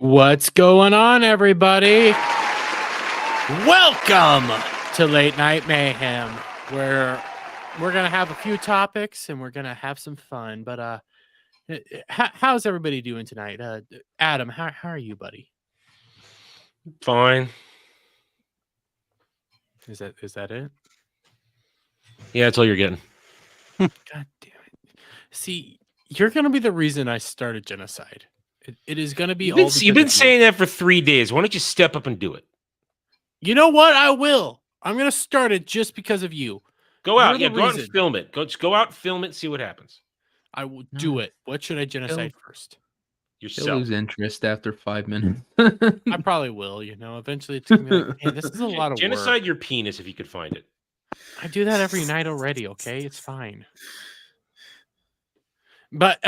What's going on, everybody? Welcome to Late Night Mayhem, where we're gonna have a few topics and we're gonna have some fun. But how's everybody doing tonight? Adam, how are you, buddy? Fine. Is that it? Yeah, that's all you're getting. God damn it! See, you're gonna be the reason I started genocide. It is gonna be You've been saying that for 3 days. Why don't you step up and do it? You know what? I will. I'm gonna start it just because of you. Go out. Yeah, go out and film it. Go out, film it, see what happens. I will do it. What should I genocide first? Yourself. You'll lose interest after 5 minutes. I probably will. Eventually it's gonna be like, man, this is a lot of Genocide work. your penis if you could find it. I do that every night already. Okay, it's fine. But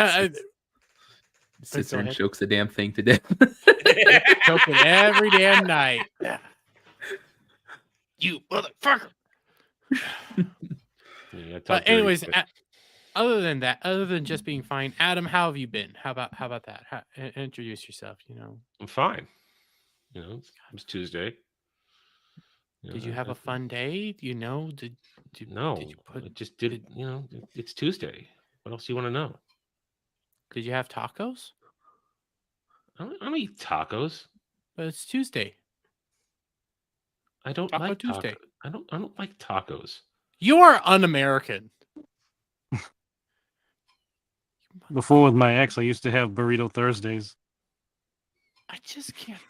sits there and chokes the damn thing to death. Choke it every damn night. You motherfucker. But anyways, other than just being fine, Adam, how have you been? How about that? Introduce yourself. I'm fine. It's Tuesday. Did you have a fun day? No. I just did. It's Tuesday. What else do you want to know? Did you have tacos? I don't eat tacos. But it's Tuesday. I don't Taco like Tuesday. I don't like tacos. You are un-American. Before with my ex, I used to have burrito Thursdays. I just can't.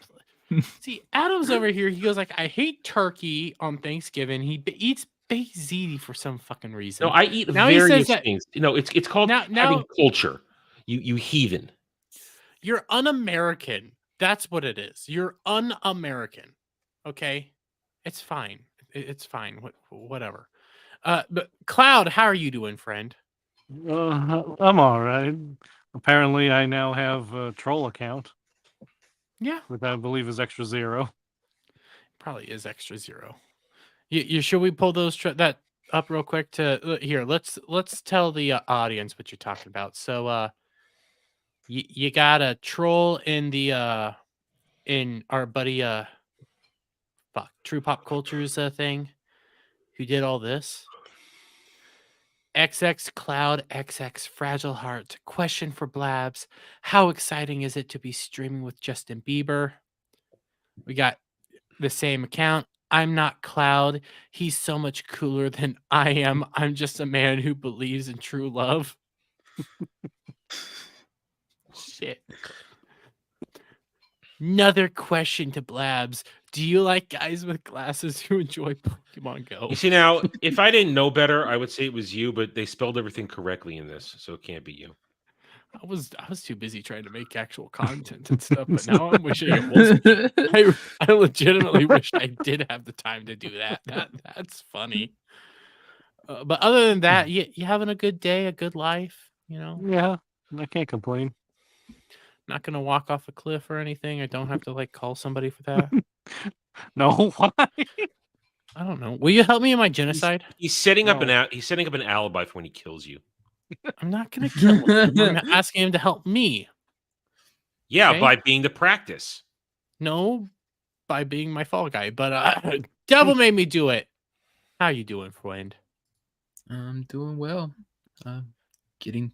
See, Adam's over here. He goes like, I hate turkey on Thanksgiving. He eats baked ziti for some fucking reason. No, I eat various things. It's called having culture. You heathen. You're un-American. That's what it is. You're un-American. Okay, it's fine. It's fine. Whatever. But Cloud, how are you doing, friend? I'm all right. Apparently, I now have a troll account. Yeah, which I believe is extra zero. Probably is extra zero. You should we pull that up real quick to here? Let's tell the audience what you're talking about. So, you got a troll in the in our buddy True Pop Culture's thing, who did all this. XX Cloud, XX Fragile Heart. Question for Blabs. How exciting is it to be streaming with Justin Bieber? We got the same account. I'm not Cloud. He's so much cooler than I am. I'm just a man who believes in true love. Shit. Another question to Blabs. Do you like guys with glasses who enjoy Pokemon Go? You see, now, if I didn't know better, I would say it was you, but they spelled everything correctly in this, so it can't be you. I was too busy trying to make actual content and stuff, but now I'm wishing it was. I legitimately wish I did have the time to do that. That's funny. But other than that, you having a good day, a good life, Yeah, I can't complain. Not gonna walk off a cliff or anything. I don't have to call somebody for that. No, why? I don't know. Will you help me in my genocide? He's setting up an alibi for when he kills you. I'm not gonna kill him. I'm asking him to help me. Yeah, okay? By being the practice. No, by being my fall guy. But devil made me do it. How you doing, friend? I'm doing well. Getting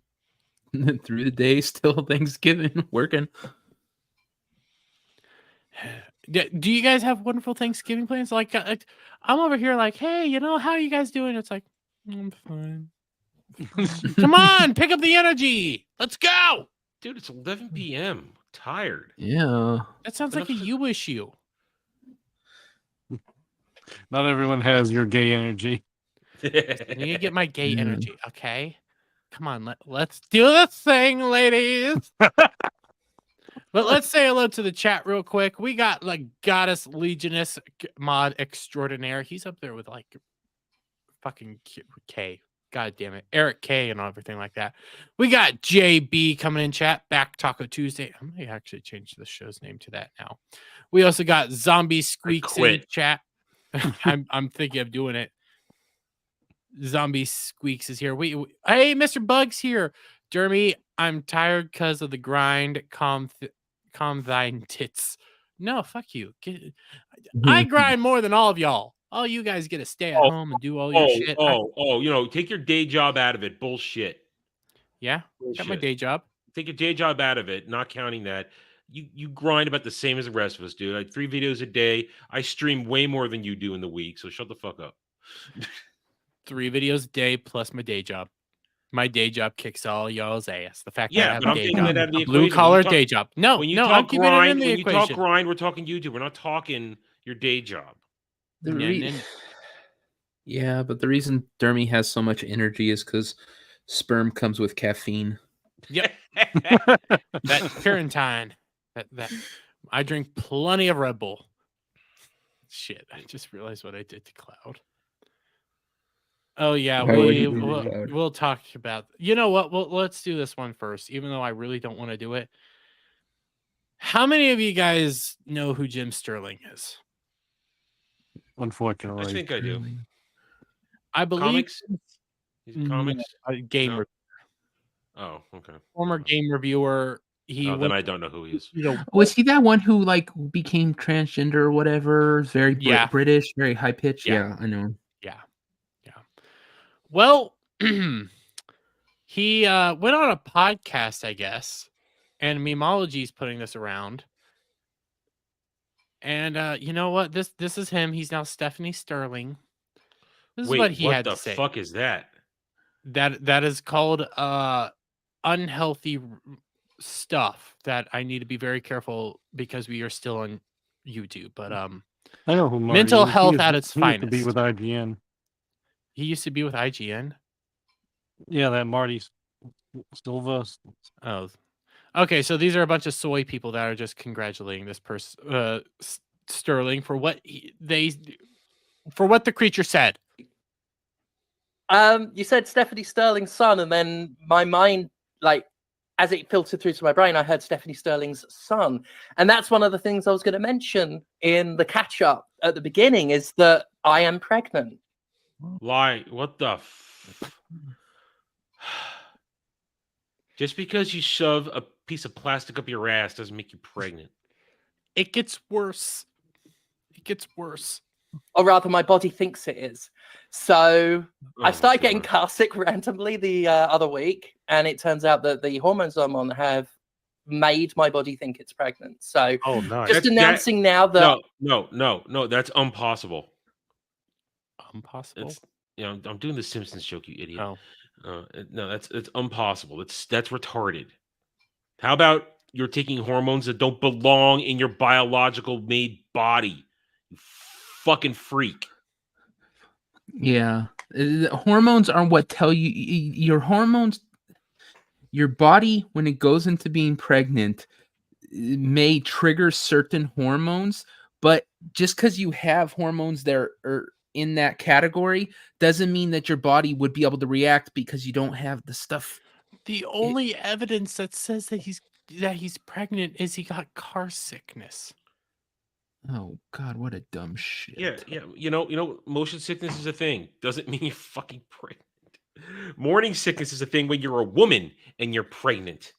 through the day, still Thanksgiving, working. Do you guys have wonderful Thanksgiving plans? I'm over here hey, how are you guys doing? It's like, I'm fine. Come on, pick up the energy. Let's go. Dude, it's 11 p.m. I'm tired. Yeah. That sounds like a you issue. Not everyone has your gay energy. You need to get my gay energy, okay? Come on, let's do this thing, ladies. But let's say hello to the chat real quick. We got Goddess Legioness mod extraordinaire. He's up there with fucking K. God damn it. Eric K and everything like that. We got JB coming in chat. Back Taco Tuesday. I may actually change the show's name to that now. We also got Zombie Squeaks in chat. I'm thinking of doing it. Zombie Squeaks is here. Hey, Mr. Bug's here. Dermy, I'm tired because of the grind. Calm calm thine tits. No, fuck you. I grind more than all of y'all. All you guys get to stay at home and do all your shit. Take your day job out of it. Bullshit. Yeah, got my day job. Take your day job out of it, not counting that. You grind about the same as the rest of us, dude. Like 3 videos a day. I stream way more than you do in the week, so shut the fuck up. 3 videos a day plus my day job. My day job kicks all y'all's ass. The fact that I have but a I'm day taking job, that out of the a equation. blue collar day job. No, when you no, talk I'm keeping it in the when equation. you talk grind, we're talking YouTube. We're not talking your day job. Yeah, but the reason Dermy has so much energy is because sperm comes with caffeine. Yep. That Turrentine. That I drink plenty of Red Bull. Shit, I just realized what I did to Cloud. Oh yeah, we'll talk about. You know what? Well, let's do this one first, even though I really don't want to do it. How many of you guys know who Jim Sterling is? Unfortunately, I think I do. I believe Comics. He's a comics. Game. No? Oh, okay. Former game reviewer. Then I don't know who he is. Was he that one who like became transgender or whatever? Very British, very high pitched. Yeah, I know him. Yeah. Well, he went on a podcast, I guess, and Memology's putting this around. And you know what? This is him. He's now Stephanie Sterling. This is what he had to say. What the fuck is that? That is called unhealthy stuff that I need to be very careful because we are still on YouTube. But I know who Marty mental is. health at its finest. He used to be with IGN. He used to be with IGN. Yeah, that Marty Silva. Oh, okay. So these are a bunch of soy people that are just congratulating this person, Sterling, for what the creature said. You said Stephanie Sterling's son, and then my mind, like, as it filtered through to my brain, I heard Stephanie Sterling's son. And that's one of the things I was going to mention in the catch-up at the beginning, is that I am pregnant. Lie. What the Just because you shove a piece of plastic up your ass doesn't make you pregnant. It gets worse. Or rather, my body thinks it is. So I started getting car sick randomly the other week, and it turns out that the hormones I'm on have made my body think it's pregnant. So nice. Just announcing now that no, that's impossible. Impossible. I'm doing the Simpsons joke, you idiot. Oh. No, it's impossible. That's retarded. How about you're taking hormones that don't belong in your biological made body? You fucking freak. Yeah. Hormones are what tell you your hormones, your body, when it goes into being pregnant, may trigger certain hormones, but just because you have hormones that are in that category doesn't mean that your body would be able to react because you don't have the stuff. The only evidence that says that he's pregnant is he got car sickness. Oh God, what a dumb shit. Yeah. You know, motion sickness is a thing. Doesn't mean you're fucking pregnant. Morning sickness is a thing when you're a woman and you're pregnant.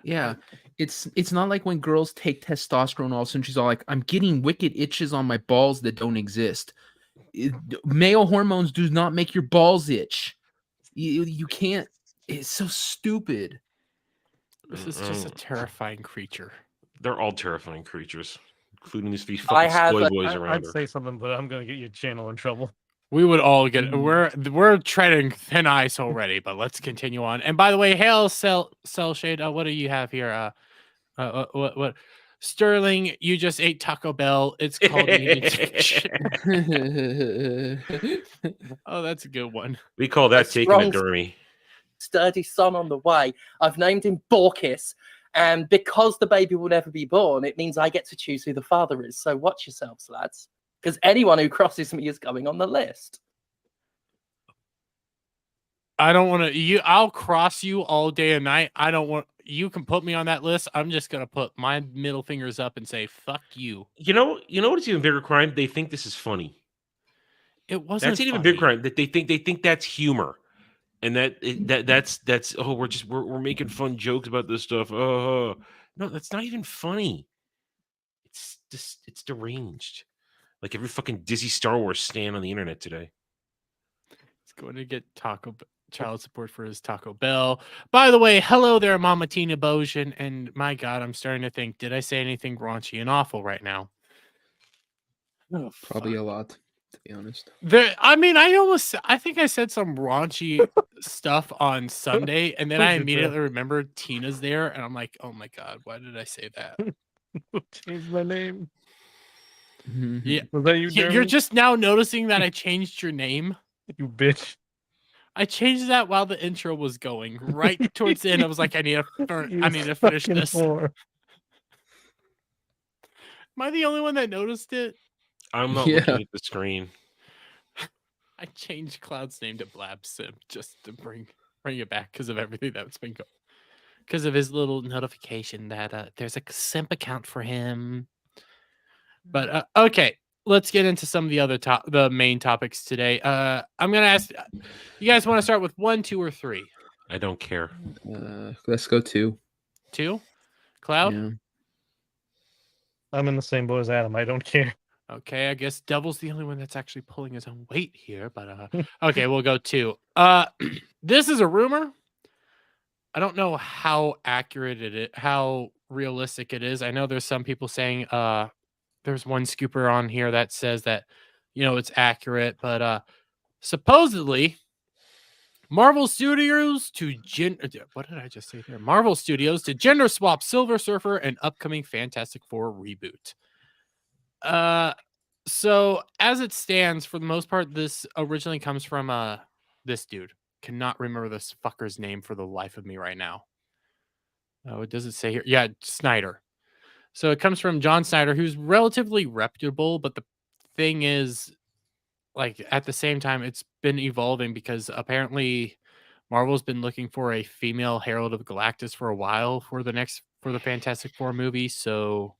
Yeah. It's not like when girls take testosterone, all of a sudden she's all like, I'm getting wicked itches on my balls that don't exist. Male hormones do not make your balls itch. You can't. It's so stupid. This is just a terrifying creature. They're all terrifying creatures, including these fucking spoy boys around I'd her. say something, but I'm gonna get your channel in trouble. We would all get. We're treading thin ice already, but let's continue on. And by the way, hail Cell Shade. What do you have here? What? Sterling, you just ate Taco Bell. It's called Oh, that's a good one. We call that taking a dermy. Sturdy son on the way. I've named him Borkis, and because the baby will never be born, it means I get to choose who the father is. So watch yourselves, lads, because anyone who crosses me is going on the list. I don't want to. I'll cross you all day and night. I don't want. You can put me on that list. I'm just gonna put my middle fingers up and say "fuck you." You know what's even bigger crime? They think this is funny. It wasn't. That's an even bigger crime. That they think that's humor, and that's we're making fun jokes about this stuff. No, that's not even funny. It's just it's deranged. Like every fucking Disney Star Wars stan on the internet today. He's going to get child support for his Taco Bell. By the way, hello there, Mama Tina Bojan. And my God, I'm starting to think, did I say anything raunchy and awful right now? Oh, Probably fuck. a lot, to be honest. I think I said some raunchy stuff on Sunday, and then I What'd you do? immediately remembered Tina's there, and I'm like, oh my God, why did I say that? Changed my name. Yeah. Was that you, You're Jeremy? just now noticing that I changed your name. You bitch. I changed that while the intro was going. Right towards the end, I was like, I need to finish fucking this. Am whore. I the only one that noticed it? I'm not Yeah. looking at the screen. I changed Cloud's name to Blab Sim just to bring it back because of everything that's been going. Because of his little notification that there's a simp account for him. But okay, let's get into some of the other the main topics today. I'm gonna ask you guys want to start with 1, 2, or 3? I don't care. Let's go 2. 2? Cloud? Yeah. I'm in the same boat as Adam. I don't care. Okay, I guess Devil's the only one that's actually pulling his own weight here, but okay, we'll go 2. This is a rumor. I don't know how accurate it is, how realistic it is. I know there's some people saying there's one scooper on here that says that it's accurate, but supposedly Marvel Studios what did I just say there? Marvel Studios to gender swap Silver Surfer and upcoming Fantastic Four reboot. So as it stands, for the most part, this originally comes from this dude. Cannot remember this fucker's name for the life of me right now. Oh, it doesn't say here. Yeah, Snyder. So it comes from John Snyder, who's relatively reputable, but the thing is, like, at the same time, it's been evolving because apparently Marvel's been looking for a female Herald of Galactus for a while for the Fantastic Four movie. So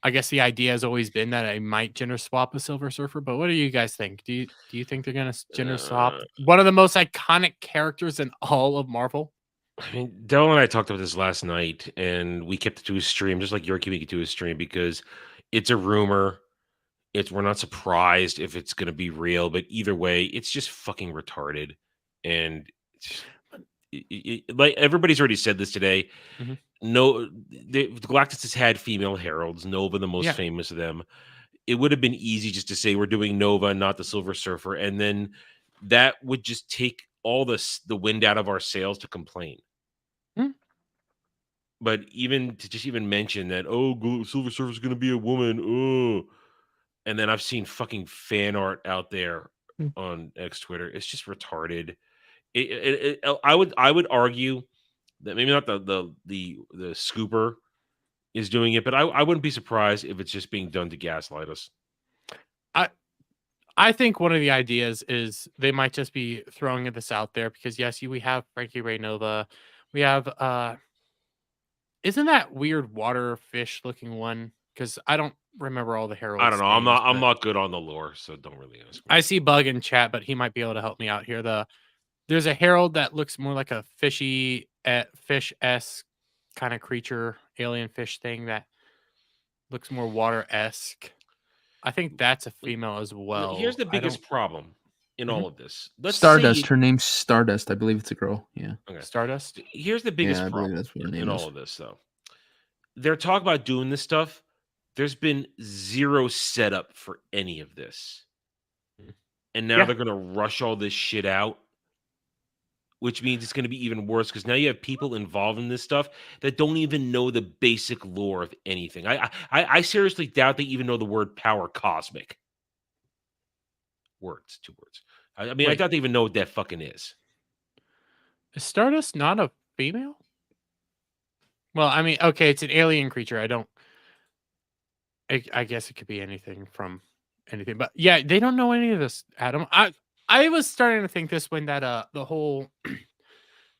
I guess the idea has always been that I might gender swap a Silver Surfer. But what do you guys think? Do you think they're gonna gender swap one of the most iconic characters in all of Marvel? I mean, Dell and I talked about this last night, and we kept it to his stream, just like you're keeping it to his stream, because it's a rumor. We're not surprised if it's going to be real, but either way, it's just fucking retarded. And like everybody's already said this today. Mhm. No, Galactus has had female heralds. Nova, the most Yeah. famous of them. It would have been easy just to say we're doing Nova, not the Silver Surfer, and then that would just take all the wind out of our sails to complain. But even to just even mention that, Silver Surfer is going to be a woman, and then I've seen fucking fan art out there on X Twitter. It's just retarded. I would argue that maybe not the scooper is doing it, but I wouldn't be surprised if it's just being done to gaslight us. I think one of the ideas is they might just be throwing this out there because yes, we have Frankie Ray Nova, we have isn't that weird water fish looking one? Because I don't remember all the heralds. I don't know. I'm not good on the lore, so don't really ask me. I see Bug in chat, but he might be able to help me out here. There's a herald that looks more like a fish-esque kind of creature, alien fish thing that looks more water-esque. I think that's a female as well. Here's the biggest problem in all of this. Stardust. Her name's Stardust. I believe it's a girl. Yeah. Okay. Stardust. Here's the biggest problem in all of this, though. They're talking about doing this stuff. There's been zero setup for any of this. And now they're going to rush all this shit out, which means it's going to be even worse because now you have people involved in this stuff that don't even know the basic lore of anything. I seriously doubt they even know the word power cosmic. Words, 2 words. I mean, I doubt they even know what that fucking is. Is Stardust not a female? Well, I mean, okay, it's an alien creature. I guess it could be anything from anything, but yeah, they don't know any of this, Adam. I was starting to think this when that the whole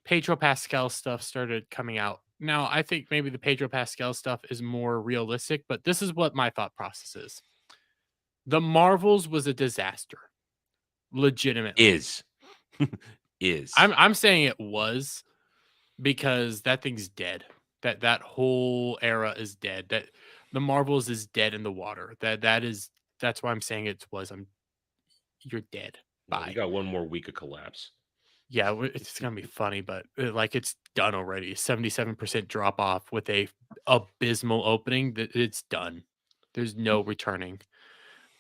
Pedro Pascal stuff started coming out. Now, I think maybe the Pedro Pascal stuff is more realistic, but this is what my thought process is. The Marvels was a disaster. Legitimately. Is. I'm saying it was because that thing's dead. That whole era is dead. That the Marvels is dead in the water. That's why I'm saying you're dead. Well, we Bye. got one more week of collapse. Yeah, it's gonna be funny, but like it's done already. 77% drop off with a abysmal opening. That it's done. There's no returning.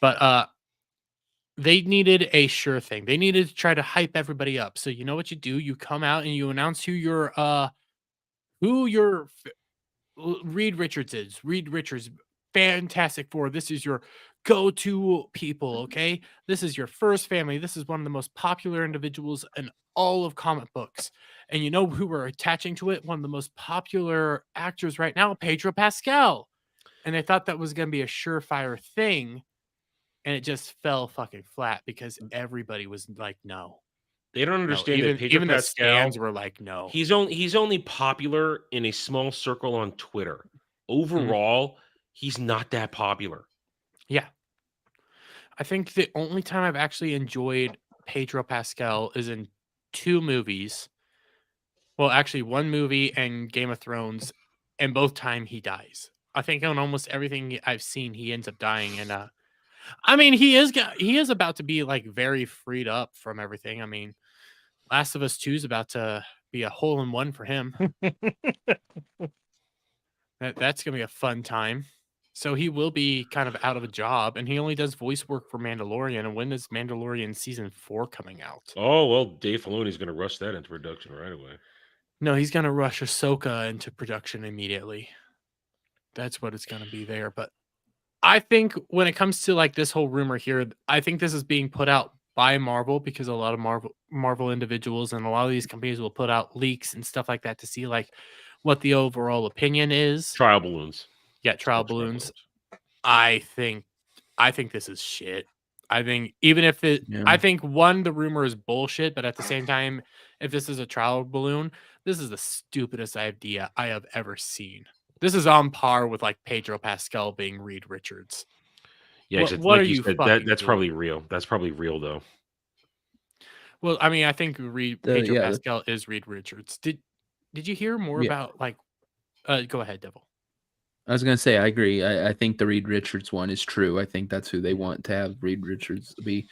But they needed a sure thing. They needed to try to hype everybody up. So you know what you do? You come out and you announce who your Reed Richards is. Reed Richards, Fantastic Four. This is your go-to people, okay? This is your first family. This is one of the most popular individuals in all of comic books. And you know who we're attaching to it? One of the most popular actors right now, Pedro Pascal. And they thought that was going to be a surefire thing. And it just fell fucking flat because everybody was like, no. They don't No, understand that Pedro even the Pascal, stands were like, no. he's only popular in a small circle on Twitter. Overall, he's not that popular. Yeah. I think the only time I've actually enjoyed Pedro Pascal is in 2 movies. Well, actually 1 movie and Game of Thrones, and both time he dies. I think on almost everything I've seen, he ends up dying. And I mean, he is about to be like very freed up from everything. I mean, Last of Us 2 is about to be a hole in one for him. That's gonna be a fun time. So he will be kind of out of a job, and he only does voice work for Mandalorian. And when is Mandalorian season 4 coming out? Oh, well, Dave Filoni's going to rush that into production right away. No, he's gonna rush Ahsoka into production immediately. That's what it's gonna be there. But I think when it comes to like this whole rumor here, I think this is being put out by Marvel because a lot of Marvel individuals and a lot of these companies will put out leaks and stuff like that to see like what the overall opinion is. Trial balloons. Yeah, trial balloons. I think this is shit. I think even if it, I think the rumor is bullshit, but at the same time, if this is a trial balloon, this is the stupidest idea I have ever seen. This is on par with like Pedro Pascal being Reed Richards. Yeah, what are you said, that's probably real. That's probably real though. Well, I mean, I think Pedro Pascal is Reed Richards. Did you hear more about like? Go ahead, Devil. I was gonna say I agree. I think the Reed Richards one is true. I think that's who they want to have Reed Richards to be.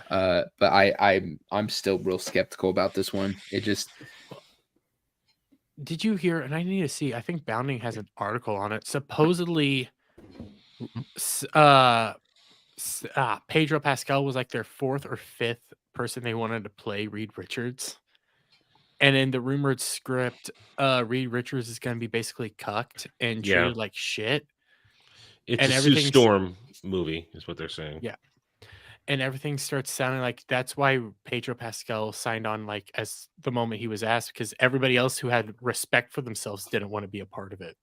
But I'm still real skeptical about this one. It just. Did you hear? And I need to see. I think Bounding has an article on it. Supposedly, Pedro Pascal was like their 4th or 5th person they wanted to play Reed Richards. And in the rumored script, Reed Richards is going to be basically cucked and treated like shit. It's a Sue Storm movie, is what they're saying. Yeah. And everything starts sounding like that's why Pedro Pascal signed on like as the moment he was asked, because everybody else who had respect for themselves didn't want to be a part of it.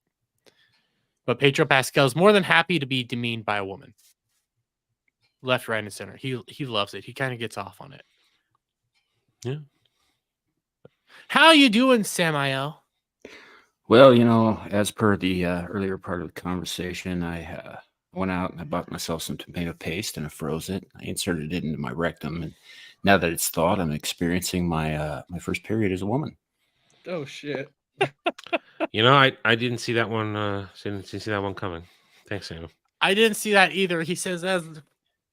But Pedro Pascal is more than happy to be demeaned by a woman. Left, right, and center. He loves it. He kind of gets off on it. Yeah. How you doing, Samael? Well, as per the earlier part of the conversation, I went out and I bought myself some tomato paste and I froze it. I inserted it into my rectum, and now that it's thawed, I'm experiencing my my first period as a woman. Oh shit! I didn't see that one. Didn't see that one coming. Thanks, Sam. I didn't see that either. He says as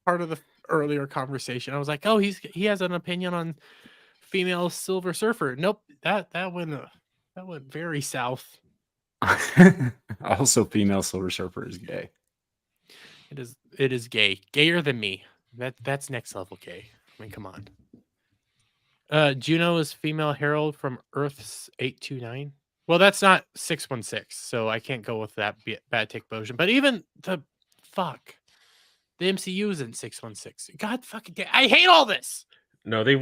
part of the earlier conversation, I was like, oh, he has an opinion on female Silver Surfer. Nope, that went very south. Also, female Silver Surfer is gay. It is gay. Gayer than me. That's next level gay. I mean, come on. Juno is female herald from Earth's 829. Well, that's not 616, so I can't go with that bad take version. But even the MCU is in 616. God fucking damn, I hate all this. No, they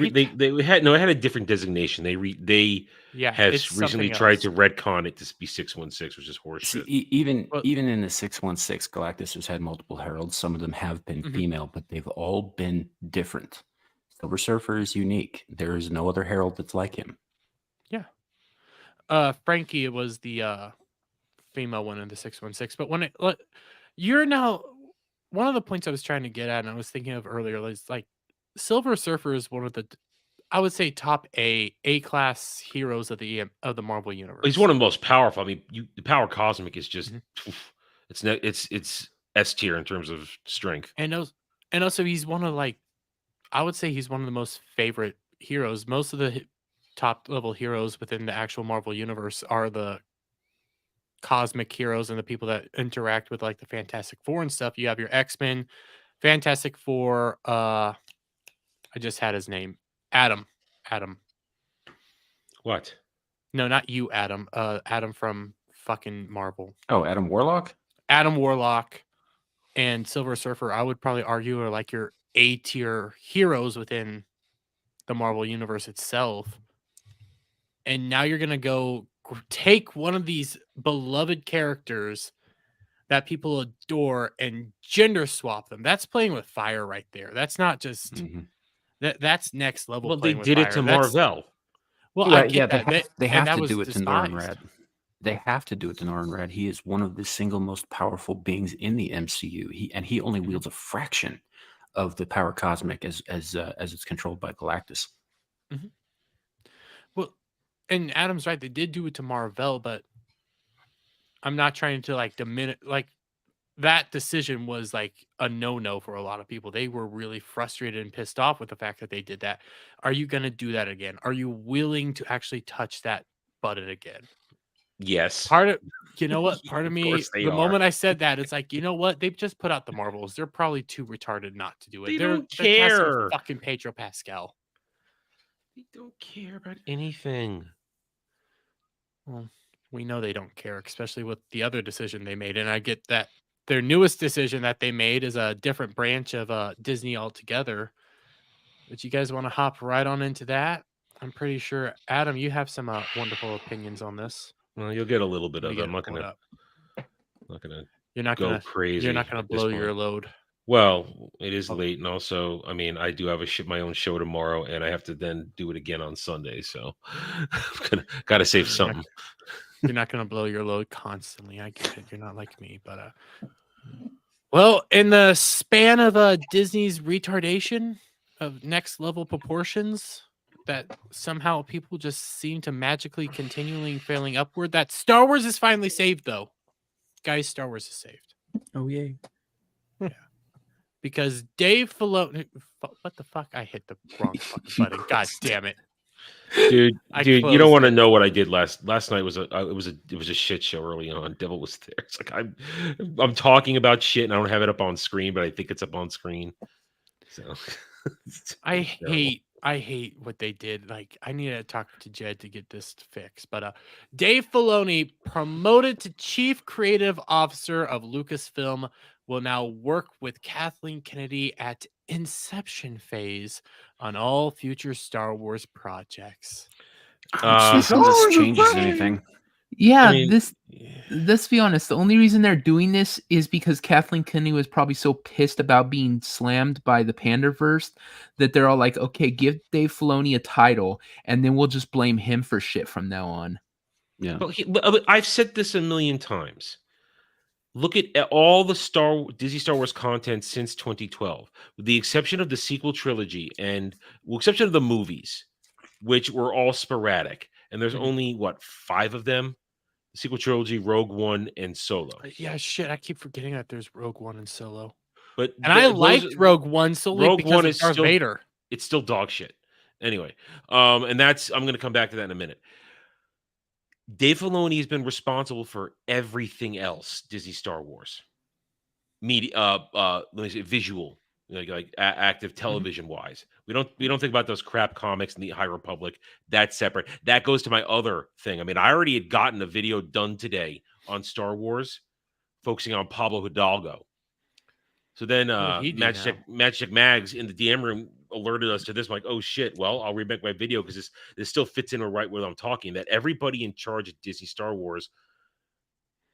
had a different designation. They have recently tried to retcon it to be 616, which is horseshit. Even in the 616, Galactus has had multiple heralds. Some of them have been female, but they've all been different. Silver Surfer is unique. There is no other herald that's like him. Yeah. Frankie was the female one in the 616. But you're now one of the points I was trying to get at, and I was thinking of earlier, is like Silver Surfer is one of the I would say top A class heroes of the Marvel universe. He's one of the most powerful. I mean, the power cosmic is just it's S tier in terms of strength. and also he's one of I would say he's one of the most favorite heroes. Most of the top level heroes within the actual Marvel universe are the cosmic heroes and the people that interact with like the Fantastic Four and stuff. You have your X-Men, Fantastic Four, I just had his name. Adam. What? No, not you, Adam. Adam from fucking Marvel. Oh, Adam Warlock? Adam Warlock and Silver Surfer, I would probably argue, are like your A tier heroes within the Marvel universe itself. And now you're gonna go take one of these beloved characters that people adore and gender swap them. That's playing with fire right there. That's not just Mhm. that's next level. Well, they playing with did it fire. to That's- Marvel. Well, Yeah, I get that. they and have that to was do it to despised. Norrin Rad. They have to do it to Norrin Rad. He is one of the single most powerful beings in the MCU. He only wields a fraction of the power cosmic as it's controlled by Galactus. Well, and Adam's right. They did do it to Marvel, but I'm not trying to like diminish. Like that decision was like a no-no for a lot of people. They were really frustrated and pissed off with the fact that they did that. Are you going to do that again? Are you willing to actually touch that button again? Yes. Part of Part of Of me, course they the are. moment I said that, it's like, you know what? They've just put out the Marvels. They're probably too retarded not to do it. They They're don't casting care. fucking Pedro Pascal. They don't care about anything. Well, we know they don't care, especially with the other decision they made. And I get that their newest decision that they made is a different branch of Disney altogether. But you guys want to hop right on into that? I'm pretty sure, Adam, you have some wonderful opinions on this. Well, you'll get a little bit Let of me it. get I'm it pulled up. not gonna You're not go gonna crazy. You're not gonna at this blow your point. load. Well, it is Oh. late, and also, I mean, I do have my own show tomorrow, and I have to then do it again on Sunday. So, gotta save You're not- something. You're not gonna blow your load constantly. I get it. You're not like me, but well, in the span of Disney's retardation of next level proportions, that somehow people just seem to magically continually failing upward. That Star Wars is finally saved, though. Guys, Star Wars is saved. Oh yeah. Because Dave Filoni, what the fuck? I hit the wrong fucking button. God damn it, Dude, I you don't closed want to it. know what I did last night. Was it was a shit show early on. Devil was there. It's like I'm talking about shit, and I don't have it up on screen, but I think it's up on screen. So it's I terrible. hate what they did. Like, I need to talk to Jed to get this fixed. But Dave Filoni, promoted to chief creative officer of Lucasfilm, will now work with Kathleen Kennedy at inception phase on all future Star Wars projects. I'm sure this changes anything. Yeah, I mean, let's be honest. The only reason they're doing this is because Kathleen Kennedy was probably so pissed about being slammed by the Pandaverse that they're all like, okay, give Dave Filoni a title, and then we'll just blame him for shit from now on. Yeah. But I've said this a million times. Look at all the Disney Star Wars content since 2012, with the exception of the sequel trilogy and exception of the movies, which were all sporadic. And there's only 5 of them: the sequel trilogy, Rogue One, and Solo. Yeah, shit. I keep forgetting that there's Rogue One and Solo. But And I liked Rogue One solely Rogue because One of is Darth still- Vader. it's still dog shit. Anyway, and I'm going to come back to that in a minute. Dave Filoni has been responsible for everything else Disney Star Wars media, let me say visual, like active television wise. We don't think about those crap comics in the High Republic. That's separate. That goes to my other thing. I mean, I already had gotten a video done today on Star Wars, focusing on Pablo Hidalgo. So then What did he do Magic Mags in the DM room alerted us to this. I'm like, oh shit, well, I'll remake my video because this still fits in right where I'm talking, that everybody in charge of Disney Star Wars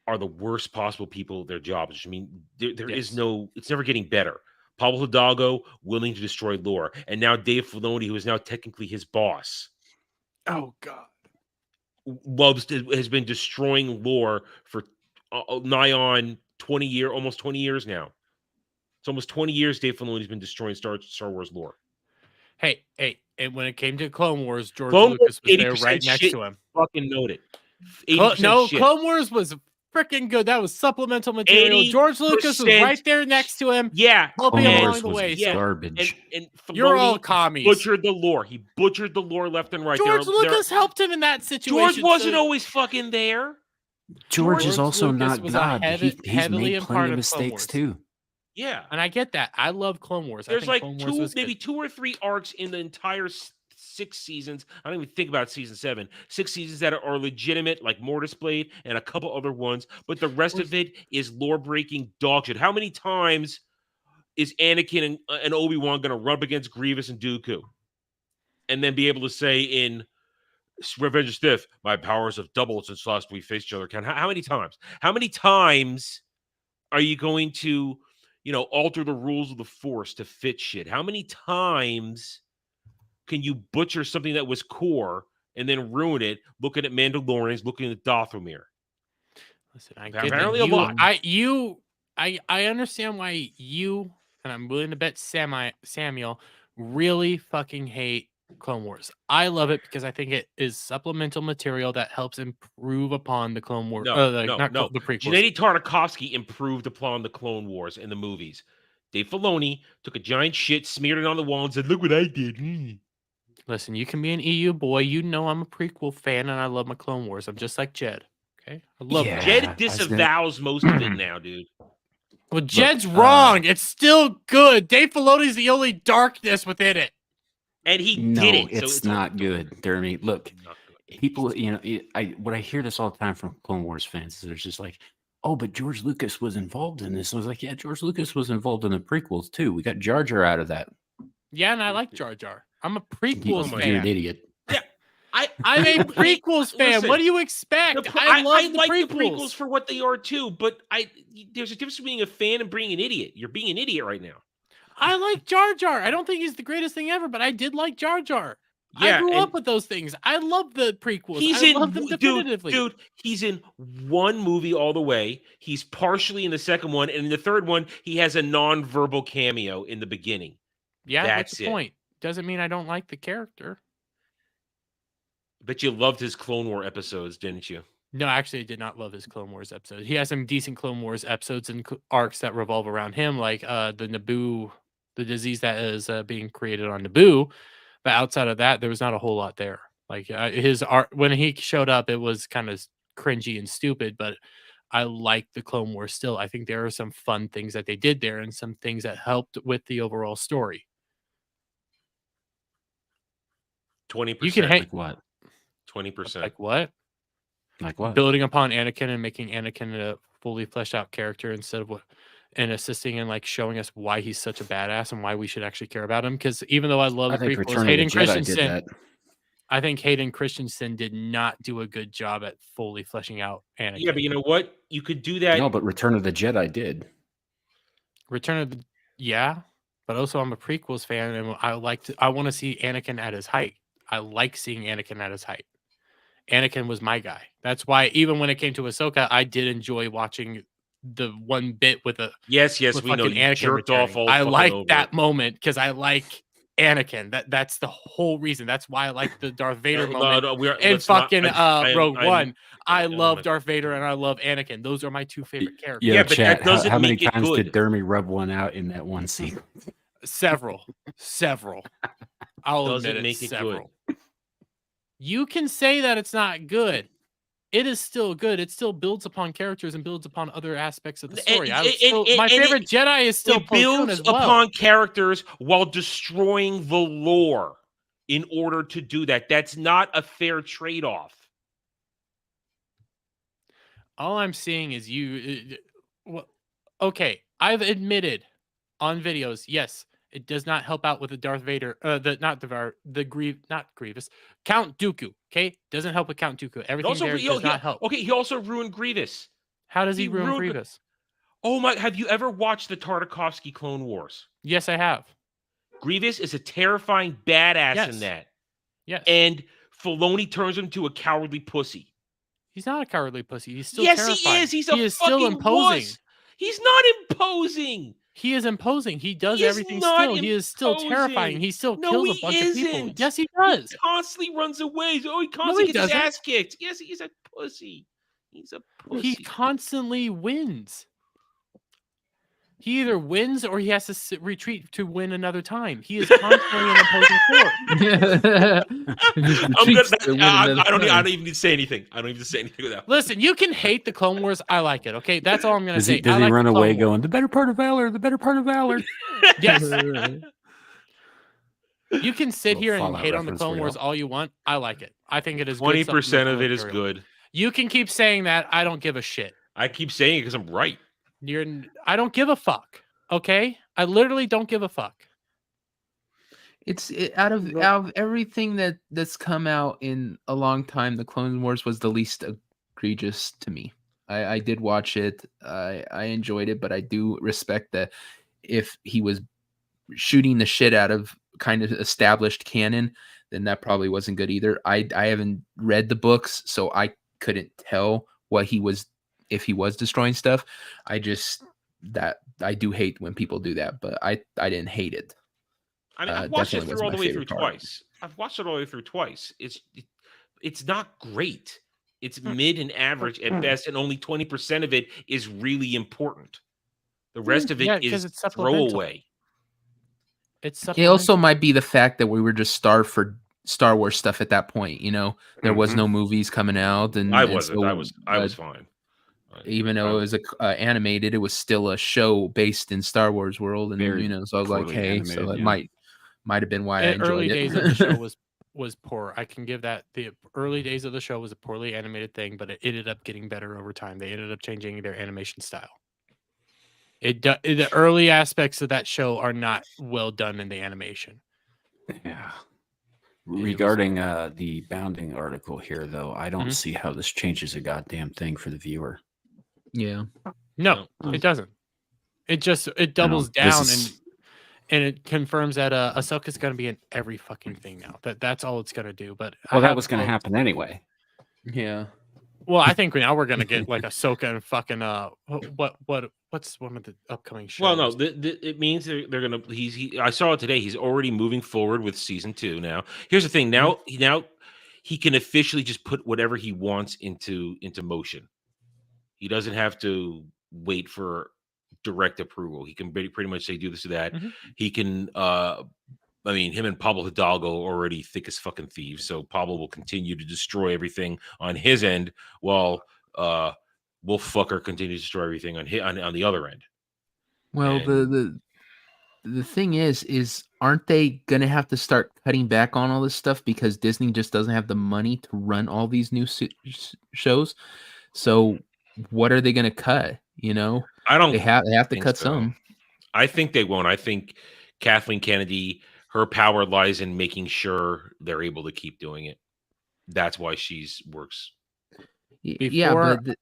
are the worst possible people at their jobs. I mean, there is no, it's never getting better. Pablo Hidalgo willing to destroy lore, and now Dave Filoni, who is now technically his boss, Oh, God. has been destroying lore for nigh on 20 years, almost 20 years now. It's almost 20 years Dave Filoni's been destroying Star Wars lore. Hey, and when it came to Clone Wars, George Clone Lucas was Wars, there 80% right next shit. to him. Fucking note it. 80% No, shit. Clone Wars was freaking good. That was supplemental material. George Lucas was 80% right there next to him, Yeah, helping Clone him Wars along the was way. yeah. So garbage. and you're all Filoni commies. butchered the lore. He butchered the lore left and right. George There- Lucas helped him in that situation. George wasn't so always fucking there. George is George also Lucas not was a God. He's heavily made in plenty part of of Clone mistakes Wars. too. Yeah. And I get that. I love Clone Wars. I There's think like Clone Wars was maybe good. 2 or 3 arcs in the entire 6 seasons. I don't even think about season 7. 6 seasons that are legitimate, like Mortis Blade and a couple other ones. But the rest of it is lore breaking dog shit. How many times is Anakin and Obi-Wan going to rub against Grievous and Dooku? And then be able to say in Revenge of Sith, my powers have doubled since last we faced each other. How many times? How many times are you going to, alter the rules of the Force to fit shit? How many times can you butcher something that was core and then ruin it? Looking at Mandalorians, looking at Dathomir. Listen, I get Apparently that. a lot. I understand why you, and I'm willing to bet Samuel really fucking hate Clone Wars. I love it because I think it is supplemental material that helps improve upon the Clone Wars. No. The prequels. Gennady Tartakovsky improved upon the Clone Wars in the movies. Dave Filoni took a giant shit, smeared it on the wall, and said, "Look what I did." Listen, you can be an EU boy. You know I'm a prequel fan, and I love my Clone Wars. I'm just like Jed. Okay, I love Yeah. them. Jed I was disavows most of it now, dude. Well, Jed's wrong. It's still good. Dave Filoni's the only darkness within it. And he No, did it. it's not good, Dermy. Look, Not good. people, I hear this all the time from Clone Wars fans. There's just like, oh, but George Lucas was involved in this. I was like, yeah, George Lucas was involved in the prequels too. We got Jar Jar out of that. Yeah, and I like Jar Jar. I'm a prequels my You're an fan. idiot. I'm a prequels fan. Listen, What do you expect? I I love the like prequels. the prequels for what they are too, but there's a difference between being a fan and being an idiot. You're being an idiot right now. I like Jar Jar. I don't think he's the greatest thing ever, but I did like Jar Jar. Yeah, I grew and up with those things. I love the prequels. He's I in love them definitively. dude. He's in one movie all the way. He's partially in the second one, and in the third one, he has a non-verbal cameo in the beginning. Yeah, That's that's the it. point. Doesn't mean I don't like the character. But you loved his Clone War episodes, didn't you? No, actually, I did not love his Clone Wars episode. He has some decent Clone Wars episodes and arcs that revolve around him, like the Naboo, the disease that is being created on Naboo. But outside of that, there was not a whole lot there. Like his art, when he showed up, it was kind of cringy and stupid, but I like the Clone Wars still. I think there are some fun things that they did there and some things that helped with the overall story. 20%. You can hate Like what? 20%. like what? Like what? Building upon Anakin and making Anakin a fully fleshed out character instead of and assisting and like showing us why he's such a badass and why we should actually care about him. Because even though I love I the think prequels, Return of the Hayden Jedi did Christensen, that. I think Hayden Christensen did not do a good job at fully fleshing out Anakin. Yeah, but you know what? You could do that. No, but Return of the Jedi did. Return of the but also I'm a prequels fan and I want to see Anakin at his height. I like seeing Anakin at his height. Anakin was my guy. That's why even when it came to Ahsoka, I did enjoy watching the one bit with Yes, with we know. fucking You Anakin jerked off returning. all I fucking like over that it. moment because I like Anakin. That's the whole reason. That's why I like the Darth Vader moment. And let's not- fucking Rogue I'm- One. I oh love my- Darth Vader and I love Anakin. Those are my two favorite characters. Yeah, but chat, that doesn't how many make it times good. did Dermy rub one out in that one scene? Several. I'll Doesn't admit it. make it good. Several. You can say that it's not good. It is still good. It still builds upon characters and builds upon other aspects of the story. My favorite Jedi is still It Plo Koon builds as well. upon characters while destroying the lore in order to do that. That's not a fair trade-off. All I'm seeing is okay, I've admitted on videos, yes, it does not help out with the Darth Vader, not Grievous, Count Dooku. Okay, doesn't help with Count Dooku. Everything there does not help. Okay, he also ruined Grievous. How does he he ruin ruined- Grievous? Oh my! Have you ever watched the Tartakovsky Clone Wars? Yes, I have. Grievous is a terrifying badass Yes. in that, Yes, and Filoni turns him to a cowardly pussy. he's not a cowardly pussy. He's still Yes, terrifying. he is. He's a he is fucking still imposing. wuss. He's not imposing. He is imposing. He does He is everything not still. He is still terrifying. imposing. He still No, kills a he bunch of people. isn't. Yes, he does. He constantly runs away. Oh, he No, constantly he gets his doesn't. ass kicked. Yes, he's a pussy. He's a He pussy. constantly wins. He either wins or he has to retreat to win another time. He is constantly an opposing force. I'm good. I don't even need to say anything. I don't even need to say anything without. Listen, you can hate the Clone Wars. I like it. Okay, that's all I'm gonna say. Does I he like run the away Clone Wars. going, the better part of valor, the better part of valor? Yes. You can sit Little here and Fallout hate on the reference Clone for Wars y'all. all you want. I like it. I think it is 20% of it is material. good. You can keep saying that. I don't give a shit. I keep saying it because I'm right. I don't give a fuck. Okay, I literally don't give a fuck. Out of everything that's come out in a long time, the Clone Wars was the least egregious to me. I did watch it. I enjoyed it, but I do respect that if he was shooting the shit out of kind of established canon, then that probably wasn't good either. I haven't read the books, so I couldn't tell what he was, if he was destroying stuff. I do hate when people do that, but I didn't hate it. I mean, I've watched it definitely through all was the my way through favorite part. twice. I've watched it all the way through twice. It's not great. It's mid and average at best, and only 20% of it is really important. The rest of Yeah, it 'cause is it's supplemental. throwaway. It also might be the fact that we were just starved for Star Wars stuff at that point. You know, there was no movies coming out, and I and wasn't. so, I was fine. even though it was animated, it was still a show based in Star Wars world, and Very so I was like, poorly hey, animated, so it yeah. might have been why I The enjoyed early it. days of the show was poor. I can give that. The early days of the show was a poorly animated thing, but it ended up getting better over time. They ended up changing their animation style. The early aspects of that show are not well done in the animation. Yeah. Regarding the bounding article here, though, I don't see how this changes a goddamn thing for the viewer. Yeah. No, it doesn't. It doubles down and it confirms that Ahsoka's going to be in every fucking thing now. That's all it's going to do. But Well, that was going to happen anyway. Yeah. Well, I think now we're going to get like Ahsoka and fucking what's one of the upcoming shows? Well, no, it means they're gonna. I saw it today. He's already moving forward with season 2 now. Here's the thing. Now he can officially just put whatever he wants into motion. He doesn't have to wait for direct approval. He can pretty much say do this or that. He can. I mean, him and Pablo Hidalgo are already thick as fucking thieves. So Pablo will continue to destroy everything on his end, while Wolf Fucker continues to destroy everything on the other end. Well, the thing is aren't they gonna have to start cutting back on all this stuff because Disney just doesn't have the money to run all these new shows? So what are they gonna cut? You know, they have to cut some. I think they won't. I think Kathleen Kennedy, her power lies in making sure they're able to keep doing it. That's why she works. Yeah, but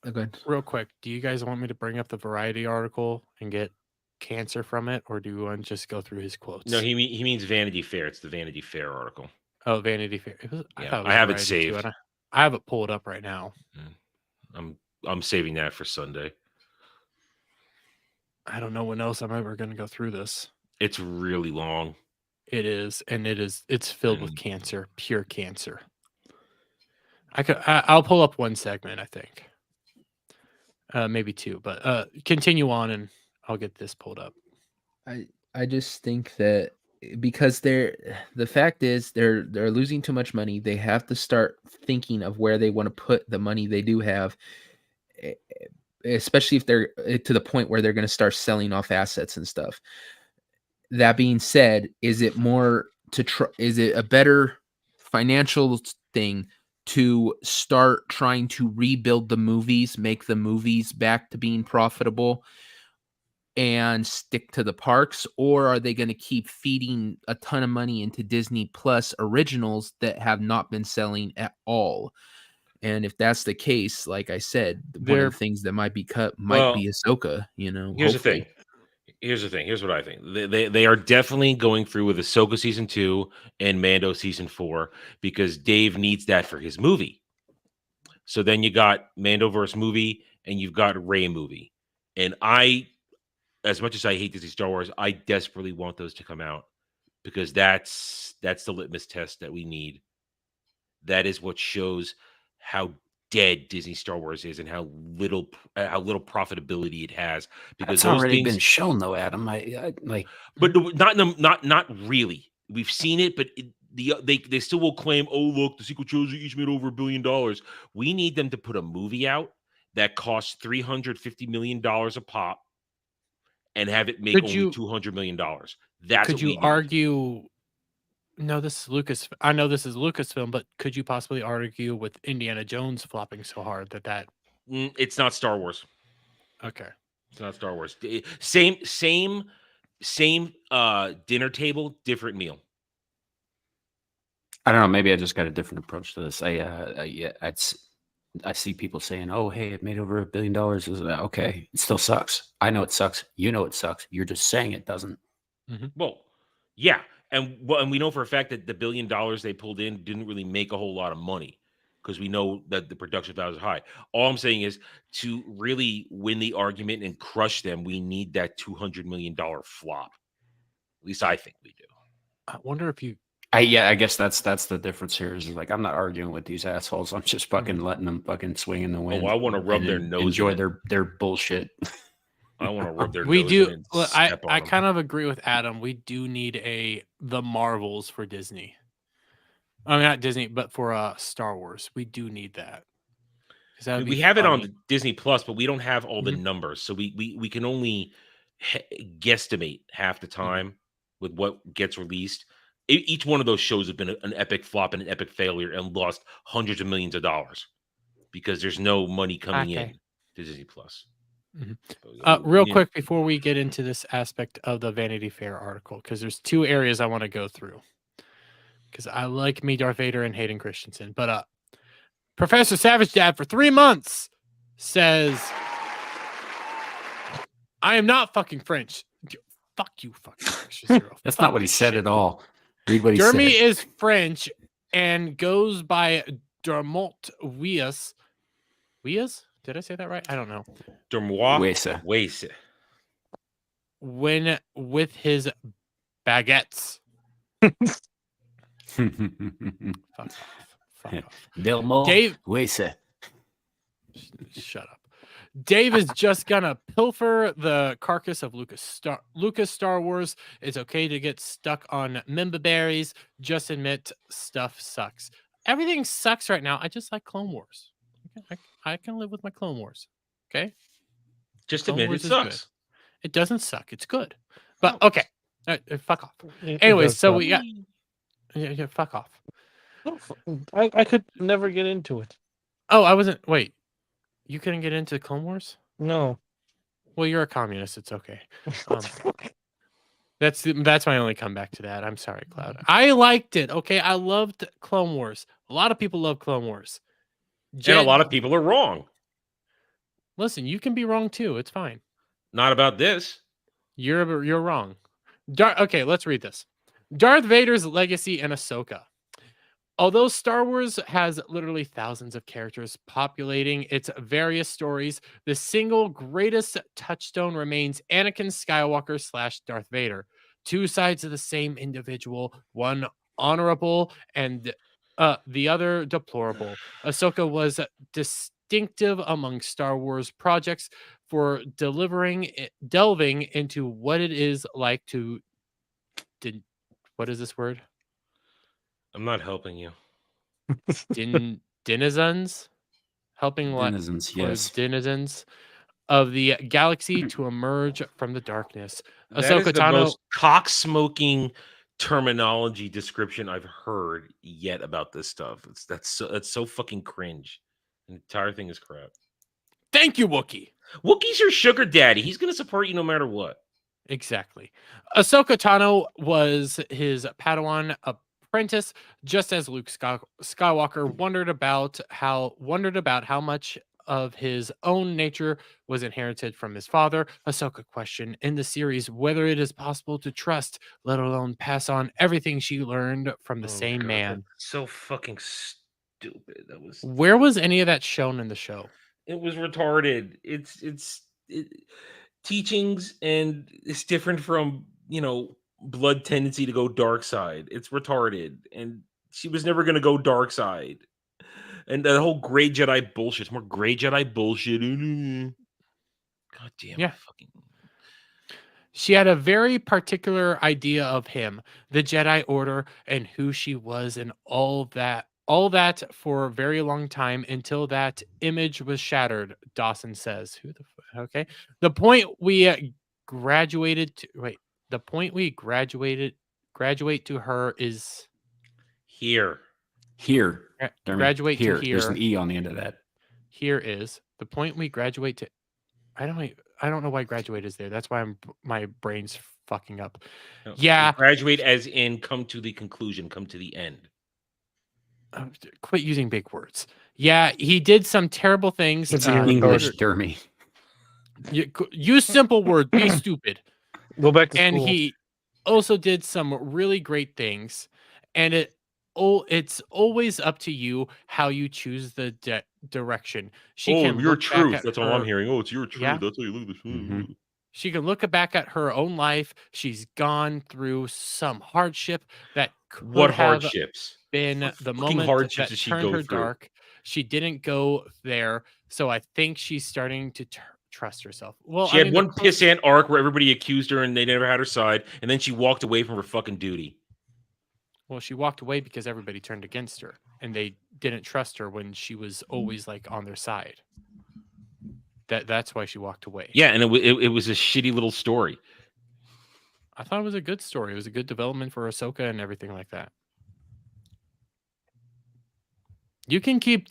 okay. Real quick, do you guys want me to bring up the Variety article and get cancer from it, or do you want to just go through his quotes? No, he means Vanity Fair. It's the Vanity Fair article. Oh, Vanity Fair. I have it saved. Too, I have it pulled up right now. I'm saving that for Sunday. I don't know when else I'm ever going to go through this. It's really long. It is, and it's filled with cancer, pure cancer. I'll pull up one segment, I think. Maybe two, but continue on and I'll get this pulled up. I just think that because the fact is they're losing too much money. They have to start thinking of where they want to put the money they do have, especially if they're to the point where they're going to start selling off assets and stuff. That being said, is it a better financial thing to start trying to rebuild the movies, make the movies back to being profitable and stick to the parks? Or are they going to keep feeding a ton of money into Disney Plus originals that have not been selling at all? And if that's the case, like I said, one of the things that might be cut might be Ahsoka, Here's the thing. Here's what I think. They are definitely going through with Ahsoka season 2 and Mando season 4 because Dave needs that for his movie. So then you got Mandoverse movie and you've got Rey movie. And I as much as I hate Disney Star Wars, I desperately want those to come out because that's the litmus test that we need. That is what shows how dead Disney Star Wars is and how little profitability it has. Because That's those already things, been shown, though, Adam. I like. but not really. We've seen it, but they still will claim, oh look, the sequel trilogy each made over $1 billion. We need them to put a movie out that costs $350 million a pop and have it make only $200 million. That's could what you we need. argue? No, this is Lucas. I know this is Lucasfilm, but could you possibly argue with Indiana Jones flopping so hard that It's not Star Wars. okay? It's not Star Wars. Same dinner table, different meal. I don't know. Maybe I just got a different approach to this. I see people saying, "Oh, hey, it made over $1 billion." Okay, it still sucks. I know it sucks. You know it sucks. You're just saying it doesn't. Well, yeah, and we know for a fact that the $1 billion they pulled in didn't really make a whole lot of money because we know that the production value is high. All I'm saying is to really win the argument and crush them, we need that $200 million flop. At least I think we do. I wonder if you. I guess that's the difference here. Is like I'm not arguing with these assholes. I'm just fucking letting them fucking swing in the wind. Oh, I want to rub and their nose. Enjoy in it. their bullshit. I want to rub their We nose do. in and Look, step on I them. kind of agree with Adam. We do need the Marvels for Disney. I mean, not Disney, but for Star Wars. We do need that. We have it on Disney Plus, but we don't have all the numbers, so we can only guesstimate half the time with what gets released. Each one of those shows have been an epic flop and an epic failure and lost hundreds of millions of dollars because there's no money coming in to Disney Plus. Real quick before we get into this aspect of the Vanity Fair article, because there's two areas I want to go through. Because I like me, Darth Vader, and Hayden Christensen. But Professor Savage Dad for 3 months says, I am not fucking French. Fuck you, fucking French. That's not what he said at all. Read what he Jeremy said. is French and goes by Dermot Wias. Wias? Did I say that right? I don't know. Dermois. When with his baguettes. Fuck off. Delmo Dave, Wesa. shut up. Dave is just gonna pilfer the carcass of Lucas Star Wars. It's okay to get stuck on member berries. Just admit stuff sucks. Everything sucks right now. I just like Clone Wars. I can live with my Clone Wars. Okay. Just Clone admit Wars it is sucks. Good. It doesn't suck. It's good. But okay. Fuck off. Anyways, so we got. Yeah, fuck off. I could never get into it. Oh, I wasn't. Wait. You couldn't get into Clone Wars? No. Well, you're a communist. It's okay. That's my only comeback to that. I'm sorry, Cloud. I liked it. Okay, I loved Clone Wars. A lot of people love Clone Wars. And a lot of people are wrong. Listen, you can be wrong too. It's fine. Not about this. You're wrong. Okay, let's read this. Darth Vader's legacy and Ahsoka. Although Star Wars has literally thousands of characters populating its various stories, the single greatest touchstone remains Anakin Skywalker / Darth Vader. Two sides of the same individual, one honorable and the other deplorable. Ahsoka was distinctive among Star Wars projects for delving into what it is like to... What is this word? I'm not helping you. Denizens? Helping Denizens, yes. Denizens of the galaxy to emerge from the darkness. That Ahsoka is the Tano... most cock-smoking terminology description I've heard yet about this stuff. That's so fucking cringe. The entire thing is crap. Thank you, Wookiee. Wookiee's your sugar daddy. He's gonna support you no matter what. Exactly. Ahsoka Tano was his Padawan apprentice, just as Luke Skywalker wondered about how much of his own nature was inherited from his father. Ahsoka questioned in the series whether it is possible to trust, let alone pass on everything she learned from the same man. So fucking stupid. Where was any of that shown in the show? It was retarded. teachings, and it's different from, blood tendency to go dark side. It's retarded, and she was never going to go dark side. And the whole gray Jedi bullshit. It's more gray Jedi bullshit. God damn. Yeah. Fucking. She had a very particular idea of him, the Jedi Order, and who she was, and all that for a very long time until that image was shattered. Dawson says, "Who the okay?" The point we graduate to her is Here. graduate to here. here. There's an E on the end of that. Here is the point we graduate to. I don't know why graduate is there. That's why my brain's fucking up. No, Yeah. Graduate as in come to the conclusion, come to the end. Quit using big words. Yeah, he did some terrible things. It's even English, harder. Dermy. Use simple words. Be stupid. Go back to And school. he also did some really great things. And it's always up to you how you choose the direction. She can your look back truth. at That's all I'm her- hearing. Oh, it's your truth. Yeah. That's how you look at this. Mhm. She can look back at her own life. She's gone through some hardship that could What have hardships? been What the fucking moment hardships that did she turned go her through? dark. She didn't go there, so I think she's starting to trust herself. Well, She I had mean, one pissant arc where everybody accused her and they never had her side, and then she walked away from her fucking duty. Well, she walked away because everybody turned against her, and they didn't trust her when she was always like on their side. That's why she walked away. Yeah, and it was a shitty little story. I thought it was a good story. It was a good development for Ahsoka and everything like that. You can keep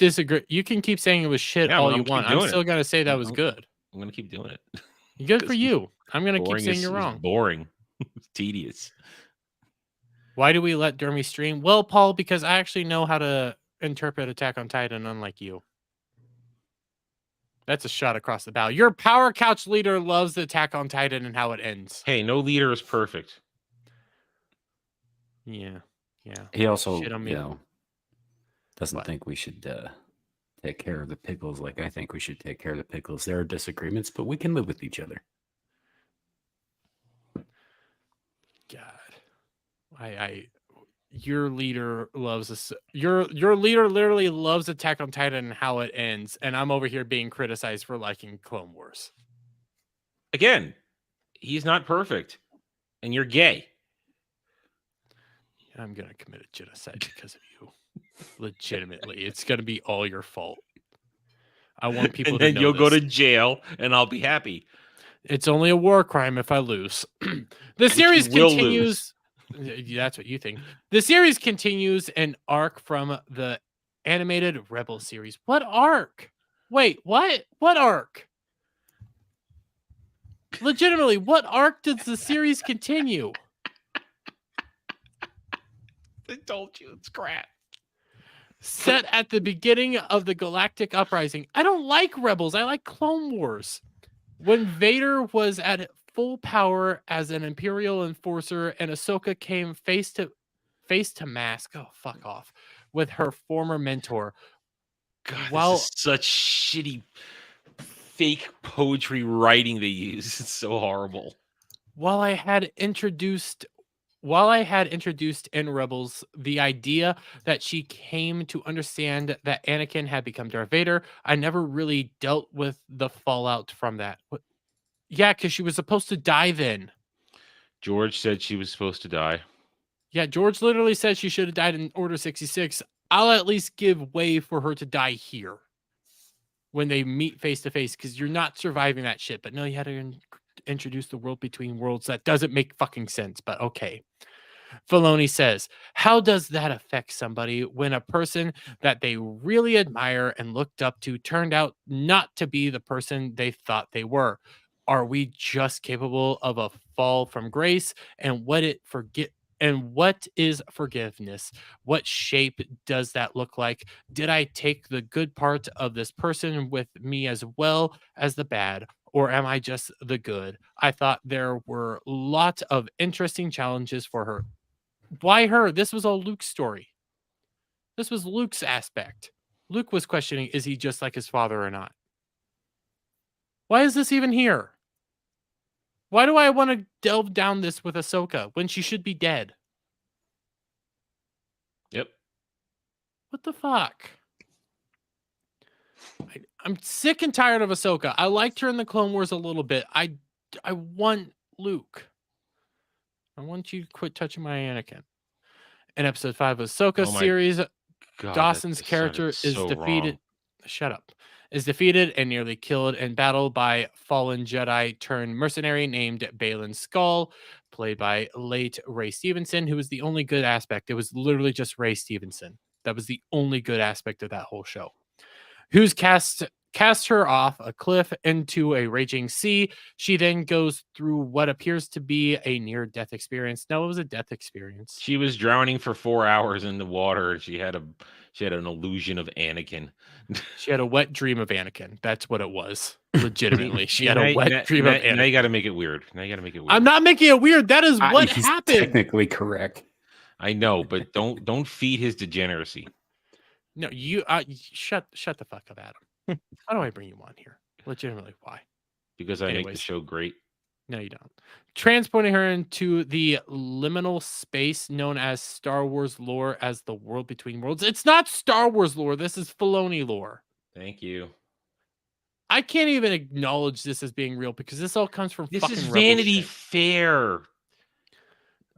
You can keep saying it was shit Yeah, all I'm you keep want. I'm doing still it. gonna say that was I'm- good. I'm gonna keep doing it. Good for 'Cause you. I'm gonna keep Boring saying is- you're is wrong. boring. It's tedious. Why do we let Dermy stream? Well, Paul, because I actually know how to interpret Attack on Titan, unlike you. That's a shot across the bow. Your Power Couch leader loves Attack on Titan and how it ends. Hey, no leader is perfect. Yeah. He also, Shit on me. doesn't What? think we should take care of the pickles like I think we should take care of the pickles. There are disagreements, but we can live with each other. God, your leader loves this. Your leader literally loves Attack on Titan and how it ends, and I'm over here being criticized for liking Clone Wars. Again, he's not perfect, and you're gay. I'm gonna commit a genocide because of you. Legitimately, it's gonna be all your fault. I want people And to then know you'll go this. to jail, and I'll be happy. It's only a war crime if I lose. The Which series you will continues. That's what you think. The series continues an arc from the animated Rebel series. What arc? Wait, what? What arc? Legitimately, what arc does the series continue? I told you it's crap. Set at the beginning of the Galactic Uprising. I don't like Rebels. I like Clone Wars. When Vader was at full power as an Imperial enforcer and Ahsoka came face to mask. Oh, fuck off. With her former mentor. God, Well- this is such shitty fake poetry writing they use. It's so horrible. While I had introduced in Rebels the idea that she came to understand that Anakin had become Darth Vader, I never really dealt with the fallout from that. Yeah, because she was supposed to die then. George said she was supposed to die. Yeah, George literally said she should have died in Order 66. I'll at least give way for her to die here when they meet face to face, because you're not surviving that shit. But no, you had to introduce the world between worlds. That doesn't make fucking sense, but okay. Filoni says, how does that affect somebody when a person that they really admire and looked up to turned out not to be the person they thought they were? Are we just capable of a fall from grace? And what is forgiveness? What shape does that look like? Did I take the good part of this person with me as well as the bad? Or am I just the good? I thought there were lots of interesting challenges for her. Why her? This was all Luke's story. This was Luke's aspect. Luke was questioning, is he just like his father or not? Why is this even here? Why do I want to delve down this with Ahsoka when she should be dead? Yep. What the fuck? I'm sick and tired of Ahsoka. I liked her in the Clone Wars a little bit. I want Luke. I want you to quit touching my Anakin. In episode 5 of Ahsoka Oh my series, God, Dawson's that character sounded is so defeated. wrong. Shut up. Is defeated and nearly killed in battle by fallen Jedi turned mercenary named Balin Skull, played by late Ray Stevenson, who was the only good aspect. It was literally just Ray Stevenson. That was the only good aspect of that whole show. Who's cast her off a cliff into a raging sea. She then goes through what appears to be a near-death experience. No, it was a death experience. She was drowning for 4 hours in the water. She had an illusion of Anakin. She had a wet dream of Anakin. That's what it was. Legitimately, she had Now- a wet dream of now you Anakin. got to make it weird. Now you got to make it weird. I'm not making it weird. That is what He's happened. technically correct. I know, but don't feed his degeneracy. No, you shut the fuck up, Adam. How do I bring you on here? Legitimately, why? Because I make the Anyways. show great. No, you don't. Transporting her into the liminal space known as Star Wars lore as the world between worlds. It's not Star Wars lore. This is Filoni lore. Thank you. I can't even acknowledge this as being real because this all comes from This fucking is Rebel Vanity shit. Fair.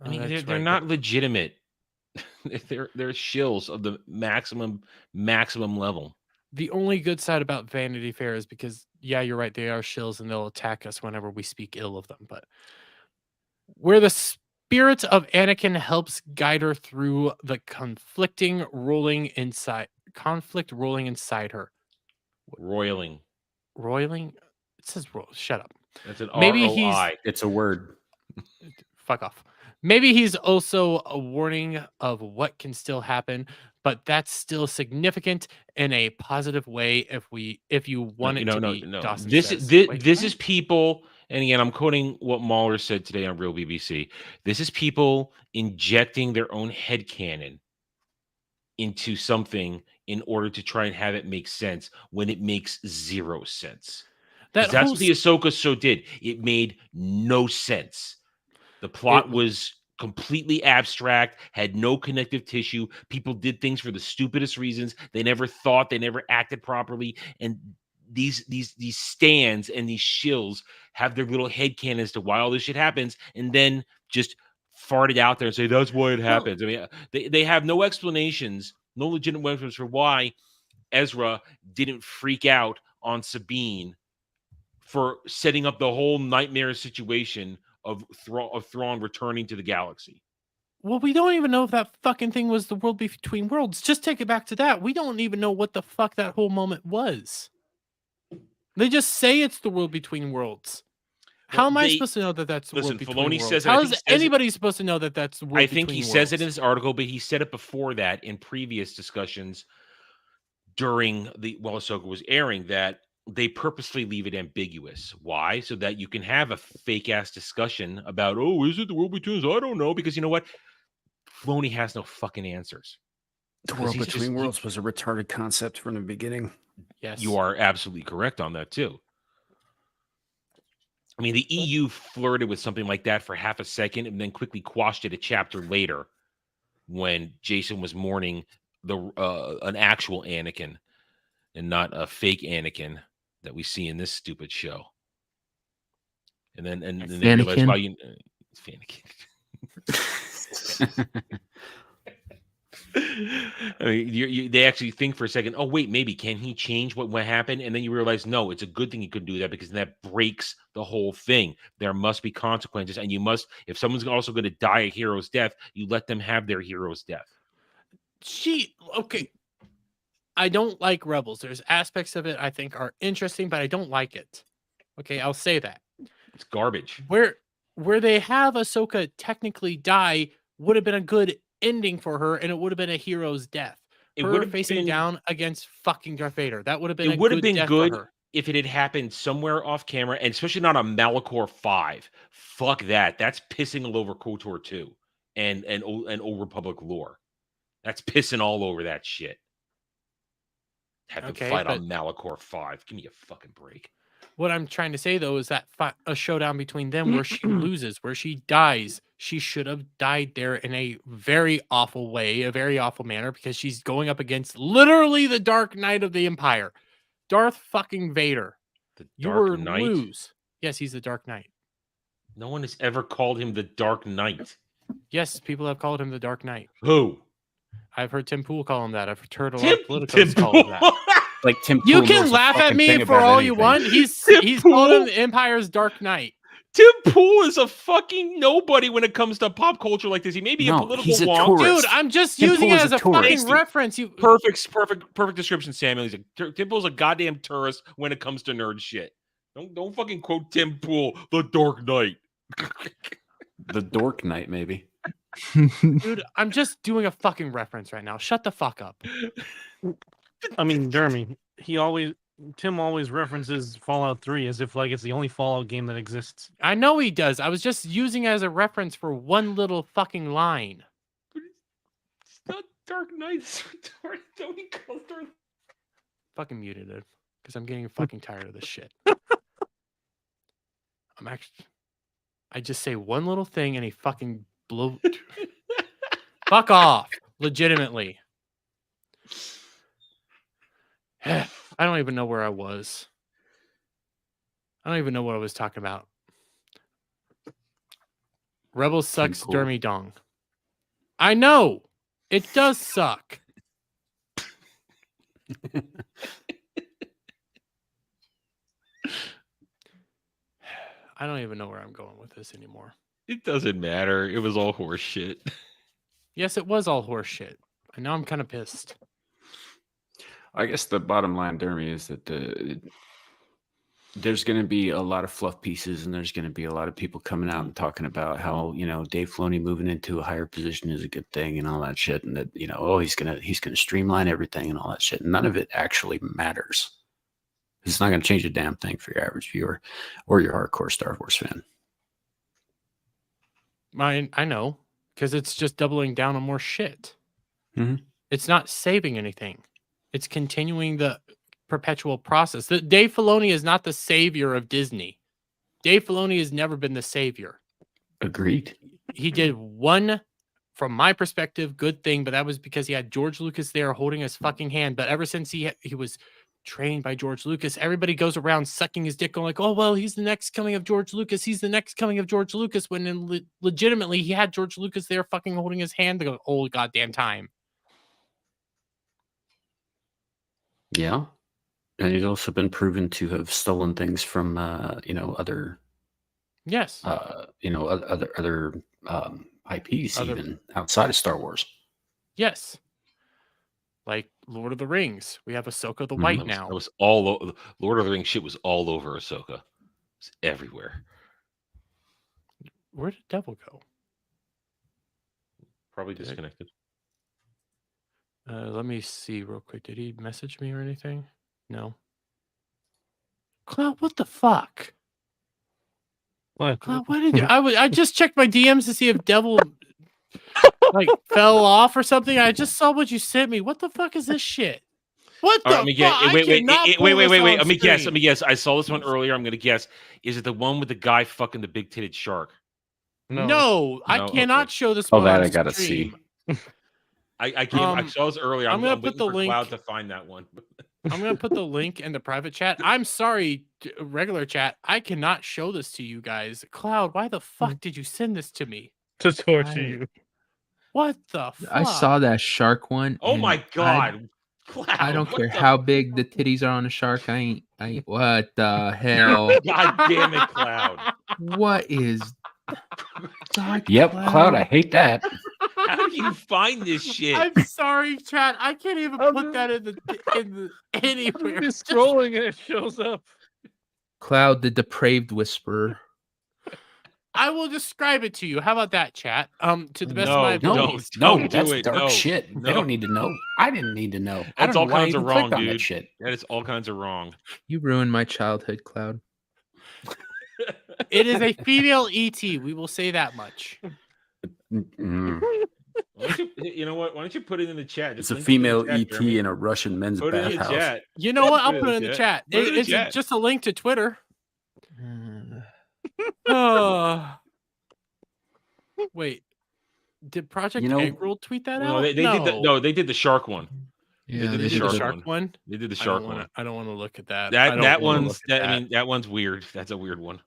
I Oh, mean, that's they're right, not but legitimate. they're shills of the maximum level. the only good side about Vanity Fair is because, yeah, you're right. They are shills and they'll attack us whenever we speak ill of them. But where the spirit of Anakin helps guide her through the conflict rolling inside her. Roiling. Roiling? It says roll. Shut up. That's an Maybe ROI. It's a word. Fuck off. Maybe he's also a warning of what can still happen, but that's still significant in a positive way if you want it to be. Dawson This says. this, Wait, this what? is people, and again, I'm quoting what Mahler said today on Real BBC. This is people injecting their own headcanon into something in order to try and have it make sense when it makes zero sense. That That's whole what the Ahsoka show did. It made no sense. The plot It- was completely abstract, had no connective tissue. People did things for the stupidest reasons. They never thought, they never acted properly. And these stands and these shills have their little headcanon as to why all this shit happens, and then just fart it out there and say that's why it happens. I mean, they have no explanations, no legitimate explanations for why Ezra didn't freak out on Sabine for setting up the whole nightmare situation of Thrawn returning to the galaxy. Well, we don't even know if that fucking thing was the world between worlds. Just take it back to that. We don't even know what the fuck that whole moment was. They just say it's the world between worlds. How am I supposed to know that that's the Listen, world between Filoni worlds? says it, I How think is he says it- anybody supposed to know that that's the world I think between he worlds? says it in this article, but he said it before that in previous discussions during while Ahsoka was airing that they purposely leave it ambiguous. Why? So that you can have a fake ass discussion about, oh, is it the world between us? I don't know, because you know what? Filoni has no fucking answers. The Because world he's between just- worlds was a retarded concept from the beginning. Yes. You are absolutely correct on that too. I mean, the EU flirted with something like that for half a second and then quickly quashed it a chapter later when Jason was mourning an actual Anakin and not a fake Anakin that we see in this stupid show. And then they realized, Fanakin. wow, it's Fanakin. I mean, they actually think for a second, oh, wait, maybe can he change what happened? And then you realize, no, it's a good thing he could do that because that breaks the whole thing. There must be consequences. And you must, if someone's also going to die a hero's death, you let them have their hero's death. Okay. I don't like Rebels. There's aspects of it I think are interesting, but I don't like it. Okay, I'll say that. It's garbage. Where they have Ahsoka technically die would have been a good ending for her, and it would have been a hero's death. It Her would have facing been down against fucking Darth Vader. That would have been It would have been death good for her. if it had happened somewhere off camera, and especially not on Malachor 5. Fuck that. That's pissing all over KOTOR 2 and Old Republic lore. That's pissing all over that shit. Have to Okay, fight but- on Malachor 5. Give me a fucking break. What I'm trying to say though is that a showdown between them where she loses, where she dies, she should have died there in a very awful way, a very awful manner, because she's going up against literally the Dark Knight of the Empire, Darth fucking Vader. The You Dark were Knight. lose. Yes, he's the Dark Knight. No one has ever called him the Dark Knight. Yes, people have called him the Dark Knight. Who? I've heard Tim Pool call him that. I've heard a lot Tim, of politicos call him that. Like Tim. You Pool can knows a laugh at fucking me thing for about all you anything. want. Tim He's called him Pool? the Empire's Dark Knight. Tim Pool is a fucking nobody when it comes to pop culture like this. He may be a No, political he's a wonk. tourist. Dude, I'm just Tim using Pool it is as a a fucking tourist. reference. You Perfect description, Samuel. He's Tim Pool's a goddamn tourist when it comes to nerd shit. Don't fucking quote Tim Pool, the Dark Knight. The Dork Knight, maybe. Dude, I'm just doing a fucking reference right now. Shut the fuck up. I mean, Jeremy, Tim always references Fallout 3 as if like it's the only Fallout game that exists. I know he does. I was just using it as a reference for one little fucking line. It's not Dark Knight. Don't he call it Dark? Fucking muted it because I'm getting fucking tired of this shit. I just say one little thing and he fucking blow. Fuck off. Legitimately. I don't even know where I was. I don't even know what I was talking about. Rebels sucks Pool. Dermy Dong. I know. It does suck. I don't even know where I'm going with this anymore. It doesn't matter. It was all horse shit. Yes, it was all horse shit. And now I'm kind of pissed. I guess the bottom line, Dermy, is that there's going to be a lot of fluff pieces, and there's going to be a lot of people coming out and talking about how Dave Filoni moving into a higher position is a good thing and all that shit, and that he's gonna streamline everything and all that shit. None of it actually matters. It's not going to change a damn thing for your average viewer or your hardcore Star Wars fan. I know, because it's just doubling down on more shit. Mhm. It's not saving anything. It's continuing the perpetual process. Dave Filoni is not the savior of Disney. Dave Filoni has never been the savior. Agreed. He did one, from my perspective, good thing, but that was because he had George Lucas there holding his fucking hand. But ever since he was trained by George Lucas, everybody goes around sucking his dick, going like, "Oh well, he's the next coming of George Lucas. He's the next coming of George Lucas." When legitimately, he had George Lucas there, fucking holding his hand the whole goddamn time. Yeah. And he's also been proven to have stolen things from, other, Yes. other IPs, even outside of Star Wars. Yes. Like Lord of the Rings. We have Ahsoka the White now. That was all Lord of the Rings shit was all over Ahsoka. It's everywhere. Where did Devil go? Probably disconnected. Let me see real quick. Did he message me or anything? No. Cloud, what the fuck? What? Cloud, what did you? I just checked my DMs to see if Devil like fell off or something. I just saw what you sent me. What the fuck is this shit? What the All right, fuck? wait. Let me guess. Let me Let me guess. I saw this one earlier. I'm gonna guess. Is it the one with the guy fucking the big-titted shark? No, I No, cannot okay. show this Oh, one. that on I gotta stream. see. I saw this earlier. I'm gonna waiting put the for link. Cloud to find that one. I'm gonna put the link in the private chat. I'm sorry, regular chat. I cannot show this to you guys. Cloud, why the fuck did you send this to me? To torture you. What the fuck? I saw that shark one. Oh and my god. Cloud, I don't what care the- how big the titties are on a shark. I ain't. What the hell? God damn it, Cloud. What is? Dark Yep, Cloud, I hate that. How do you find this shit? I'm sorry, chat. I can't even put that in the anywhere. I'm just scrolling and it shows up. Cloud, the depraved whisperer. I will describe it to you. How about that, chat? To the best No, of my No, abilities. no, do that's it. dark No, shit. no. They don't need to know. I didn't need to know. I That's don't all know why I kinds of even wrong, clicked on that dude. shit. That is all kinds of wrong. You ruined my childhood, Cloud. It is a female ET. We will say that much. Mm. Why don't you know what? Why don't you put it in the chat? It's Just a link it in the female chat, ET Jeremy. in a Russian men's Put it in the bathhouse. chat. You know what? I'll Put it put it in in the the chat. chat. Put it in the It's chat. just a link to Twitter. Oh. Wait. Did Project You know- Egg Roll tweet that No, out? they did they did the shark one. Yeah, did They the did the shark shark one. one. They did the I shark don't one. want to. I don't want to look at that. I That don't that wanna one's look at that, I that. mean that one's weird. That's a weird one.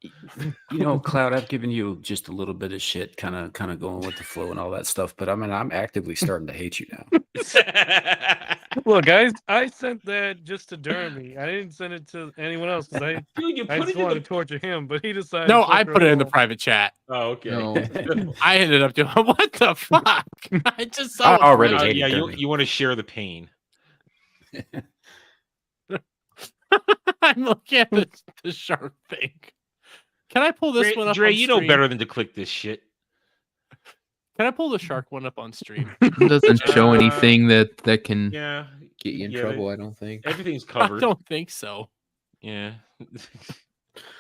You know, Cloud, I've given you just a little bit of shit, kind of going with the flow and all that stuff. But I mean, I'm actively starting to hate you now. Look, I sent that just to Dermy. I didn't send it to anyone else because Dude, you I put just it in wanted the. to torture him, but he decided. No, to I torture put it us in the all. private chat. Oh, okay. No. I ended up doing. What the fuck? I just saw. I already Oh, hate yeah, it, you Dermy. want to share the pain. I'm looking at the shark thing. Can I pull this one up? Dre, on you know stream? better than to click this shit. Can I pull the shark one up on stream? It doesn't show Uh, anything that can Yeah, get you in yeah, trouble. I don't think. everything's I covered. don't think so. Yeah.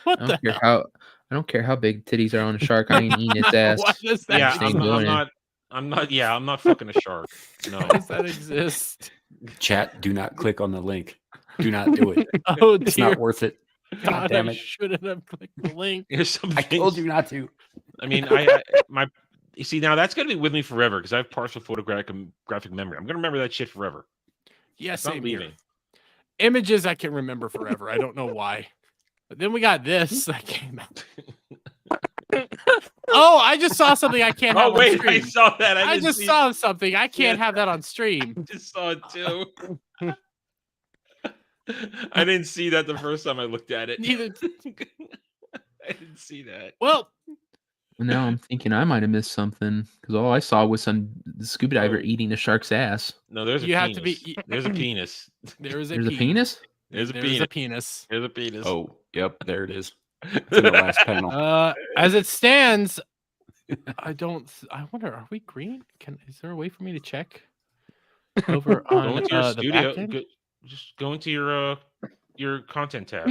What I the don't care hell? I don't care how big titties are on a shark. I ain't eating its ass. Why does that Yeah, Ain't exist? doing it. I'm not fucking a shark. No. Why does that exist? Chat, do not click on the link. Do not do it. Oh It's dear not worth it. God, damn I it. shouldn't have clicked the link. There's some I told things- you not to. I mean, you see now that's gonna be with me forever because I have partial photographic memory. I'm gonna remember that shit forever. Yes, It's not leaving. Images I can remember forever. I don't know why. But then we got this that came out. Oh, I just saw something I can't have Oh wait, on I stream. saw that. I didn't just see- saw something. I can't Yeah. have that on stream. I just saw it too. I didn't see that the first time I looked at it. Neither. I didn't see that. Well, Now I'm thinking I might have missed something because all I saw was some scuba diver Oh. eating a shark's ass. No, there's a You have penis. to be- There's a penis. there is a There's a penis. penis. There's a There's penis. a penis. There's a penis. Oh, yep, there it is. It's in the last panel. As it stands, I wonder, are we green? Is there a way for me to check over Go on into your the studio. back end? Just go into your content tab.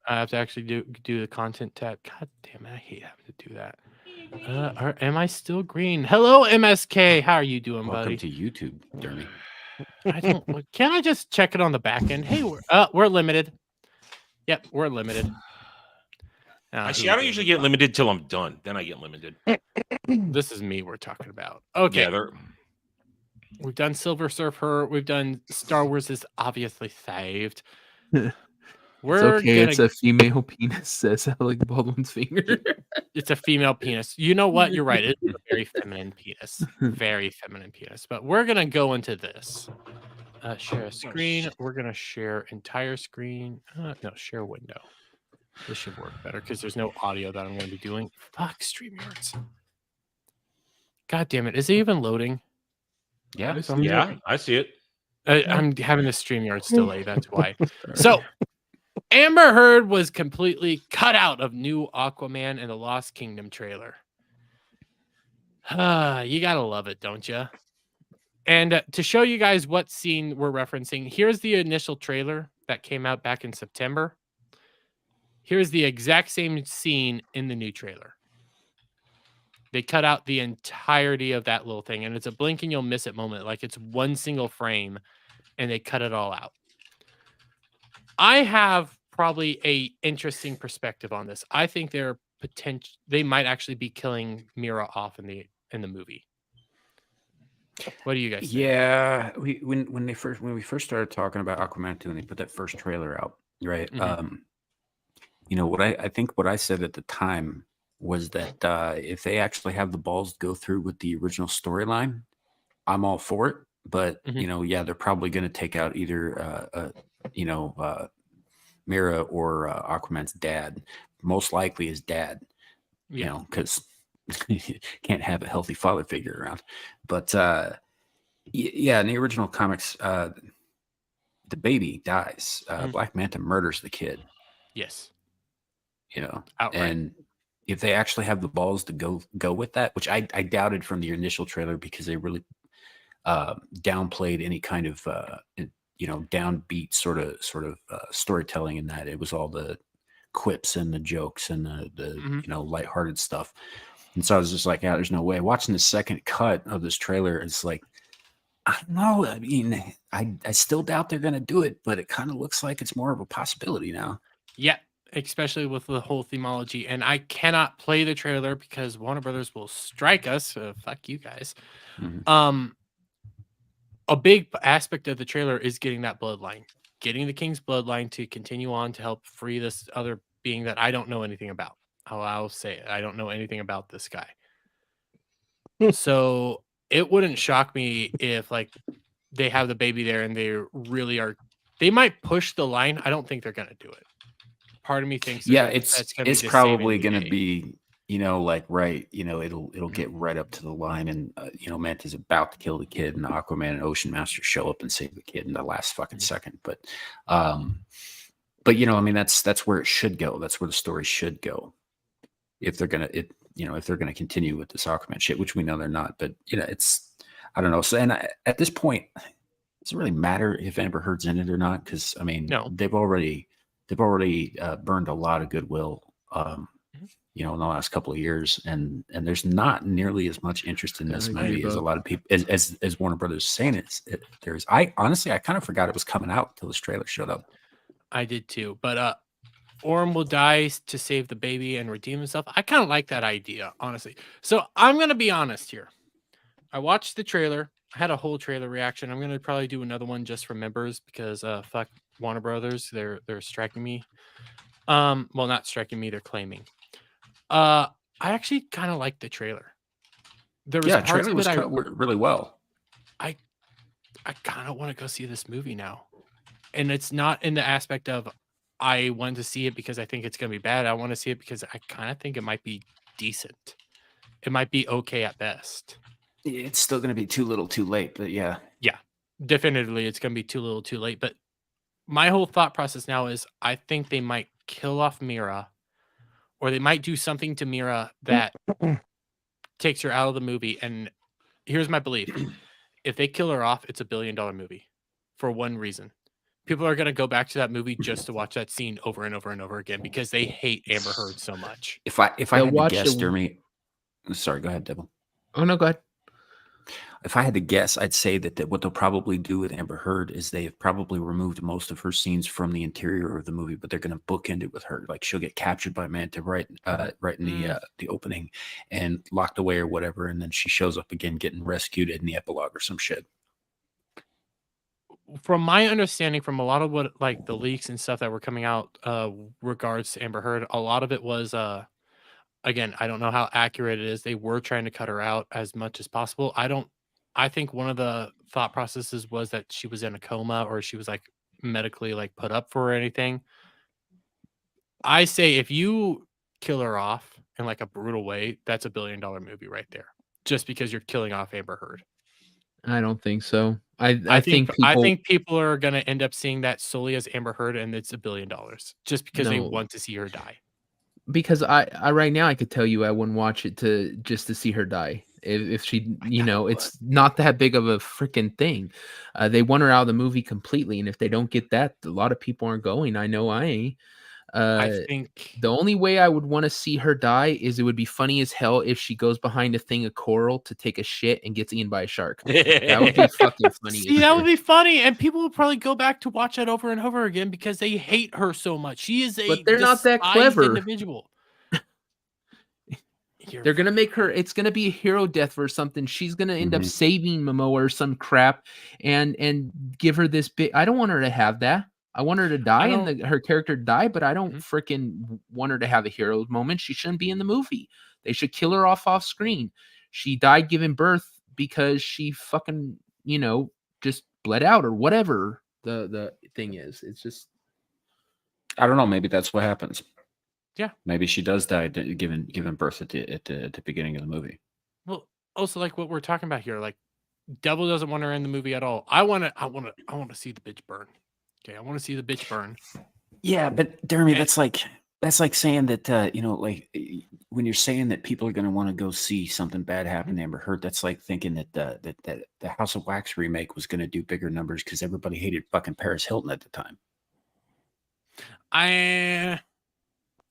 I have to actually do the content tab. God damn it, I hate having to do that. Am I still green? Hello, MSK. How are you doing, Welcome buddy? to YouTube, Dermy. I don't. Can I just check it on the back end? Hey, we're limited. Yep, we're limited. Actually, I don't usually get limited till I'm done. Then I get limited. This is me we're talking about. Okay, Yeah, we've done Silver Surfer. We've done Star Wars is obviously saved. It's We're okay. gonna. It's a female penis, says Alec Baldwin's finger. It's a female penis. You know what? You're right. It's a very feminine penis. Very feminine penis. But we're gonna go into this. Share a screen. We're gonna share entire screen. No, share window. This should work better because there's no audio that I'm going to be doing. Fuck StreamYards. God damn it! Is it even loading? Yeah. yeah, I see it. I'm having the StreamYards delay. That's why. So, Amber Heard was completely cut out of new Aquaman and the Lost Kingdom trailer. You gotta love it, don't you? And to show you guys what scene we're referencing, here's the initial trailer that came out back in September. Here's the exact same scene in the new trailer. They cut out the entirety of that little thing, and it's a blink and you'll miss it moment. Like it's one single frame, and they cut it all out. I have probably a interesting perspective on this. I think they might actually be killing Mira off in the movie. What do you guys think? Yeah, when we first started talking about Aquaman 2 and they put that first trailer out, right? Mhm. You know what I think what I said at the time was that if they actually have the balls to go through with the original storyline, I'm all for it. But Mhm. you know, yeah, they're probably going to take out either Mira or Aquaman's dad. Most likely his dad. You know, because can't have a healthy father figure around. But yeah, in the original comics, the baby dies. Black Manta murders the kid. Yes. You know, Outright. and if they actually have the balls to go with that, which I doubted from the initial trailer because they really downplayed any kind of downbeat sort of storytelling in that. It was all the quips and the jokes and the lighthearted stuff. And so I was just like, yeah, there's no way. Watching the second cut of this trailer, it's like, I don't know. I mean, I still doubt they're going to do it, but it kind of looks like it's more of a possibility now. Yeah. especially with the whole themology. And I cannot play the trailer because Warner Brothers will strike us. Fuck you guys. Mhm. A big aspect of the trailer is getting that bloodline, getting the king's bloodline to continue on to help free this other being that I don't know anything about. I'll say it. I don't know anything about this guy. So it wouldn't shock me if like they have the baby there and they really are. They might push the line. I don't think they're gonna do it. Part of me thinks Yeah, that's gonna be it's the probably saving going to day. be, like right, it'll get right up to the line, and Manta's about to kill the kid, and Aquaman and Ocean Master show up and save the kid in the last fucking second. But I mean, that's where it should go. That's where the story should go. If they're gonna if they're gonna continue with this Aquaman shit, which we know they're not. But it's I don't know. So at this point, does it really matter if Amber Heard's in it or not? Because I mean, No. they've already burned a lot of goodwill, in the last couple of years, and there's not nearly as much interest in this I agree, movie as a bro. lot of people as Warner Brothers is saying there's. I honestly, I kind of forgot it was coming out until this trailer showed up. I did too. But Orm will die to save the baby and redeem himself. I kind of like that idea, honestly. So I'm gonna be honest here. I watched the trailer. I had a whole trailer reaction. I'm gonna probably do another one just for members because fuck Warner Brothers. They're striking me. Well, not striking me. They're claiming. I actually kind of like the trailer. There was Yeah, parts trailer of was it cut really well. I kind of want to go see this movie now. And it's not in the aspect of I want to see it because I think it's going to be bad. I want to see it because I kind of think it might be decent. It might be okay at best. It's still going to be too little, too late. But yeah, Definitively, it's going to be too little, too late. But my whole thought process now is I think they might kill off Mira, or they might do something to Mira that takes her out of the movie. And here's my belief: if they kill her off, it's $1 billion movie for one reason. People are going to go back to that movie just to watch that scene over and over and over again because they hate Amber Heard so much. if I They'll had to watch guess, it- Jeremy, sorry, go ahead, Devil. Oh no, go ahead. If I had to guess, I'd say that what they'll probably do with Amber Heard is they have probably removed most of her scenes from the interior of the movie, but they're going to bookend it with her. Like she'll get captured by Manta right in the opening and locked away or whatever, and then she shows up again getting rescued in the epilogue or some shit. From my understanding, from a lot of what like the leaks and stuff that were coming out regards to Amber Heard, a lot of it was again, I don't know how accurate it is. They were trying to cut her out as much as possible. I think one of the thought processes was that she was in a coma or she was like medically like put up for anything. I say if you kill her off in like a brutal way, that's $1 billion movie right there. Just because you're killing off Amber Heard. I don't think so. I think people are going to end up seeing that solely as Amber Heard, and it's $1 billion just because they No. want to see her die. because I right now I could tell you I wouldn't watch it just to see her die. If she, it's not that big of a freaking thing. They want her out of the movie completely, and if they don't get that, a lot of people aren't going. I know I ain't. I think The only way I would want to see her die is it would be funny as hell if she goes behind a thing of coral to take a shit and gets eaten by a shark. That would be fucking funny. See, that would be funny, and people would probably go back to watch that over and over again because they hate her so much. She is a But they're not that despised clever. individual. They're gonna make her. It's gonna be a hero death or something. She's gonna end up saving Momoa or some crap, and give her this big. I don't want her to have that. I want her to die and her character die, but I don't freaking want her to have a hero moment. She shouldn't be in the movie. They should kill her off screen. She died giving birth because she fucking just bled out or whatever the thing is. It's just I don't know. Maybe that's what happens. Yeah. Maybe she does die giving birth at the beginning of the movie. Well, also like what we're talking about here, like Devil doesn't want her in the movie at all. I want to see the bitch burn. Okay, I want to see the bitch burn. Yeah, but Jeremy, that's like saying that like when you're saying that people are going to want to go see something bad happen to Amber Heard, that's like thinking that the House of Wax remake was going to do bigger numbers because everybody hated fucking Paris Hilton at the time. I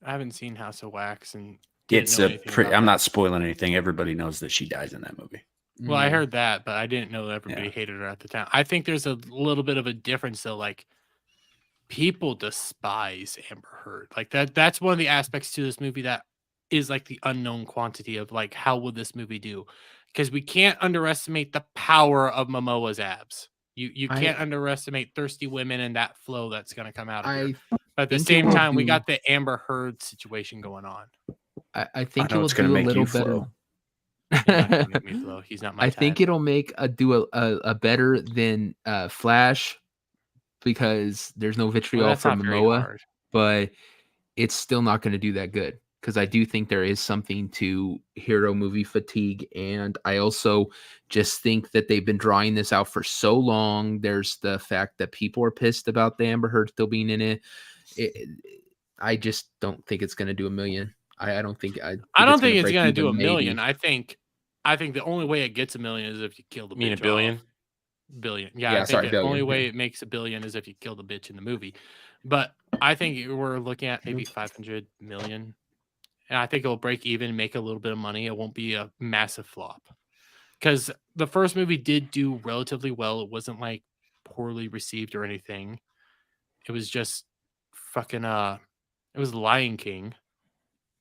haven't seen House of Wax and It's I'm not spoiling anything. Everybody knows that she dies in that movie. Well, I heard that, but I didn't know that everybody hated her at the time. I think there's a little bit of a difference though. Like people despise Amber Heard. Like that's one of the aspects to this movie that is like the unknown quantity of like how will this movie do? Because we can't underestimate the power of Momoa's abs. You can't underestimate thirsty women and that flow that's going to come out of her. But at the same time, we got the Amber Heard situation going on. I think I know it will it's gonna do a make little you better. flow. He's not gonna make me flow. He's not my I type. think it'll make a better than Flash because there's no vitriol that's from not very Momoa, hard. but it's still not going to do that good because I do think there is something to hero movie fatigue, and I also just think that they've been drawing this out for so long. There's the fact that people are pissed about the Amber Heard still being in it. I just don't think it's going to do a million. I don't think I don't think it's gonna going to break do a even, million. maybe. I think the only way it gets a million is if you kill the You mean bitch $1 billion? off. Billion. Yeah, Yeah, I think sorry, the billion, only way yeah. it makes $1 billion is if you kill the bitch in the movie. But I think we're looking at maybe 500 million. And I think it'll break even, make a little bit of money. It won't be a massive flop. Because the first movie did do relatively well. It wasn't like poorly received or anything. It was just fucking it was Lion King.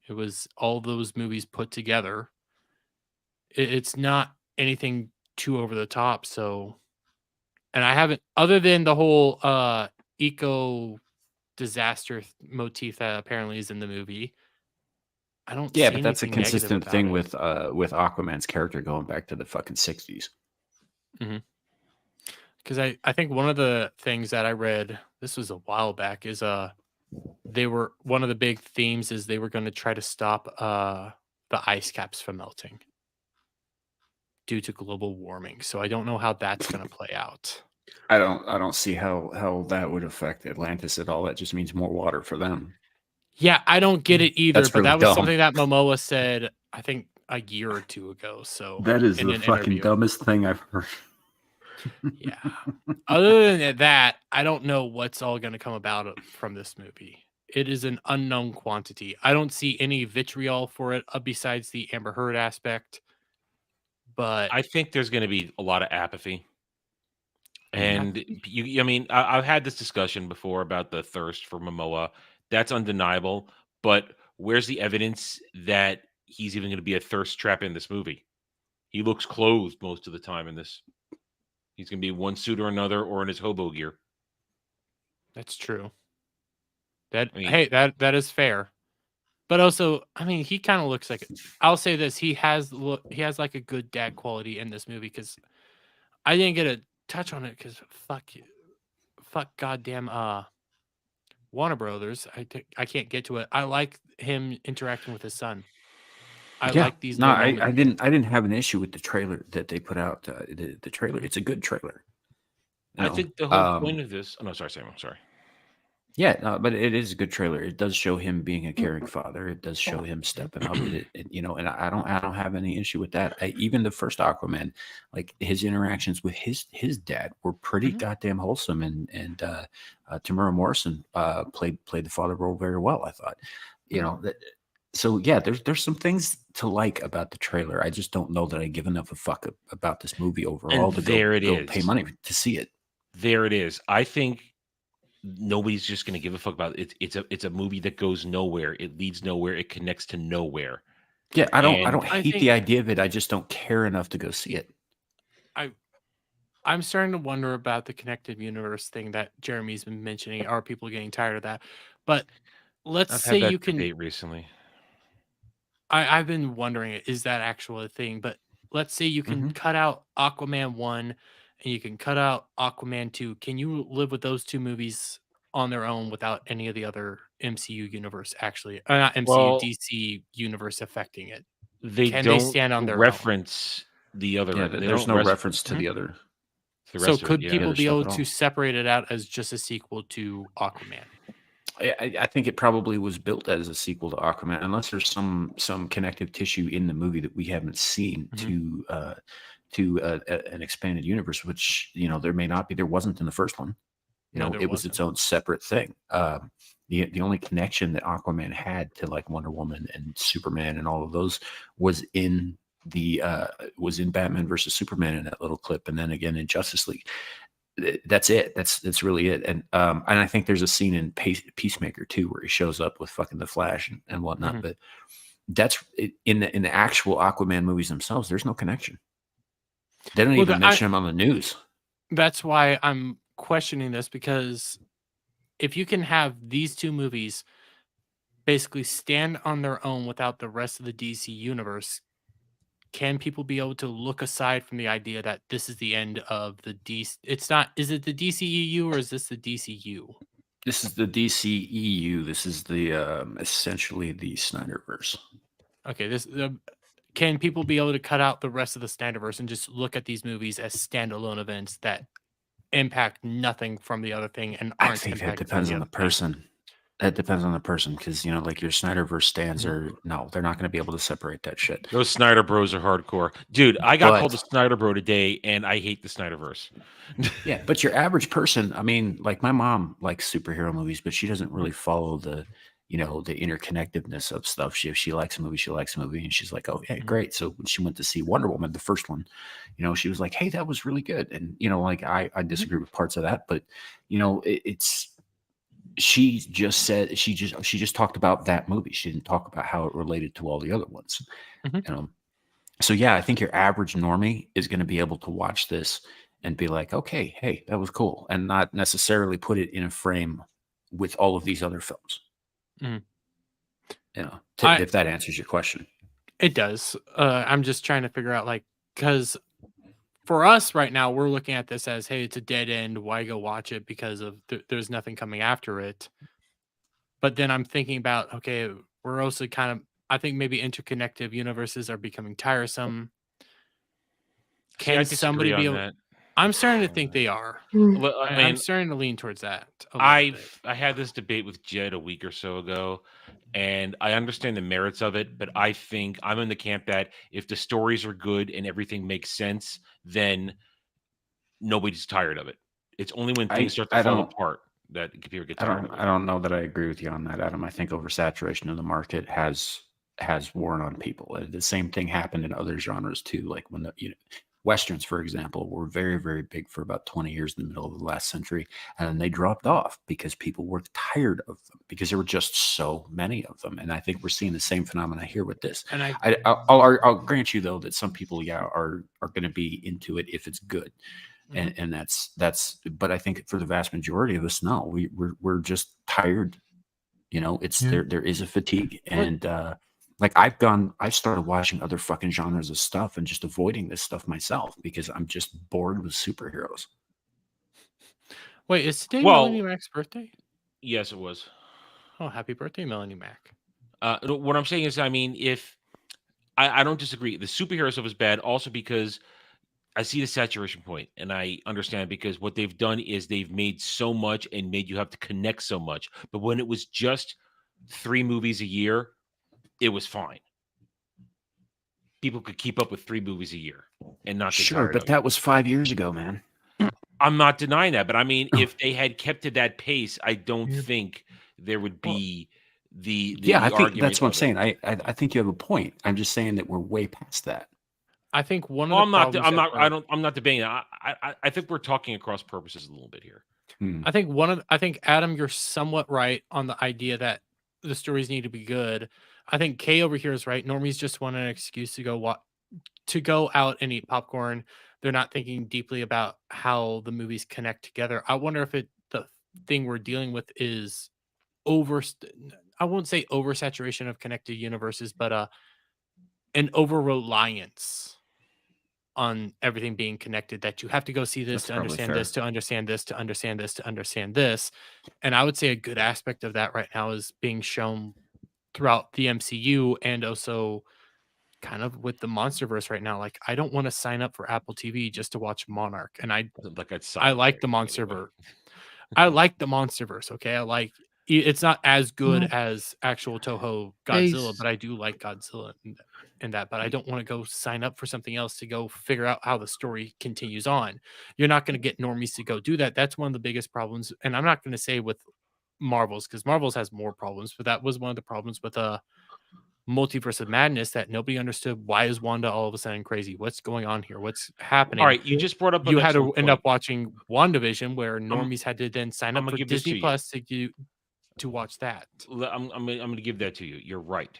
It was all those movies put together. It's not anything too over the top. So, and I haven't, other than the whole eco disaster motif that apparently is in the movie, I don't Yeah, see but that's a anything negative consistent about thing it. with Aquaman's character going back to the fucking 60s. Because I think one of the things that I read, this was a while back, is they were, one of the big themes is they were going to try to stop the ice caps from melting due to global warming. So I don't know how that's going to play out. I don't see how that would affect Atlantis at all. That just means more water for them. Yeah, I don't get it either, That's but that really was dumb. something that Momoa said, I think a year or two ago. So That is in the an fucking interview. dumbest thing I've heard. Yeah. Other than that, I don't know what's all going to come about from this movie. It is an unknown quantity. I don't see any vitriol for it besides the Amber Heard aspect. But I think there's going to be a lot of apathy. And I mean, I've had this discussion before about the thirst for Momoa. That's undeniable. But where's the evidence that he's even going to be a thirst trap in this movie? He looks clothed most of the time in this. He's going to be one suit or another or in his hobo gear. that's true. That I mean- hey, that is fair. But also, I mean, he kind of looks like, I'll say this, he has like a good dad quality in this movie, because I didn't get a touch on it because fuck goddamn Warner Brothers. I can't get to it. I like him interacting with his son. I like these. No, little I moments. didn't have an issue with the trailer that they put out. The trailer, it's a good trailer. You I know, think the whole point of this. Oh, no, sorry, Sam. I'm sorry. Yeah, no, but it is a good trailer. It does show him being a caring father. It does show him stepping up. You know, and I don't have any issue with that. Even the first Aquaman, like his interactions with his dad were pretty goddamn wholesome, and Tamura Morrison played the father role very well, I thought. You know that. So yeah, there's some things to like about the trailer. I just don't know that I give enough a fuck about this movie overall And to there it go is. pay money to see it. There it is. I think nobody's just going to give a fuck about it. It's a movie that goes nowhere. It leads nowhere. It connects to nowhere. Yeah, I don't I hate think- the idea of it. I just don't care enough to go see it. I'm starting to wonder about the connected universe thing that Jeremy's been mentioning. Are people getting tired of that? But let's I've say had that you can. debate recently. I've been wondering, is that actual a thing? But let's say you can cut out Aquaman 1 and you can cut out Aquaman 2. Can you live with those two movies on their own without any of the other MCU universe actually? Not MCU, Well, DC universe affecting it. They Can they don't stand on their own? reference the other. Yeah, they there's don't no reference to the other. the So rest of it, could yeah. people other be stuff able at all. to separate it out as just a sequel to Aquaman? I think it probably was built as a sequel to Aquaman, unless there's some connective tissue in the movie that we haven't seen to an expanded universe, which there may not be. There wasn't in the first one. No, there It was its own separate thing. The only connection that Aquaman had to like Wonder Woman and Superman and all of those was in Batman versus Superman in that little clip, and then again in Justice League. that's it. That's really it. And I think there's a scene in Peacemaker too where he shows up with fucking the Flash and whatnot. Mhm. But that's in the actual Aquaman movies themselves. There's no connection. They don't Well, even mention him on the news. That's why I'm questioning this, because if you can have these two movies basically stand on their own without the rest of the DC universe, can people be able to look aside from the idea that this is the end of the DC? It's not. Is it the DCEU or is this the DCU? This is the DCEU. This is the essentially the Snyderverse. Okay, can people be able to cut out the rest of the Snyderverse and just look at these movies as standalone events that impact nothing from the other thing and I aren't think it impacted depends from on the the other thing? person. It depends on the person because like your Snyderverse stands are no, they're not going to be able to separate that shit. Those Snyder Bros are hardcore, dude. I got But- called a Snyder Bro today, and I hate the Snyderverse. Yeah, but your average person, I mean, like my mom likes superhero movies, but she doesn't really follow the interconnectedness of stuff. If she likes a movie, she likes a movie, and she's like, "Oh yeah, great." So when she went to see Wonder Woman, the first one, she was like, "Hey, that was really good." And like I disagree with parts of that, but it's. She just said she just talked about that movie. She didn't talk about how it related to all the other ones. Mhm. So yeah, I think your average normie is going to be able to watch this and be like, okay, hey, that was cool, and not necessarily put it in a frame with all of these other films. Mhm. If that answers your question. It does. I'm just trying to figure out, because for us right now, we're looking at this as, hey, it's a dead end. Why go watch it? Because of there's nothing coming after it. But then I'm thinking about, okay, we're also I think maybe interconnected universes are becoming tiresome. See, I Can disagree somebody be on able? that. I'm starting to think they are. Well, I I'm mean, starting to lean towards that. a little bit. I had this debate with Jed a week or so ago, and I understand the merits of it, but I think I'm in the camp that if the stories are good and everything makes sense, then nobody's tired of it. It's only when things start to I fall don't- apart that people get I tired don't of I it. don't know that I agree with you on that, Adam. I think oversaturation of the market has worn on people. The same thing happened in other genres too. Like when Westerns, for example, were very, very big for about 20 years in the middle of the last century. And then they dropped off because people were tired of them because there were just so many of them. And I think we're seeing the same phenomena here with this. And I'll grant you though that some people, are going to be into it if it's good. And that's but I think for the vast majority of us, no, we're just tired. It's there is a fatigue. And I've started watching other fucking genres of stuff and just avoiding this stuff myself because I'm just bored with superheroes. wait, is today Well- Melanie Mac's birthday? Yes, it was. Oh, happy birthday, Melanie Mac. No, what I'm saying is, I mean, if I don't disagree, the superhero stuff is bad, also because I see the saturation point, and I understand because what they've done is they've made so much and made you have to connect so much. But when it was just 3 movies a year, it was fine. People could keep up with 3 movies a year and not get Sure, tired but of it. that was 5 years ago, man. I'm not denying that, but I mean, if they had kept to that pace, I don't think there would be the Yeah, I think argument that's what I'm of it. saying. I think you have a point. I'm just saying that we're way past that. I think one of Well, the I'm not. problems I'm that not. we're- I don't. I'm not debating. I think we're talking across purposes a little bit here. I think Adam, you're somewhat right on the idea that the stories need to be good. I think Kay over here is right. Normies just want an excuse to go out and eat popcorn. They're not thinking deeply about how the movies connect together. I wonder if the thing we're dealing with is I won't say oversaturation of connected universes, but an over reliance on everything being connected, that you have to go see this That's to probably understand fair. this, to understand this, to understand this, to understand this. And I would say a good aspect of that right now is being shown throughout the MCU and also kind of with the Monsterverse right now. Like, I don't want to sign up for Apple TV just to watch Monarch. And I Like I like the Monsterverse. I like the Monsterverse. Okay. It's not as good as actual Toho Godzilla, but I do like Godzilla and that. But I don't want to go sign up for something else to go figure out how the story continues on. You're not going to get normies to go do that. That's one of the biggest problems. And I'm not going to say with Marvel's, because Marvel's has more problems, but that was one of the problems with Multiverse of Madness that nobody understood. Why is Wanda all of a sudden crazy? What's going on here? What's happening? All right, you just brought up an You had to excellent end up point. watching WandaVision, where normies had to then sign I'm up gonna for give this Disney to you. Plus to watch that. I'm going to give that to you. You're right.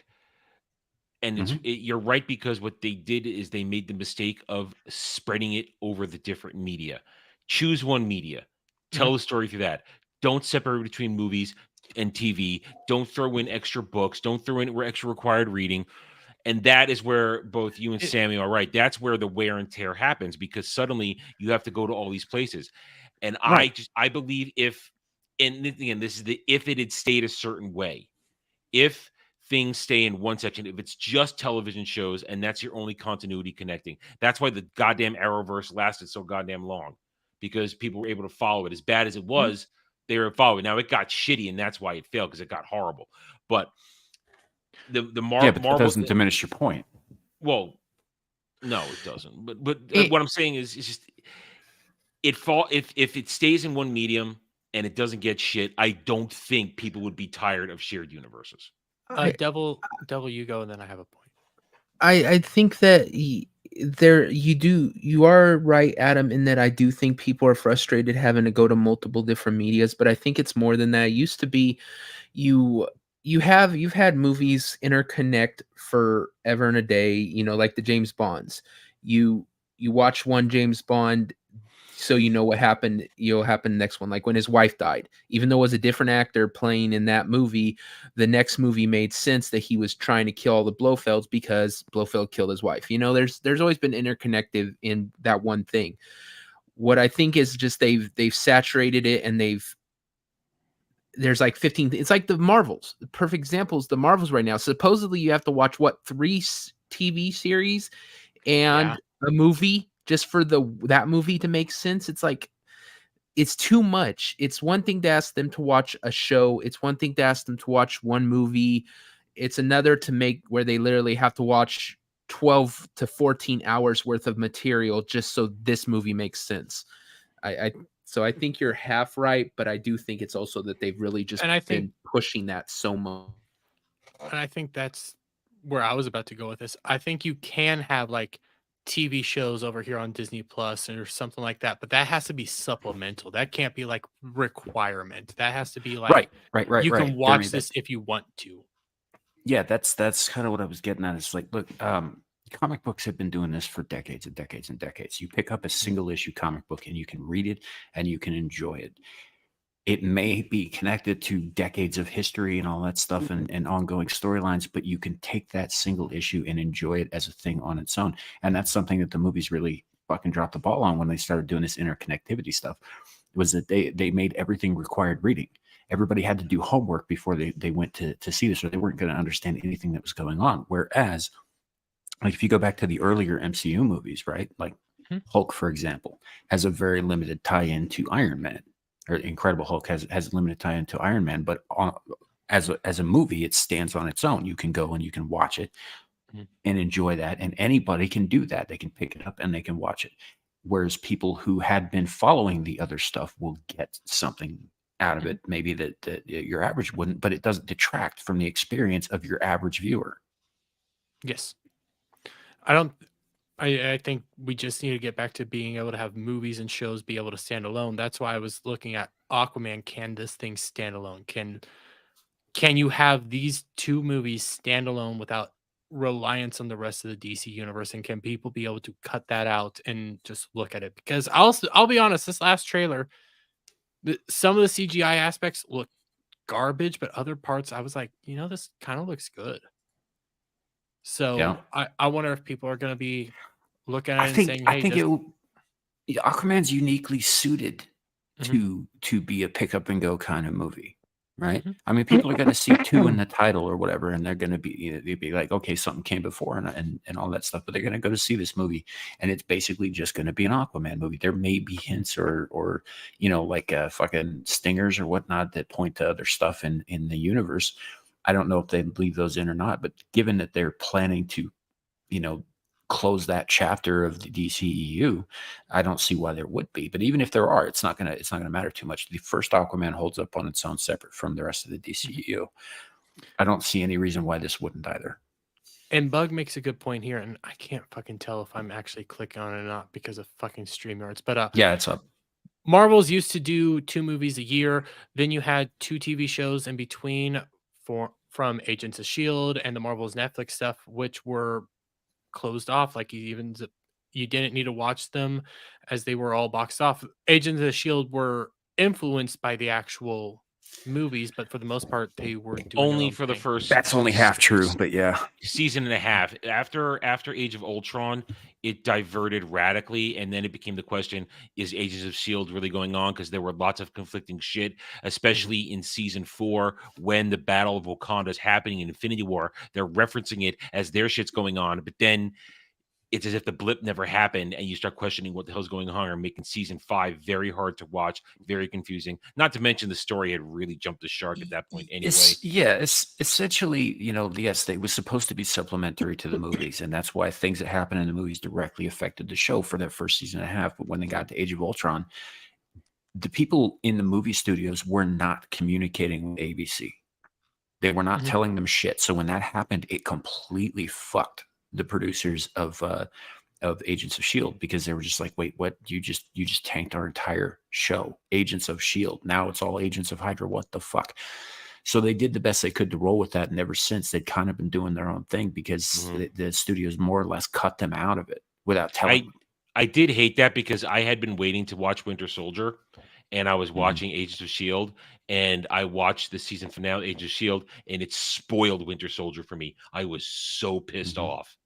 And Mhm. you're right, because what they did is they made the mistake of spreading it over the different media. Choose one media, tell the story through that. Don't separate between movies and TV. Don't throw in extra books. Don't throw in extra required reading. And that is where both you and It- Sammy are right. That's where the wear and tear happens, because suddenly you have to go to all these places. And Right. I believe and again, this is if it had stayed a certain way, if things stay in one section, if it's just television shows and that's your only continuity connecting, that's why the goddamn Arrowverse lasted so goddamn long, because people were able to follow it. As bad as it was, they were following. Now it got shitty, and that's why it failed, because it got horrible. But the Yeah, but that Marvel doesn't diminish your point. well, no, it doesn't. But It- what I'm saying is, it's just if it stays in one medium and it doesn't get shit, I don't think people would be tired of shared universes. Devil, you go, and then I have a point. I think that you are right, Adam, in that I do think people are frustrated having to go to multiple different medias, but I think it's more than that. It used to be you've had movies interconnect forever and a day, like the James Bonds. You watch one James Bond, so you know what happened, happen next one. Like when his wife died, even though it was a different actor playing in that movie, the next movie made sense that he was trying to kill all the Blofelds because Blofeld killed his wife. There's always been interconnected in that one thing. What I think is just they've saturated it, and there's like 15. It's like the Marvels. The perfect example is the Marvels right now. Supposedly you have to watch 3 TV series and a movie just for that movie to make sense. It's like, it's too much. It's one thing to ask them to watch a show. It's one thing to ask them to watch one movie. It's another to make where they literally have to watch 12 to 14 hours worth of material just so this movie makes sense. So I think you're half right, but I do think it's also that they've really just been pushing that so much. And I think that's where I was about to go with this. I think you can have like TV shows over here on Disney Plus or something like that, but that has to be supplemental. That can't be like requirement. That has to be like Right. you can watch this if you want to. Yeah, that's kind of what I was getting at. It's like, look, comic books have been doing this for decades and decades and decades. You pick up a single issue comic book and you can read it and you can enjoy it. It may be connected to decades of history and all that stuff and ongoing storylines, but you can take that single issue and enjoy it as a thing on its own. And that's something that the movies really fucking dropped the ball on when they started doing this interconnectivity stuff, was that they made everything required reading. Everybody had to do homework before they went to see this, or they weren't going to understand anything that was going on. Whereas, like, if you go back to the earlier MCU movies, right? Like Hulk, for example, has a very limited tie-in to Iron Man. Or Incredible Hulk has a limited tie into Iron Man, but as a movie, it stands on its own. You can go and you can watch it and enjoy that, and anybody can do that. They can pick it up and they can watch it. Whereas people who had been following the other stuff will get something out of it, maybe that your average wouldn't, but it doesn't detract from the experience of your average viewer. Yes. I think we just need to get back to being able to have movies and shows be able to stand alone. That's why I was looking at Aquaman. Can this thing stand alone? Can you have these 2 movies stand alone without reliance on the rest of the DC universe? And can people be able to cut that out and just look at it? Because I'll be honest, this last trailer, some of the CGI aspects look garbage, but other parts I was like, this kind of looks good. So Yeah. I wonder if people are going to be looking at it and saying, I hey, think Aquaman's uniquely suited to be a pick up and go kind of movie, right? I mean, people are going to see 2 in the title or whatever, and they're going to be like, okay, something came before and all that stuff, but they're going to go to see this movie, and it's basically just going to be an Aquaman movie. There may be hints or like fucking stingers or whatnot that point to other stuff in the universe. I don't know if they leave those in or not, but given that they're planning to, close that chapter of the DCEU, I don't see why there would be. But even if there are, it's not gonna matter too much. The first Aquaman holds up on its own, separate from the rest of the DCEU. I don't see any reason why this wouldn't either. And Bug makes a good point here, and I can't fucking tell if I'm actually clicking on it or not because of fucking StreamYards. But Yeah, it's up. Marvel's used to do 2 movies a year. Then you had 2 TV shows in between from Agents of Shield and the Marvel's Netflix stuff, which were closed off. Like you didn't need to watch them as they were all boxed off. Agents of Shield were influenced by the actual movies, but for the most part, they were doing their Only own for the thing. first. That's only half true, but yeah. Season and a half. After Age of Ultron, it diverted radically, and then it became the question: is Agents of Shield really going on? Because there were lots of conflicting shit, especially in season 4 when the Battle of Wakanda is happening in Infinity War. They're referencing it as their shit's going on, but then it's as if the blip never happened, and you start questioning what the hell's going on, or making season 5 very hard to watch, very confusing. Not to mention the story had really jumped the shark at that point anyway. It's essentially, yes, they was supposed to be supplementary to the movies, and that's why things that happen in the movies directly affected the show for that first season and a half. But when they got to Age of Ultron, the people in the movie studios were not communicating with ABC. They were not telling them shit. So when that happened, it completely fucked the producers of Agents of Shield, because they were just like, wait, what? You just tanked our entire show, Agents of Shield. Now it's all Agents of Hydra. What the fuck? So they did the best they could to roll with that, and ever since they'd kind of been doing their own thing, because the studios more or less cut them out of it without telling them. I did hate that, because I had been waiting to watch Winter Soldier, and I was watching Agents of Shield, and I watched the season finale, Agents of Shield, and it spoiled Winter Soldier for me. I was so pissed off.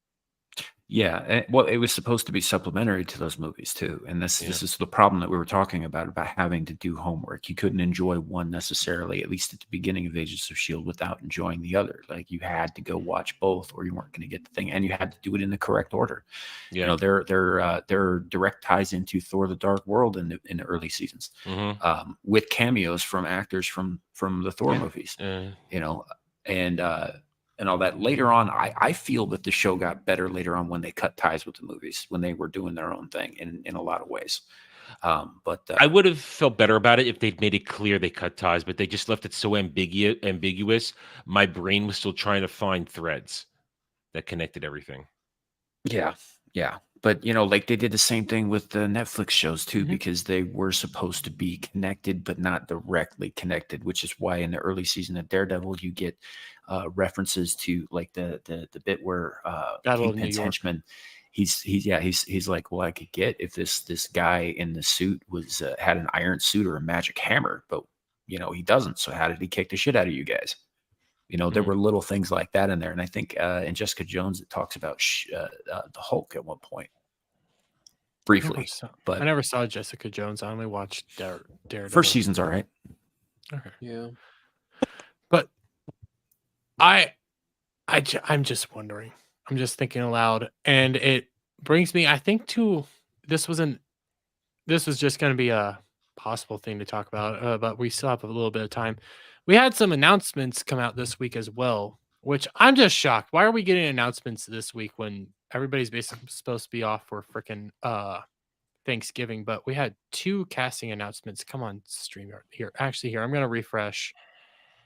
Yeah, well, it was supposed to be supplementary to those movies too, and this is the problem that we were talking about having to do homework. You couldn't enjoy one necessarily, at least at the beginning of Agents of Shield, without enjoying the other. Like, you had to go watch both, or you weren't going to get the thing, and you had to do it in the correct order. Yeah, their direct ties into Thor: The Dark World in the early seasons, with cameos from actors from the Thor movies, and all that. Later on, I feel that the show got better later on when they cut ties with the movies, when they were doing their own thing in a lot of ways. But I would have felt better about it if they'd made it clear they cut ties, but they just left it so ambiguous. My brain was still trying to find threads that connected everything. Yeah. But, like they did the same thing with the Netflix shows too, because they were supposed to be connected, but not directly connected, which is why in the early season of Daredevil, you get references to like the bit where Kingpin's henchman, he's like, well, I could get if this guy in the suit was had an iron suit or a magic hammer, but he doesn't. So how did he kick the shit out of you guys? There were little things like that in there. And I think in Jessica Jones, it talks about the Hulk at one point. Briefly. But I never saw Jessica Jones. I only watched Daredevil. First season's all right. Okay. Yeah. But I'm just wondering. I'm just thinking aloud. And it brings me, I think, to this was just going to be a possible thing to talk about, but we still have a little bit of time. We had some announcements come out this week as well, which I'm just shocked. Why are we getting announcements this week when everybody's basically supposed to be off for freaking Thanksgiving? But we had 2 casting announcements. Come on, StreamYard. Here, I'm going to refresh.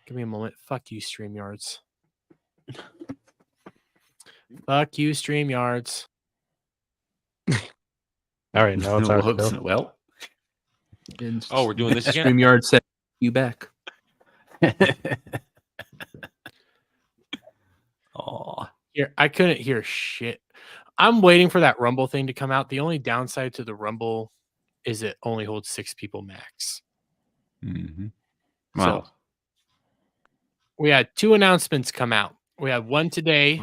Give me a moment. Fuck you, StreamYards. Fuck you, StreamYards. All right, now it's our well. Oh, we're doing this again? StreamYard said you back. Oh, Here, I couldn't hear shit. I'm waiting for that Rumble thing to come out. The only downside to the Rumble is it only holds 6 people max. Wow. So we had 2 announcements come out. We have one today,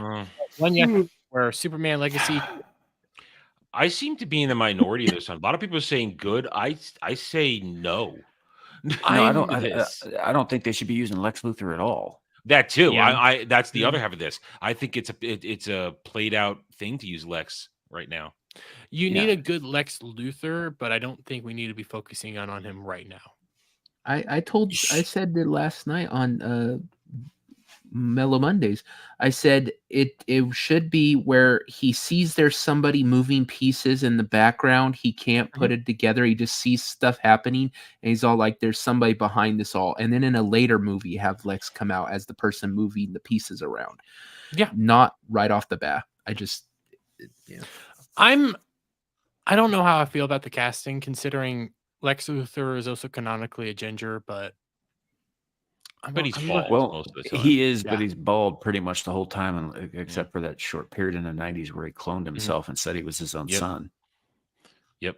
one yesterday, where Superman Legacy. I seem to be in the minority this time. A lot of people are saying good. I say no. I don't think they should be using Lex Luthor at all. That too. Yeah. That's the other half of this. I think it's a played out thing to use Lex right now. You need a good Lex Luthor, but I don't think we need to be focusing on him right now. I said that last night on Mellow Mondays. I said it should be where he sees there's somebody moving pieces in the background. He can't put it together. He just sees stuff happening, and he's all like, there's somebody behind this all. And then in a later movie, have Lex come out as the person moving the pieces around. Yeah. Not right off the bat. Yeah. I don't know how I feel about the casting, considering Lex Luthor is also canonically a ginger, but But he's I'm bald Well, most of the time. he is, Yeah. but he's bald pretty much the whole time, except for that short period in the 90s where he cloned himself and said he was his own Yep. son. Yep.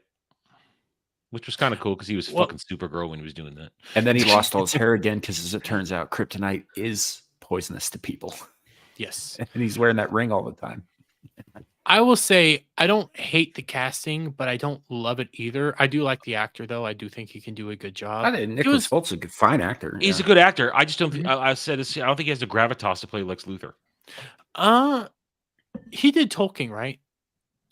Which was kind of cool because he was fucking Supergirl when he was doing that. And then he lost all his hair again because, as it turns out, kryptonite is poisonous to people. Yes. And he's wearing that ring all the time. I will say I don't hate the casting, but I don't love it either. I do like the actor, though. I do think he can do a good job. I think Nicholas Holt's a fine actor. He's yeah. a good actor. I just don't. I said this. I don't think he has the gravitas to play Lex Luthor. He did Tolkien, right?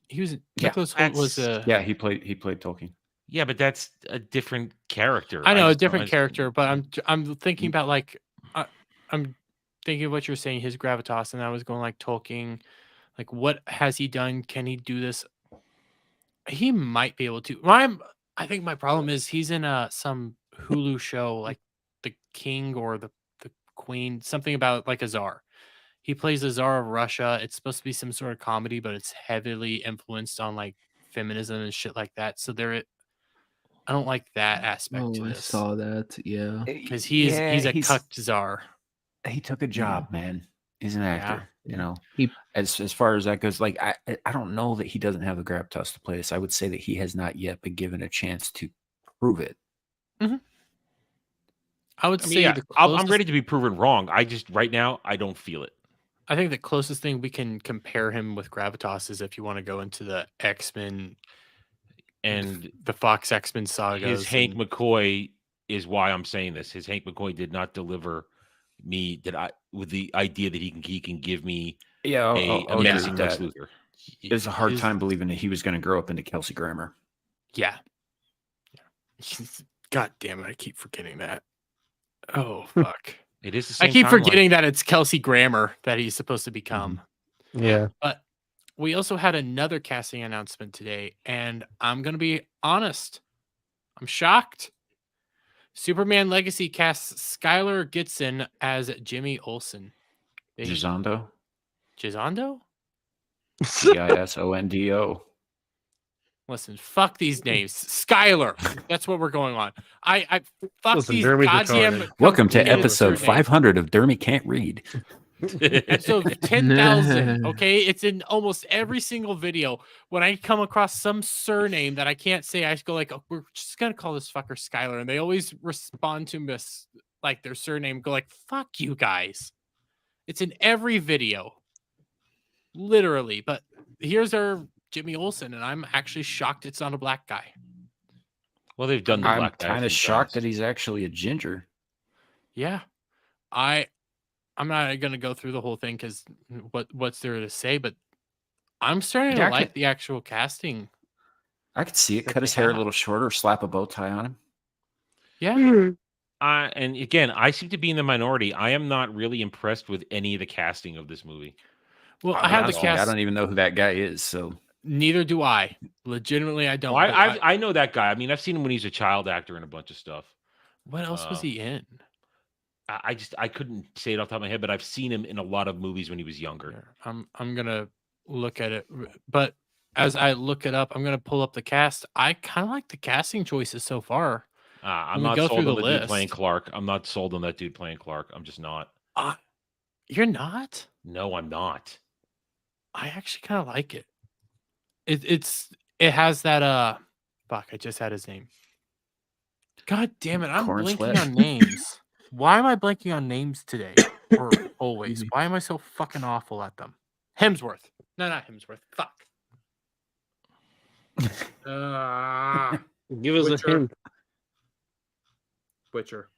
He was Nicholas Hoult was Yeah, he played Tolkien. Yeah, but that's a different character. I know a just don't- different character, but I'm thinking about like I'm thinking of what you're saying, his gravitas, and I was going like Tolkien, like what has he done? Can he do this? He might be able to. I think my problem is he's in some Hulu show like the King or the Queen, something about like a czar. He plays the Tsar of Russia. It's supposed to be some sort of comedy, but it's heavily influenced on like feminism and shit like that. So I don't like that aspect to I this. saw that. Yeah. Because he's a cucked czar. He took a job, man. He's an actor. Yeah. You know, He- as far as that goes, like I don't know that he doesn't have the gravitas to play this. I would say that he has not yet been given a chance to prove it. I would I mean, say yeah, the I'm closest, ready to be proven wrong. I just right now I don't feel it. I think the closest thing we can compare him with gravitas is if you want to go into the X-Men And the Fox X-Men sagas. his Hank and- McCoy is why I'm saying this. His Hank McCoy did not deliver me with the idea that he can give me Yeah, I'll agree amazing with Lex that. Luthor. It's a hard his- time believing that he was going to grow up into Kelsey Grammer. Yeah. God damn it! I keep forgetting that. Oh fuck! It is the I same. keep timeline. forgetting that it's Kelsey Grammer that he's supposed to become. Yeah. But we also had another casting announcement today, and I'm gonna be honest. I'm shocked. Superman Legacy casts Skylar Gitson as Jimmy Olsen. Gisondo, Gisondo? Gisondo. Listen, fuck these names. Skylar. That's what we're going on. I fuck Listen, these Jeremy's goddamn. retarded. Welcome to complicated episode surnames. 500 of Dermy Can't Read. Episode 10,000. Okay, it's in almost every single video. When I come across some surname that I can't say, I just go like, oh, "We're just gonna call this fucker Skylar," and they always respond to me like their surname. Go like, "Fuck you guys." It's in every video, literally. But here's our Jimmy Olsen, and I'm actually shocked it's not a black guy. Well, they've done the I'm black guy a kind of few shocked times. that he's actually a ginger. Yeah, I'm not gonna go through the whole thing because what's there to say, but I'm starting Yeah, to like the actual casting. I could see it. That Cut they his hair a have. little shorter, slap a bow tie on him. Yeah. And again, I seem to be in the minority. I am not really impressed with any of the casting of this movie. Well, I have the Honestly, I cast. don't even know who that guy is. So Neither do I. Legitimately, I don't. Well, but I know that guy. I mean, I've seen him when he's a child actor in a bunch of stuff. what else was he in? I couldn't say it off the top of my head, but I've seen him in a lot of movies when he was younger. Here, I'm gonna look at it, but as I look it up, I'm gonna pull up the cast. I kind of like the casting choices so far. I'm When we not go sold through on the the dude playing list- Clark. I'm not sold on that dude playing Clark. I'm just not. You're not? No, I'm not. I actually kind of like it. It has that fuck, I just had his name. God damn it, I'm Corn blanking sweat. on names. Why am I blanking on names today? Or always? Easy. Why am I so fucking awful at them? Hemsworth. No, not Hemsworth. Fuck. Give us Witcher. a hint. Butcher.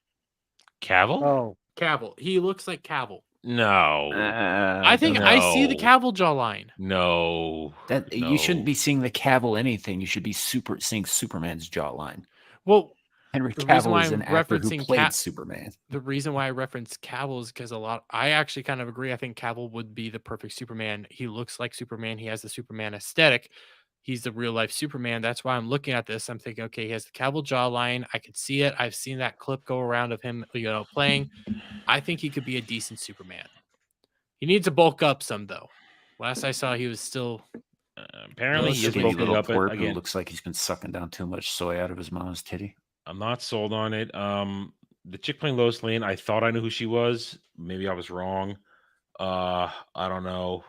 Cavill? Oh, Cavill. He looks like Cavill. No. I think I see the no. Cavill jawline. No. that No. you shouldn't be seeing the Cavill anything. You should be seeing Superman's jawline. Well, Henry The reason Cavill why is an I'm actor who referencing played Cap- Superman. the reason why I reference Cavill is because I actually kind of agree. I think Cavill would be the perfect Superman. He looks like Superman. He has the Superman aesthetic. He's the real life Superman. That's why I'm looking at this. I'm thinking, okay, he has the Cavill jawline. I could see it. I've seen that clip go around of him, playing. I think he could be a decent Superman. He needs to bulk up some though. Last I saw, he was still. Apparently, he is Skinny bulking little up twerp who again. looks like he's been sucking down too much soy out of his mom's titty. I'm not sold on it. The chick playing Lois Lane, I thought I knew who she was. Maybe I was wrong. I don't know.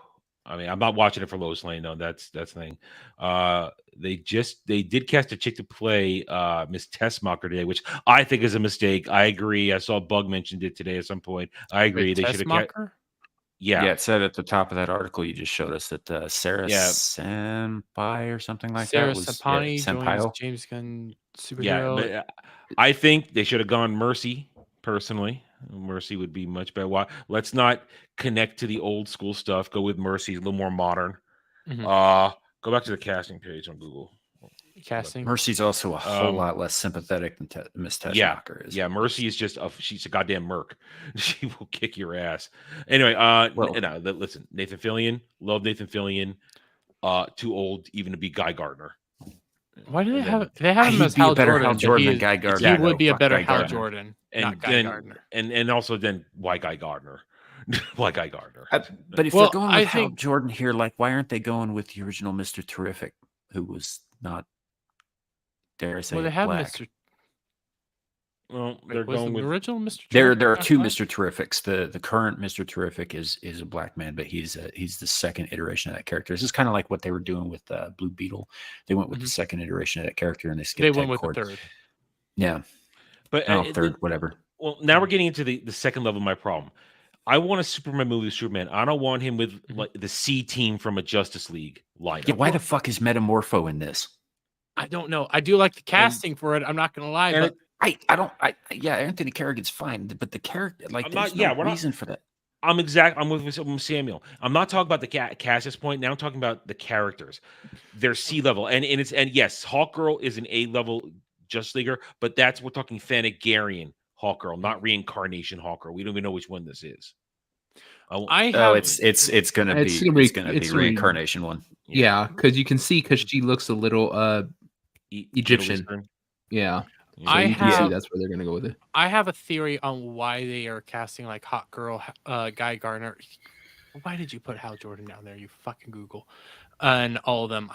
I mean, I'm not watching it for Lois Lane though. That's the thing. They did cast a chick to play Miss Tessmacher today, which I think is a mistake. I agree. I saw Bug mentioned it today at some point. I agree. They should have kept. Tessmacher? Yeah. Yeah, it said at the top of that article you just showed us that Sarah Yeah. Senpai or something like Sarah that was Sapani joins Senpai. James Gunn superhero. Yeah, but I think they should have gone Mercy. Personally, Mercy would be much better. Why? Let's not connect to the old school stuff. Go with Mercy, a little more modern. Mhm. Go back to the casting page on Google. Casting. Mercy's also a whole lot less sympathetic than Miss Tessmacher is. Yeah, Mercy is just she's a goddamn merc. She will kick your ass. Anyway, listen, Nathan Fillion, love Nathan Fillion. Too old even to be Guy Gardner. Why do they And have? then- They have him He'd as be a Hal better Jordan. Hal but Jordan he than is- Guy Gardner. He would be a Fuck better Guy Hal Gardner. Jordan, And not Guy then, Gardner. and also then why Guy Gardner? Why Guy Gardner? But if Well, they're going I with Hal think- Jordan here, like why aren't they going with the original Mr. Terrific, who was not, dare I say, Well, they have black? Mr. Well, Wait, they're was going the with original Mr. There Terrific are not two black? Mr. Terrifics. The current Mr. Terrific is a black man, but he's the second iteration of that character. This is kind of like what they were doing with Blue Beetle. They went with the second iteration of that character, and they skipped. They Ted went with Kord. the third. Yeah, but third, whatever. Well, now we're getting into the second level of my problem. I want a Superman movie with Superman. I don't want him with like the C team from a Justice League lineup. Yeah, why the fuck is Metamorpho in this? I don't know. I do like the casting for it. I'm not gonna lie, and but Yeah, Anthony Carrigan's fine, but the character, like, I'm there's not- yeah, no we're not- reason for that. I'm with Samuel. I'm not talking about the cast at this point. Now I'm talking about the characters. They're C level, and yes, Hawkgirl is an A level Justice Leaguer, but we're talking Thanagarian Hawkgirl, not reincarnation Hawkgirl. We don't even know which one this is. I have. It's gonna It's be gonna be- it's gonna be it's gonna be- reincarnation one. Yeah, because you can see because she looks a little Egyptian. Eastern. Yeah. Yeah. I You can see have- that's where they're gonna go with it. I have a theory on why they are casting like hot girl Guy Gardner. Why did you put Hal Jordan down there? You fucking Google, and all of them.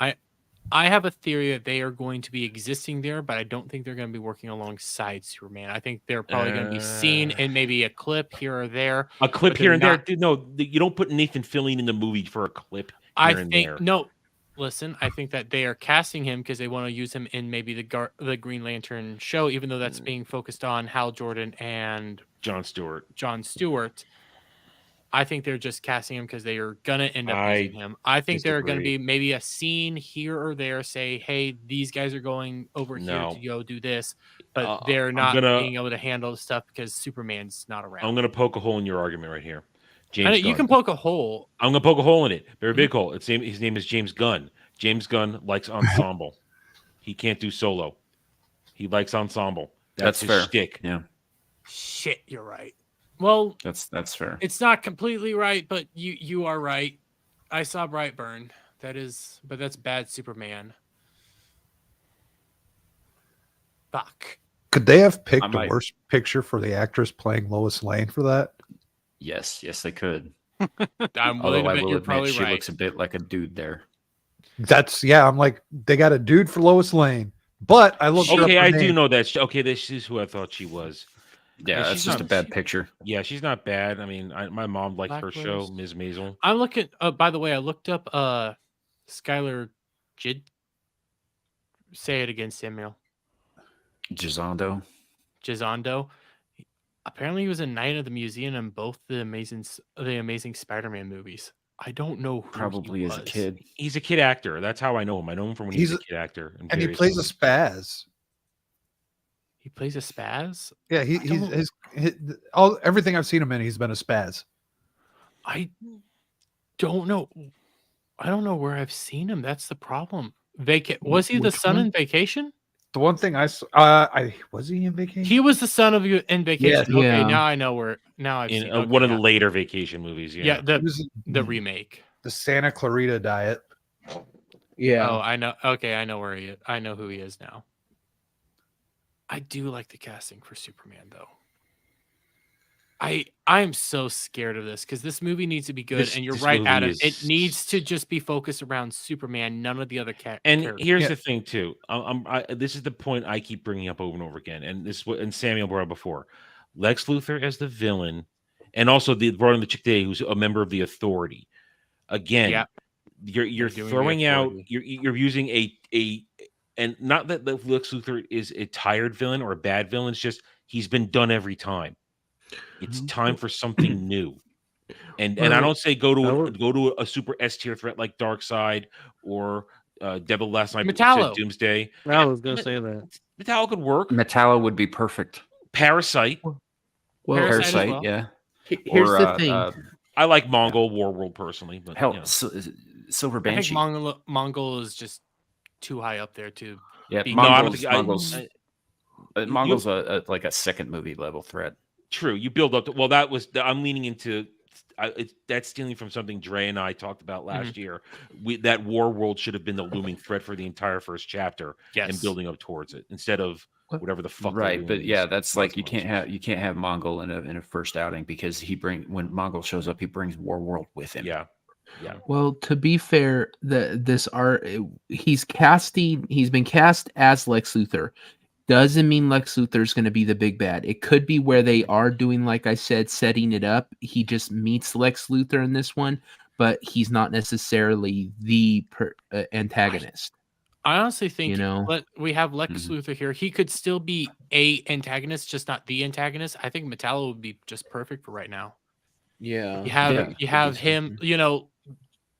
I have a theory that they are going to be existing there, but I don't think they're going to be working alongside Superman. I think they're probably going to be seen in maybe a clip here or there. A clip but here they're and there. not- Dude, no, you don't put Nathan Fillion in the movie for a clip. I here and think there. no. Listen, I think that they are casting him because they want to use him in maybe the Green Lantern show, even though that's being focused on Hal Jordan and Jon Stewart. John Stewart. I think they're just casting him because they are gonna end up I using him. I think there are gonna disagree. be maybe a scene here or there. Say, hey, these guys are going over here No. to go do this, but I'm they're not gonna- being able to handle the stuff because Superman's not around. I'm going to poke a hole in your argument right here. I James know, Gunn. you can poke a hole. I'm going to poke a hole in it. Very big hole. His name is James Gunn. James Gunn likes ensemble. He can't do solo. He likes ensemble. That's his fair. shtick. Yeah, Shit, you're right. Well, that's fair. it's not completely right, but you are right. I saw Brightburn. But that's bad Superman. Fuck. Could they have picked I a might- worse picture for the actress playing Lois Lane for that? Yes, they could. I'm Although willing to I bet will you're admit probably she right. looks a bit like a dude there. I'm like, they got a dude for Lois Lane, but I looked. Okay, up her I do name. know that. Okay, this is who I thought she was. Yeah, Yeah, that's she's just a not- bad picture. Yeah, she's not bad. I mean, my mom liked her show, Blacklist. Ms. Maisel. I'm looking. By the way, I looked up Skylar Jid. Say it again, Samuel. Gisondo. Gisondo. Apparently, he was a Knight of the Museum in both the Amazing Spider-Man movies. I don't know who Probably he as a was. kid. He's a kid actor. That's how I know him. I know him from when he was He's a kid actor. in And he various plays a movies. spaz. He plays a spaz. Yeah, he's everything I've seen him in, he's been a spaz. I don't know. I don't know where I've seen him. That's the problem. Was he the Which son one? in Vacation? The one thing I saw, was he in Vacation? He was the son of you in Vacation. Yes. Okay, Yeah. now I know where. Now I've in seen one of yeah. the later vacation movies. Yeah, He was in the remake. the Santa Clarita Diet. Yeah. Oh, I know. Okay, I know where he is. I know who he is now. I do like the casting for Superman, though. I'm so scared of this because this movie needs to be good, and you're This right, movie Adam. is- It needs to just be focused around Superman, none of the other And characters. here's Yeah. the thing, too. This is the point I keep bringing up over and over again, and and Samuel brought up before. Lex Luthor as the villain, and also brought in the chick today who's a member of the Authority. Again, Yeah. you're doing the throwing out, Authority. you're using a, and not that Lex Luthor is a tired villain or a bad villain. It's just he's been done every time. It's time for something new. And I Well, don't say go I to a super S tier threat like Darkseid or Devil Last Night Metallo. Doomsday. I was gonna but- say that. Metallo could work. Metallo would be perfect. Parasite. Well, Parasite as Parasite, well. yeah. Here's Or, the thing. I like Mongol Warworld personally, but Hell, you know. Silver I think Banshee. Mongol is just too high up there too. Yeah, being- No, I don't Mongols. think Mongols. Mongols like a second movie level threat. True. You build up to, well, that was I'm leaning into that's stealing from something Dre and I talked about last year. That Warworld should have been the looming threat for the entire first chapter and Yes. building up towards it instead of whatever the fuck. they're Right, doing but in yeah, these that's like you consequences. can't have Mongol in a first outing because when Mongol shows up, he brings Warworld with him. Yeah. Well, to be fair, he's been cast as Lex Luthor. Doesn't mean Lex Luthor is going to be the big bad. It could be where they are doing, like I said, setting it up. He just meets Lex Luthor in this one, but he's not necessarily the antagonist. I honestly think we have Lex Mhm. Luthor here. He could still be a antagonist, just not the antagonist. I think Metallo would be just perfect for right now. Yeah. You have him,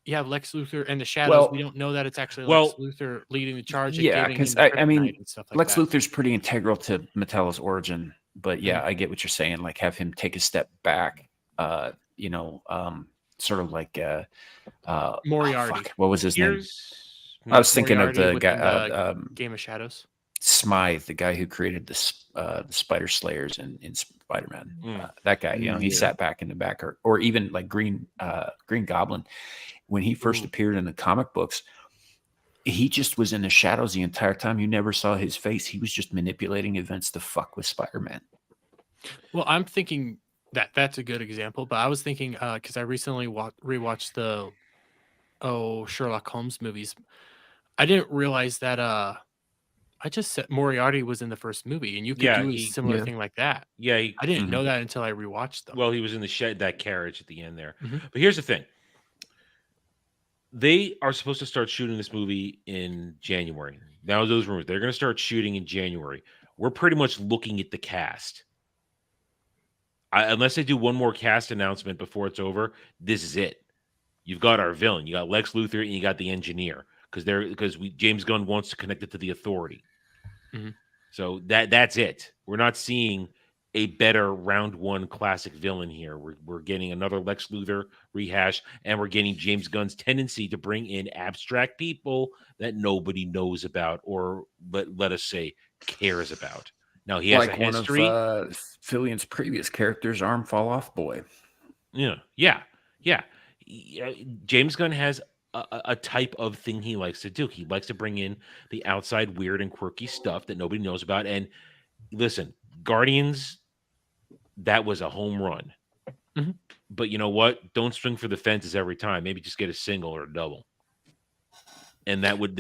you have Lex Luthor and the Shadows. Well- We don't know that it's actually well, Lex Luthor leading the charge. and Yeah, getting 'cause him I mean, kryptonite and stuff like Lex that. Luthor's pretty integral to Metallo's origin, but yeah, I get what you're saying. Like have him take a step back. Sort of like Moriarty. fuck, what was his name? Here's I was thinking of Moriarty the within guy, the Game of Shadows. Smythe, the guy who created the Spider Slayers in Spider-Man. Mm. That guy, he Yeah. sat back in the back, or even like Green Goblin, when he first appeared in the comic books, he just was in the shadows the entire time. You never saw his face. He was just manipulating events to fuck with Spider-Man. Well, I'm thinking that's a good example, but I was thinking because I recently rewatched the Sherlock Holmes movies. I didn't realize that I just said Moriarty was in the first movie, and you could do a similar thing like that. Yeah, I didn't know that until I rewatched them. well, he was in the shed, that carriage at the end there. Mhm. But here's the thing. They are supposed to start shooting this movie in January. Now, those rumors, they're going to start shooting in January. We're pretty much looking at the cast. Unless they do one more cast announcement before it's over, this is it. You've got our villain. You got Lex Luthor, and you got the Engineer, because James Gunn wants to connect it to the Authority. Mhm. So that's it. We're not seeing a better round one classic villain here. We're getting another Lex Luthor rehash, and we're getting James Gunn's tendency to bring in abstract people that nobody knows about, or let us say cares about. Now he has like a one history. of Fillion's previous characters, Arm Fall Off Boy. Yeah. James Gunn has a type of thing he likes to do. He likes to bring in the outside weird and quirky stuff that nobody knows about. And listen, Guardians, that was a home run. Mhm. But you know what? Don't swing for the fences every time. Maybe just get a single or a double. And that would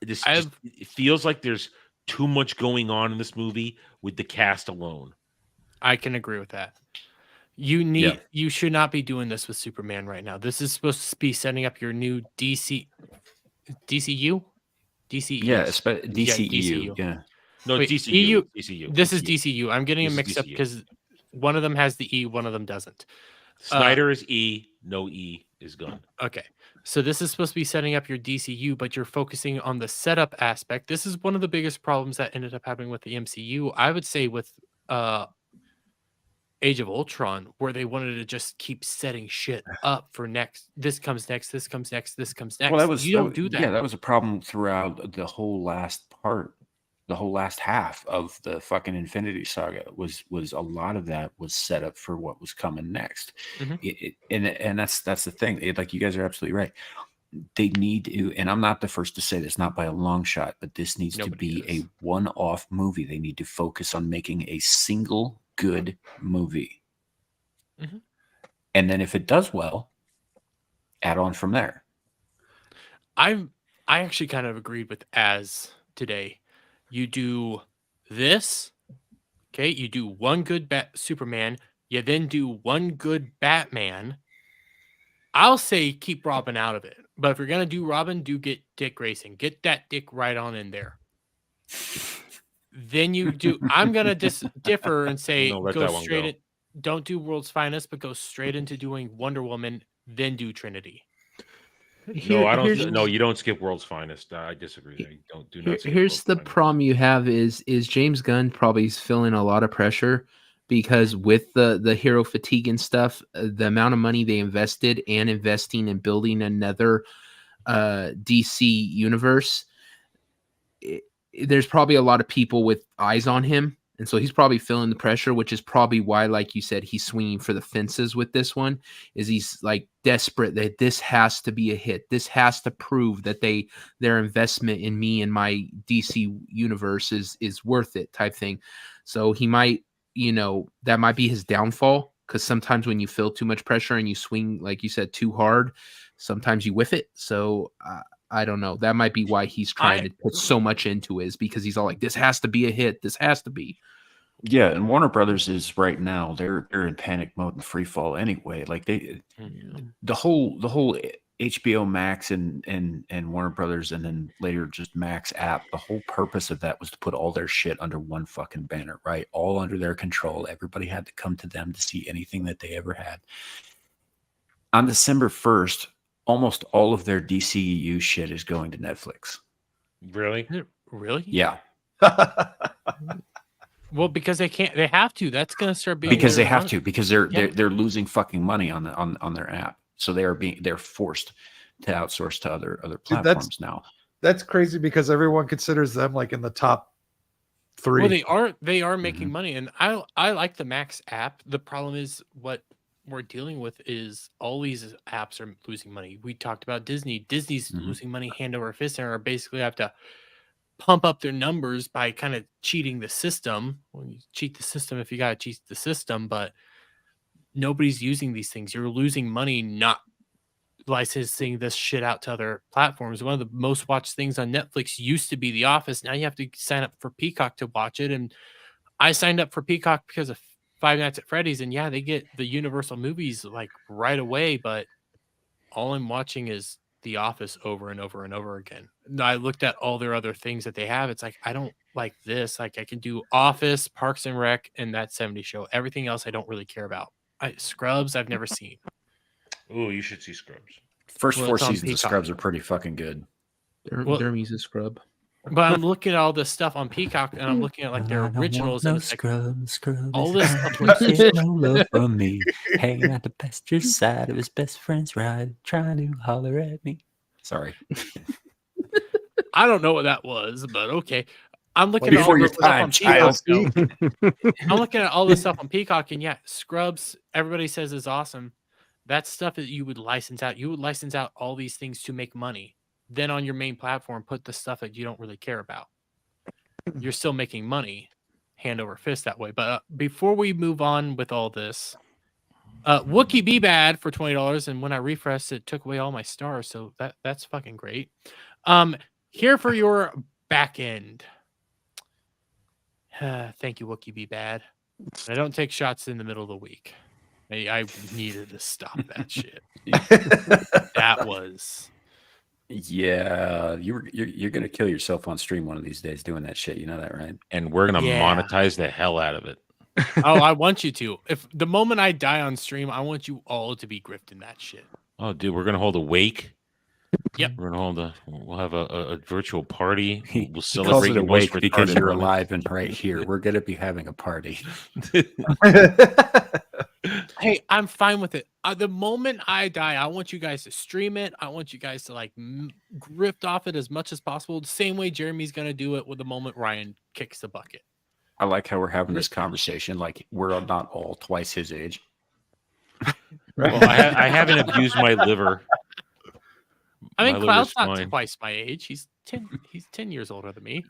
it feels like there's too much going on in this movie with the cast alone. I can agree with that. You should not be doing this with Superman right now. This is supposed to be setting up your new DCU. Yeah, DCEU. Yeah. No, Wait, DCU. This is DCU. I'm getting This it is mixed up DCU. because one of them has the E, one of them doesn't. Snyder is E, no E is Gunn. Okay. So this is supposed to be setting up your DCU, but you're focusing on the setup aspect. This is one of the biggest problems that ended up happening with the MCU. I would say with Age of Ultron, where they wanted to just keep setting shit up for next. This comes next. This comes next. This comes next. Well, You don't do that. Yeah, that was a problem throughout the whole last part, the whole last half of the fucking Infinity Saga. Was a lot of that was set up for what was coming next. Mhm. And that's the thing. Like you guys are absolutely right. They need to, and I'm not the first to say this, not by a long shot, but this needs Nobody to be is. a one-off movie. They need to focus on making a single good movie. Mhm. And then if it does well, add on from there. I actually kind of agreed with Az today. You do this, okay? You do one good Superman, you then do one good Batman. I'll say keep Robin out of it. But if you're gonna do Robin, do get Dick Grayson. Get that Dick right on in there. Then you do. I'm gonna differ and say No, let go that one straight go. in. Don't do World's Finest, but go straight into doing Wonder Woman. Then do Trinity. No, I don't. Here's- No, you don't skip World's Finest. I disagree. You don't. Do not. Skip Here's World's the Finest. problem you have is James Gunn probably is feeling a lot of pressure because with the hero fatigue and stuff, the amount of money they invested and investing in building another DC universe, there's probably a lot of people with eyes on him. And so he's probably feeling the pressure, which is probably why, like you said, he's swinging for the fences with this one. Is he's like desperate that this has to be a hit. This has to prove that their investment in me and my DC universe is worth it, type thing. So he might, that might be his downfall, because sometimes when you feel too much pressure and you swing, like you said, too hard, sometimes you whiff it. So I don't know. That might be why he's trying to put so much into it, is because he's all like, this has to be a hit. This has to be. Yeah, and Warner Brothers is right now, they're in panic mode and free fall anyway. Like the whole HBO Max and Warner Brothers, and then later just Max app, the whole purpose of that was to put all their shit under one fucking banner, right? All under their control. Everybody had to come to them to see anything that they ever had. On December 1st, almost all of their DCEU shit is going to Netflix. Really? Really? Yeah. Well, because they can't. They have to. That's going to start being Because their they have money. to, because they're losing fucking money on their app. So they're forced to outsource to other platforms now. That's crazy, because everyone considers them like in the top 3. Well, they are making money, and I like the Max app. The problem is what we're dealing with is all these apps are losing money. We talked about Disney. Disney's losing money hand over fist, and are basically have to pump up their numbers by kind of cheating the system. Well, you cheat the system if you got to cheat the system, but nobody's using these things. You're losing money not licensing this shit out to other platforms. One of the most watched things on Netflix used to be The Office. Now you have to sign up for Peacock to watch it. And I signed up for Peacock because of Five Nights at Freddy's, and yeah, they get the Universal movies like right away, but all I'm watching is The Office over and over and over again. And I looked at all their other things that they have. It's like, I don't like this. Like, I can do Office, Parks and Rec, and That 70s Show. Everything else I don't really care about. Scrubs I've never seen. Oh, you should see Scrubs. First Well, 4 it's on seasons of Peacock. Scrubs are pretty fucking good. Dermy's a scrub. But I'm looking at all this stuff on Peacock, and I'm looking at like their originals, and it's like all this stuff looks no love from me. Hanging out the pasture side of his best friend's ride, trying to holler at me. Sorry. I don't know what that was, but okay. I'm looking at all Before your this stuff time, on Peacock. child. I'm looking at all this stuff on Peacock, and yeah, Scrubs, everybody says is awesome. That's stuff that you would license out. You would license out all these things to make money. Then on your main platform, put the stuff that you don't really care about. You're still making money hand over fist that way. But before we move on with all this, Wookie Be Bad for $20, and when I refreshed, it took away all my stars, so that's fucking great. Here for your back end. Thank you, Wookie Be Bad. I don't take shots in the middle of the week. I needed to stop that shit. That was... Yeah, you're gonna kill yourself on stream one of these days doing that shit. You know that, right? And we're gonna Yeah. monetize the hell out of it. Oh, I want you to. If the moment I die on stream, I want you all to be grifting that shit. Oh, dude, we're gonna hold a wake. Yep. We're gonna we'll have a virtual party. We'll He calls celebrate it your a most wake because retarded you're moment. alive and right here. We're gonna be having a party. Hey, I'm fine with it. The moment I die, I want you guys to stream it. I want you guys to like grift off it as much as possible. The same way Jeremy's gonna do it with the moment Ryan kicks the bucket. I like how we're having this conversation like we're not all twice his age. Well, I haven't abused my liver. I My mean, liver's Cloud's not fine. twice my age. He's 10 years older than me.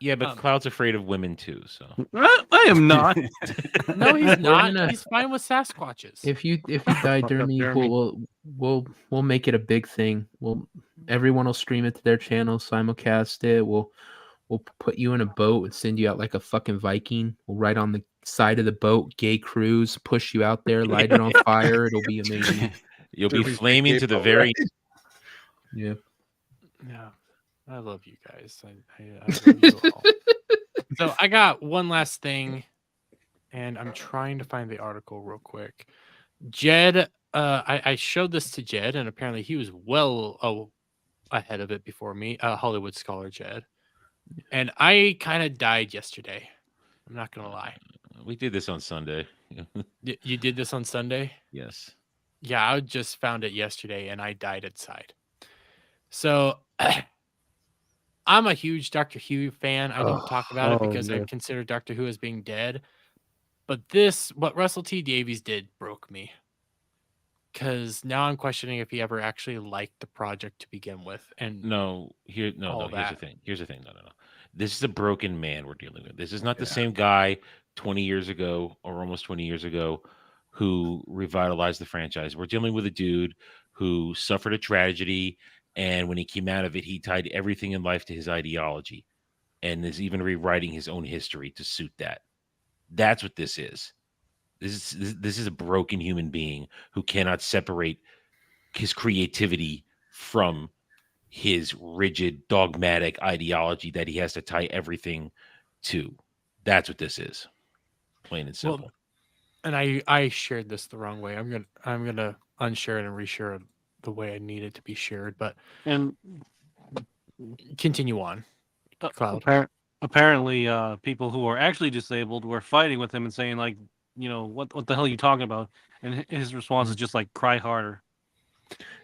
Yeah, but Cloud's afraid of women too. So I am not. No, he's not. gonna- He's fine with Sasquatches. If you die, Fuck up, Dermy, Jeremy. we'll make it a big thing. Everyone will stream it to their channel, simulcast it. We'll put you in a boat and send you out like a fucking Viking. We'll ride on the side of the boat, gay cruise, push you out there, light it on fire. It'll be amazing. you'll be Derby's flaming big to the boat very. ride. Yeah. Yeah, I love you guys. I love you all. So I got one last thing, and I'm trying to find the article real quick. Jed, I showed this to Jed, and apparently he was well ahead of it before me. Hollywood scholar Jed, and I kind of died yesterday. I'm not gonna lie. We did this on Sunday. You did this on Sunday? Yes. Yeah, I just found it yesterday, and I died inside. So I'm a huge Doctor Who fan. I don't talk about it because I consider Doctor Who as being dead. But what Russell T Davies did broke me. Because now I'm questioning if he ever actually liked the project to begin with. And No. Here's the that. thing. Here's the thing. No. This is a broken man we're dealing with. This is not the same guy 20 years ago or almost 20 years ago who revitalized the franchise. We're dealing with a dude who suffered a tragedy, and when he came out of it, he tied everything in life to his ideology and is even rewriting his own history to suit that. That's what this is. This is a broken human being who cannot separate his creativity from his rigid, dogmatic ideology that he has to tie everything to. That's what this is. Plain and simple. Well, and I shared this the wrong way. I'm gonna unshare it and reshare it the way I need it to be shared. But And continue on, Cloud. apparently, people who are actually disabled were fighting with him and saying, like, what the hell are you talking about? And his response is just like, cry harder.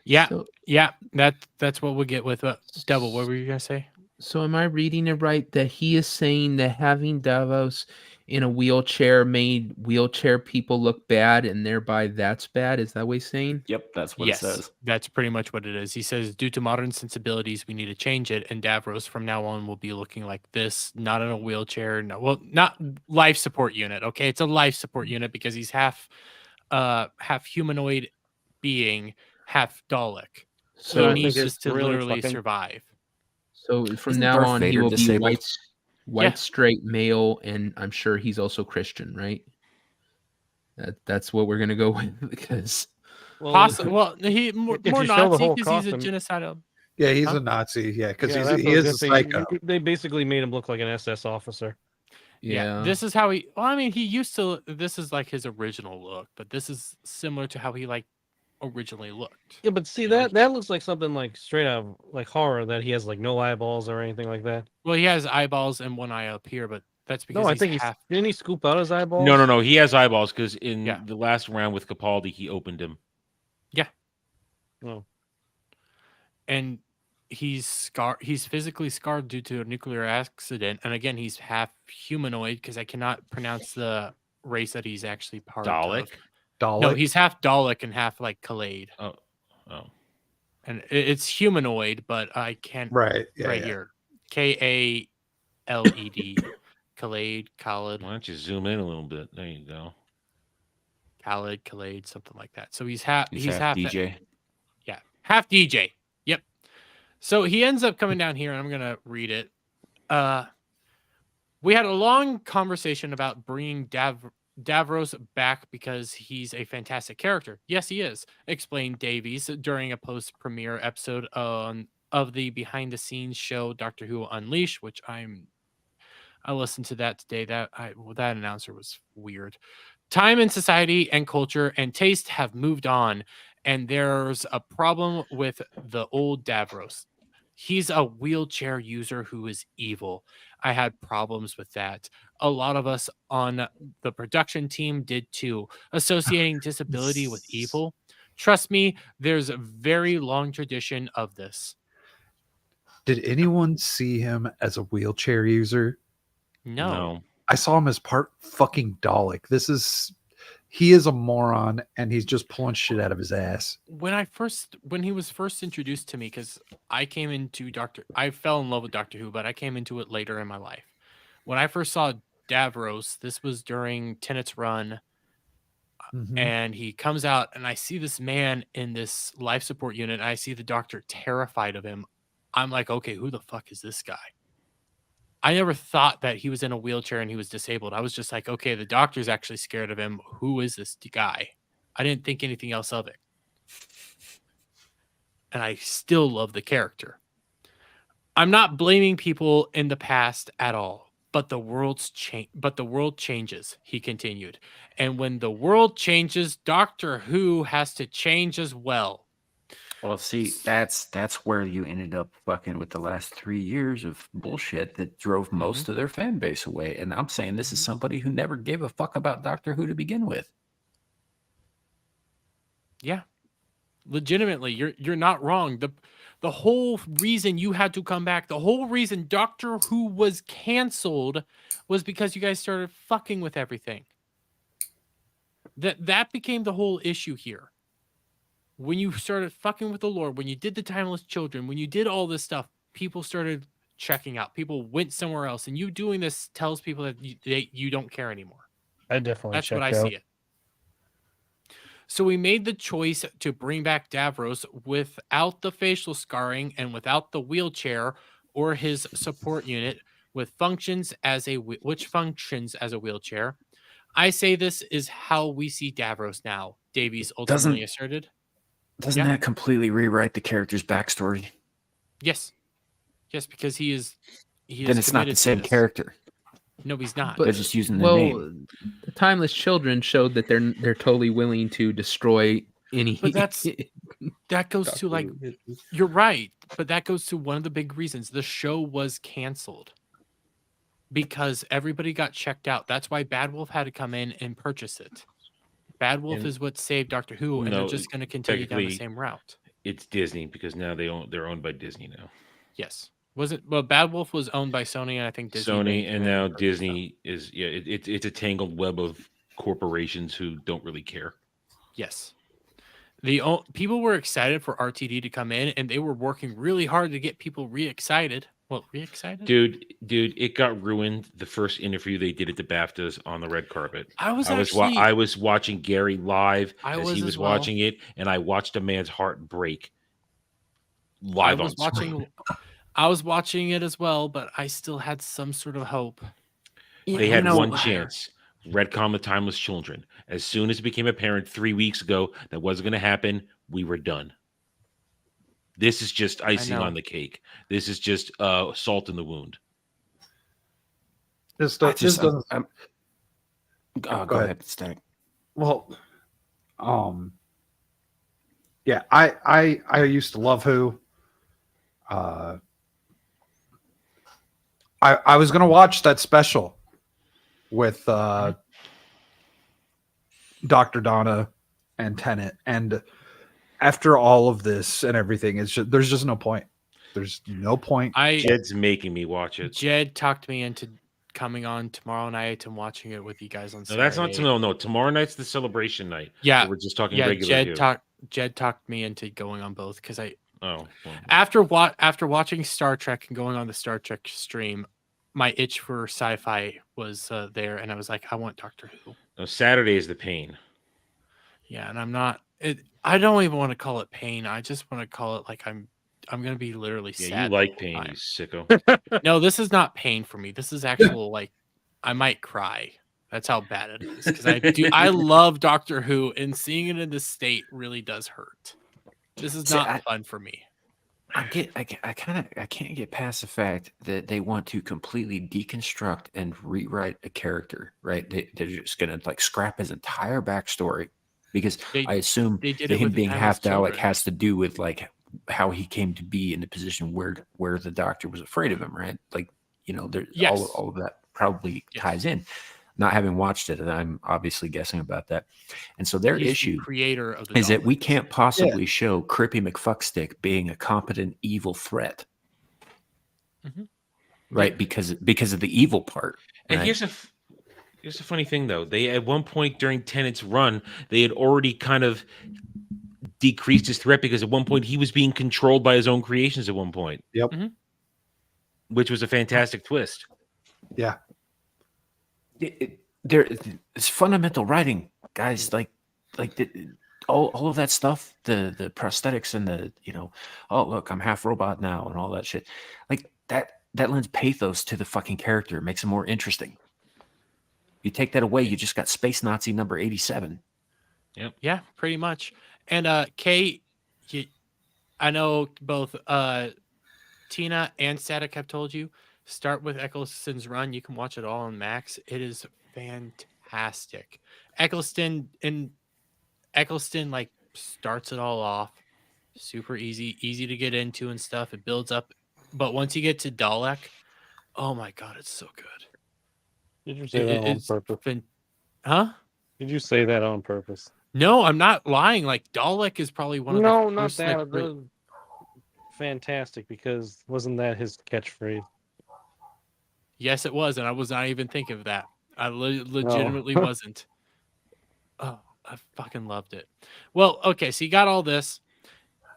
Yeah, So- yeah. That's what we'll get with Devil. What were you gonna say? So am I reading it right that he is saying that having Davos in a wheelchair made wheelchair people look bad and thereby that's bad? Is that what he's saying? Yep, that's what it says. That's pretty much what it is. He says, due to modern sensibilities, we need to change it, and Davros from now on will be looking like this, not in a wheelchair. No, well, not life support unit. Okay, it's a life support unit because he's half humanoid being, half Dalek. So So he needs it's to really literally fucking- survive. So from Isn't now Darth on, he Vader will disabled? be white straight male, and I'm sure he's also Christian, right? That's what we're gonna go with because Possibly. Well, he more if you show the Nazi whole because he's a costume- genocidal. Yeah, he's Huh? a Nazi. Yeah, because Yeah, that's he what I was is a gonna say. psycho. They basically made him look like an SS officer. yeah, This is how he. Well, I mean, he used to. This is like his original look, but this is similar to how he originally looked. Yeah, but see that looks like something like straight out of like horror, that he has like no eyeballs or anything like that. Well, he has eyeballs and one eye up here, but that's because No, I he's think half. didn't he scoop out his eyeballs? No. He has eyeballs because in Yeah. the last round with Capaldi, he opened him. Oh. And he's scarred. He's physically scarred due to a nuclear accident, and again, he's half humanoid because I cannot pronounce the race that he's actually part Dalek? of. Dalek. No, he's half Dalek and half Khalid, Oh. and it's humanoid, but I can't. right. Yeah, right yeah. here, Kaled, Khalid, Why don't you zoom in a little bit? There you go. Khalid, something like that. So he's half. He's He's half half DJ. Yeah, half DJ. Yep. So he ends up coming down here, and I'm gonna read it. We had a long conversation about bringing Davros back because he's a fantastic character. Yes, he is, explained Davies during a post-premiere episode of the behind-the-scenes show Doctor Who Unleashed, which I listened to that today. That announcer was weird. Time and society and culture and taste have moved on, and there's a problem with the old Davros. He's a wheelchair user who is evil. I had problems with that. A lot of us on the production team did too, associating disability with evil. Trust me, there's a very long tradition of this. Did anyone see him as a wheelchair user? No. I saw him as part fucking Dalek. This he is a moron and he's just pulling shit out of his ass. When he was first introduced to me, because I fell in love with Doctor Who, but I came into it later in my life. When I first saw Davros, this was during Tennant's run, Mhm. and he comes out, and I see this man in this life support unit, and I see the Doctor terrified of him. I'm like, okay, who the fuck is this guy? I never thought that he was in a wheelchair and he was disabled. I was just like, okay, the Doctor's actually scared of him. Who is this guy? I didn't think anything else of it. And I still love the character. I'm not blaming people in the past at all, but the world changes, he continued. And when the world changes, Doctor Who has to change as well. Well, see, that's where you ended up fucking with the last 3 years of bullshit that drove most of their fan base away. And I'm saying this is somebody who never gave a fuck about Doctor Who to begin with. Yeah. Legitimately, you're not wrong. The whole reason you had to come back, the whole reason Doctor Who was canceled was because you guys started fucking with everything. That became the whole issue here. When you started fucking with the Lord, when you did the Timeless Children, when you did all this stuff, people started checking out. People went somewhere else, and you doing this tells people that you don't care anymore. I definitely That's what I see it. So we made the choice to bring back Davros without the facial scarring and without the wheelchair or his support unit, which functions as a wheelchair. I say this is how we see Davros now, Davies ultimately asserted. Doesn't that completely rewrite the character's backstory? Yes. Yes, because he is then it's not the same character. No, he's not. They're just using the name. The Timeless Children showed that they're totally willing to destroy any. But that goes to like, you're right, but that goes to one of the big reasons the show was canceled because everybody got checked out. That's why Bad Wolf had to come in and purchase it. Bad Wolf is what saved Doctor Who, and they're just going to continue down the same route. It's Disney because now they're owned by Disney now. Yes. Well, Bad Wolf was owned by Sony, and I think Disney. And now Disney is it's a tangled web of corporations who don't really care. Yes. People were excited for RTD to come in, and they were working really hard to get people re-excited. Well, re-excited? Dude, it got ruined. The first interview they did at the BAFTAs on the red carpet. I was watching Gary live as he was watching it, and I watched a man's heart break live on screen. I was watching it as well, but I still had some sort of hope. They had one chance. Redcon the Timeless Children. As soon as it became apparent 3 weeks ago that wasn't going to happen, we were done. This is just icing on the cake. This is just salt in the wound. Go ahead, Stack. Well, yeah, I used to love Who. I was gonna watch that special with Dr. Donna and Tennant, and after all of this and everything, there's just no point. There's no point. Jed's making me watch it. Jed talked me into coming on tomorrow night and watching it with you guys on Saturday. That's not no. Tomorrow night's the celebration night. Yeah, we're just talking regular. Jed talked me into going on both because well. After watching Star Trek and going on the Star Trek stream, my itch for sci-fi was there, and I was like, I want Doctor Who. No, Saturday is the pain. Yeah, and I'm not. I don't even want to call it pain. I just want to call it like I'm gonna be literally sad. Yeah, you like pain, you sicko. No, this is not pain for me. This is actual like I might cry. That's how bad it is because I love Doctor Who, and seeing it in this state really does hurt. This is not fun for me. I can't get past the fact that they want to completely deconstruct and rewrite a character, right? They're just gonna like scrap his entire backstory because I assume that him being half Dalek has to do with like how he came to be in the position where the Doctor was afraid of him, right? Like, you know, all of that probably ties in. Not having watched it, and I'm obviously guessing about that. And so their issue is that we can't possibly show Crippy McFuckstick being a competent evil threat, right? Because of the evil part. And right? Here's the funny thing, though. They at one point during Tennant's run, they had already kind of decreased his threat because at one point he was being controlled by his own creations. At one point, Yep. which was a fantastic twist. Yeah. It's fundamental writing, guys. Like all of that stuff, the prosthetics and the oh look, I'm half robot now and all that shit. Like that lends pathos to the fucking character. It makes him more interesting. You take that away, you just got Space Nazi number 87. Yeah, pretty much. And Kate, I know both Tina and Static have told you, start with Eccleston's run. You can watch it all on Max. It is fantastic. Eccleston like starts it all off. Super easy to get into and stuff. It builds up. But once you get to Dalek, oh my god, it's so good. Did you say that on purpose? Huh? Did you say that on purpose? No, I'm not lying. Like Dalek is probably one of the not first, that. like, That was fantastic because wasn't that his catchphrase? Yes, it was, and I was not even thinking of that. I legitimately wasn't. Oh, I fucking loved it. Well, okay, so you got all this.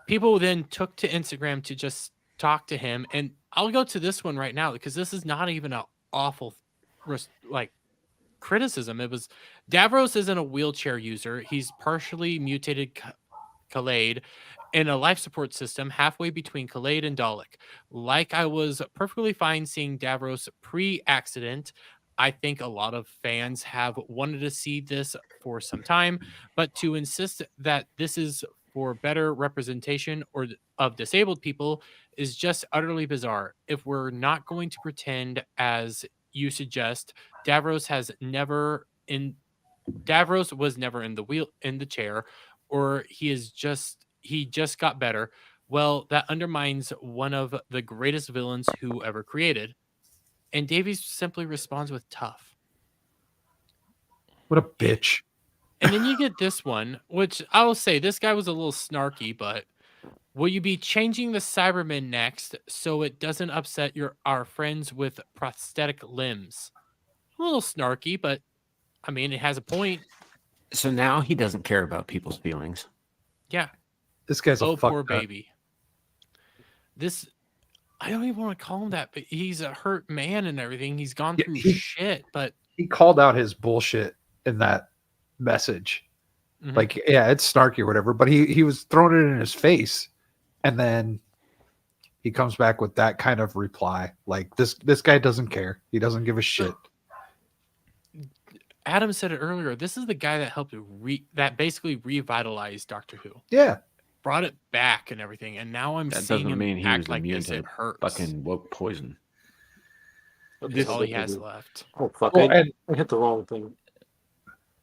People then took to Instagram to just talk to him, and I'll go to this one right now because this is not even an awful like criticism. It was Davros isn't a wheelchair user. He's partially mutated Khalid in a life support system halfway between Khalid and Dalek. Like I was perfectly fine seeing Davros pre-accident. I think a lot of fans have wanted to see this for some time, but to insist that this is for better representation or of disabled people is just utterly bizarre. If we're not going to pretend, as you suggest, Davros was never in the chair, or he just got better. Well, that undermines one of the greatest villains who ever created. And Davies simply responds with tough. What a bitch. And then you get this one, which I will say this guy was a little snarky, but will you be changing the Cybermen next so it doesn't upset our friends with prosthetic limbs? A little snarky, but I mean, it has a point. So now he doesn't care about people's feelings. Yeah. This guy's a poor fuck nut. baby. This, I don't even want to call him that, but he's a hurt man and everything. He's gone through shit, but he called out his bullshit in that message. Mhm. Like, yeah, it's snarky or whatever, but he was throwing it in his face, and then he comes back with that kind of reply. Like this guy doesn't care. He doesn't give a shit. Adam said it earlier. This is the guy that helped that basically revitalized Doctor Who. Yeah. Brought it back and everything, and now I'm That seeing doesn't him mean he act was like immune this. to It hurts. fucking woke poison. That's all he has left. Oh fuck! Well, I hit the wrong thing.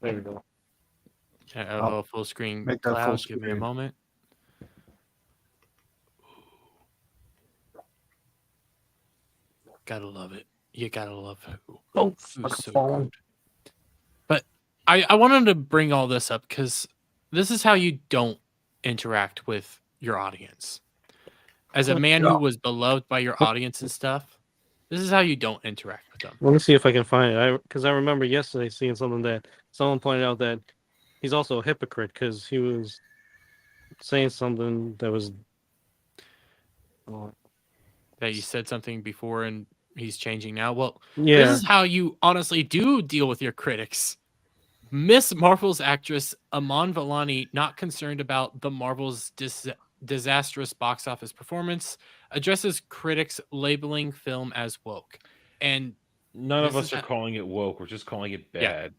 There we go. Full screen make that cloud. full Give me a screen. moment. Gotta love it. You gotta love Who. Oh, Who's so good. But I wanted to bring all this up because this is how you don't interact with your audience. As a man who was beloved by your audience and stuff, this is how you don't interact with them. Let me see if I can find it. Because I remember yesterday seeing something that someone pointed out that he's also a hypocrite because he was saying something that was. That you said something before and he's changing now. Well, Yeah. this is how you honestly do deal with your critics. Miss Marvel's actress Aman Vellani, not concerned about the Marvel's disastrous box office performance, addresses critics labeling film as woke. And None of This us is are calling it woke. We're just calling it bad.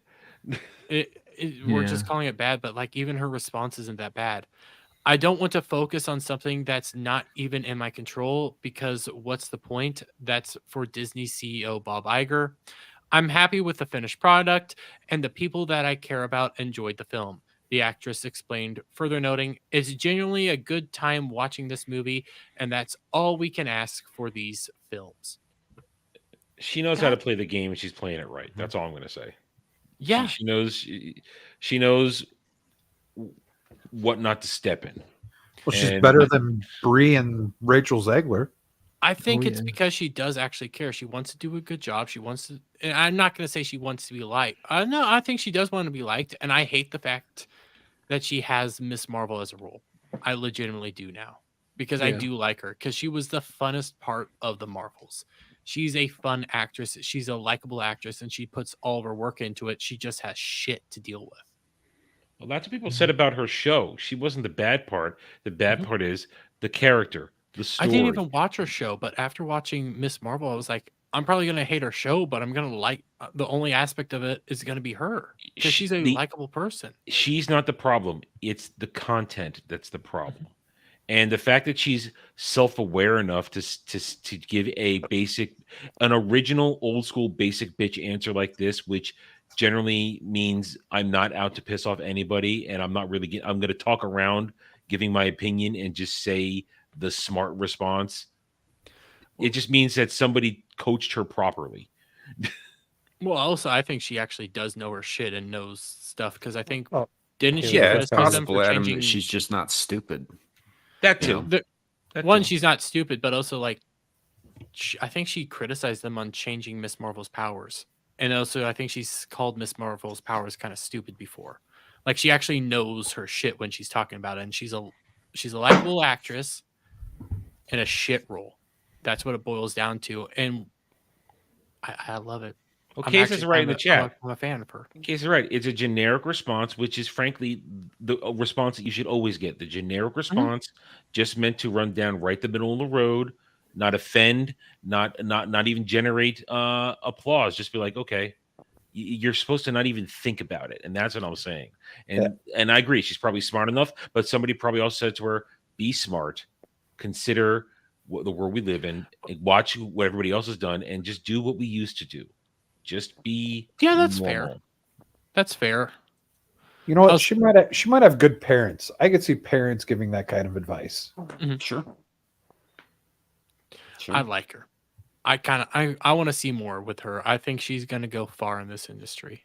we're just calling it bad, but like even her response isn't that bad. I don't want to focus on something that's not even in my control because what's the point? That's for Disney CEO Bob Iger. I'm happy with the finished product, and the people that I care about enjoyed the film. The actress explained, further noting, it's genuinely a good time watching this movie, and that's all we can ask for these films. She knows how to play the game, and she's playing it right. That's all I'm going to say. Yeah. She knows. She knows what not to step in. Well, she's And- better than Brie and Rachel Zegler. I think Oh, it's yeah. because she does actually care. She wants to do a good job. She wants to. And I'm not going to say she wants to be liked. No, I think she does want to be liked, and I hate the fact that she has Miss Marvel as a role. I legitimately do now because I Yeah. do like her because she was the funnest part of the Marvels. She's a fun actress. She's a likable actress, and she puts all of her work into it. She just has shit to deal with. Well, that's what people said about her show. She wasn't the bad part. The bad Mhm. part is the character, the I story. didn't even watch her show, but after watching Miss Marvel, I was like, I'm probably gonna hate her show, but I'm gonna like the only aspect of it is gonna be her because she's a The likable person. she's not the problem. It's the content that's the problem. And the fact that she's self-aware enough to give an original old school basic bitch answer like this, which generally means I'm not out to piss off anybody, and I'm not really I'm going to talk around giving my opinion and just say the smart response. It just means that somebody coached her properly. Well, also, I think she actually does know her shit and knows stuff because I think Oh, didn't yeah, she that's Yeah, it's criticize them possible, for Adam, changing? that she's just not stupid. That You too. know? That One, too. she's not stupid, but also like, I think she criticized them on changing Miss Marvel's powers, and also I think she's called Miss Marvel's powers kind of stupid before. Like she actually knows her shit when she's talking about it, and she's a likable actress in a shit role. That's what it boils down to, and I love it. Well, I'm Case actually is right in the chat. I'm a fan of her. Case is right. It's a generic response, which is frankly the response that you should always get. The generic response, just meant to run down right the middle of the road, not offend, not even generate applause. Just be like, okay, you're supposed to not even think about it, and that's what I'm saying. And I agree. She's probably smart enough, but somebody probably also said to her, "Be smart, consider the world we live in, and watch what everybody else has done, and just do what we used to do." Just be Yeah, that's normal. fair. That's fair. You know what? Also- She might have good parents. I could see parents giving that kind of advice. Sure. I like her. I want to see more with her. I think she's gonna go far in this industry.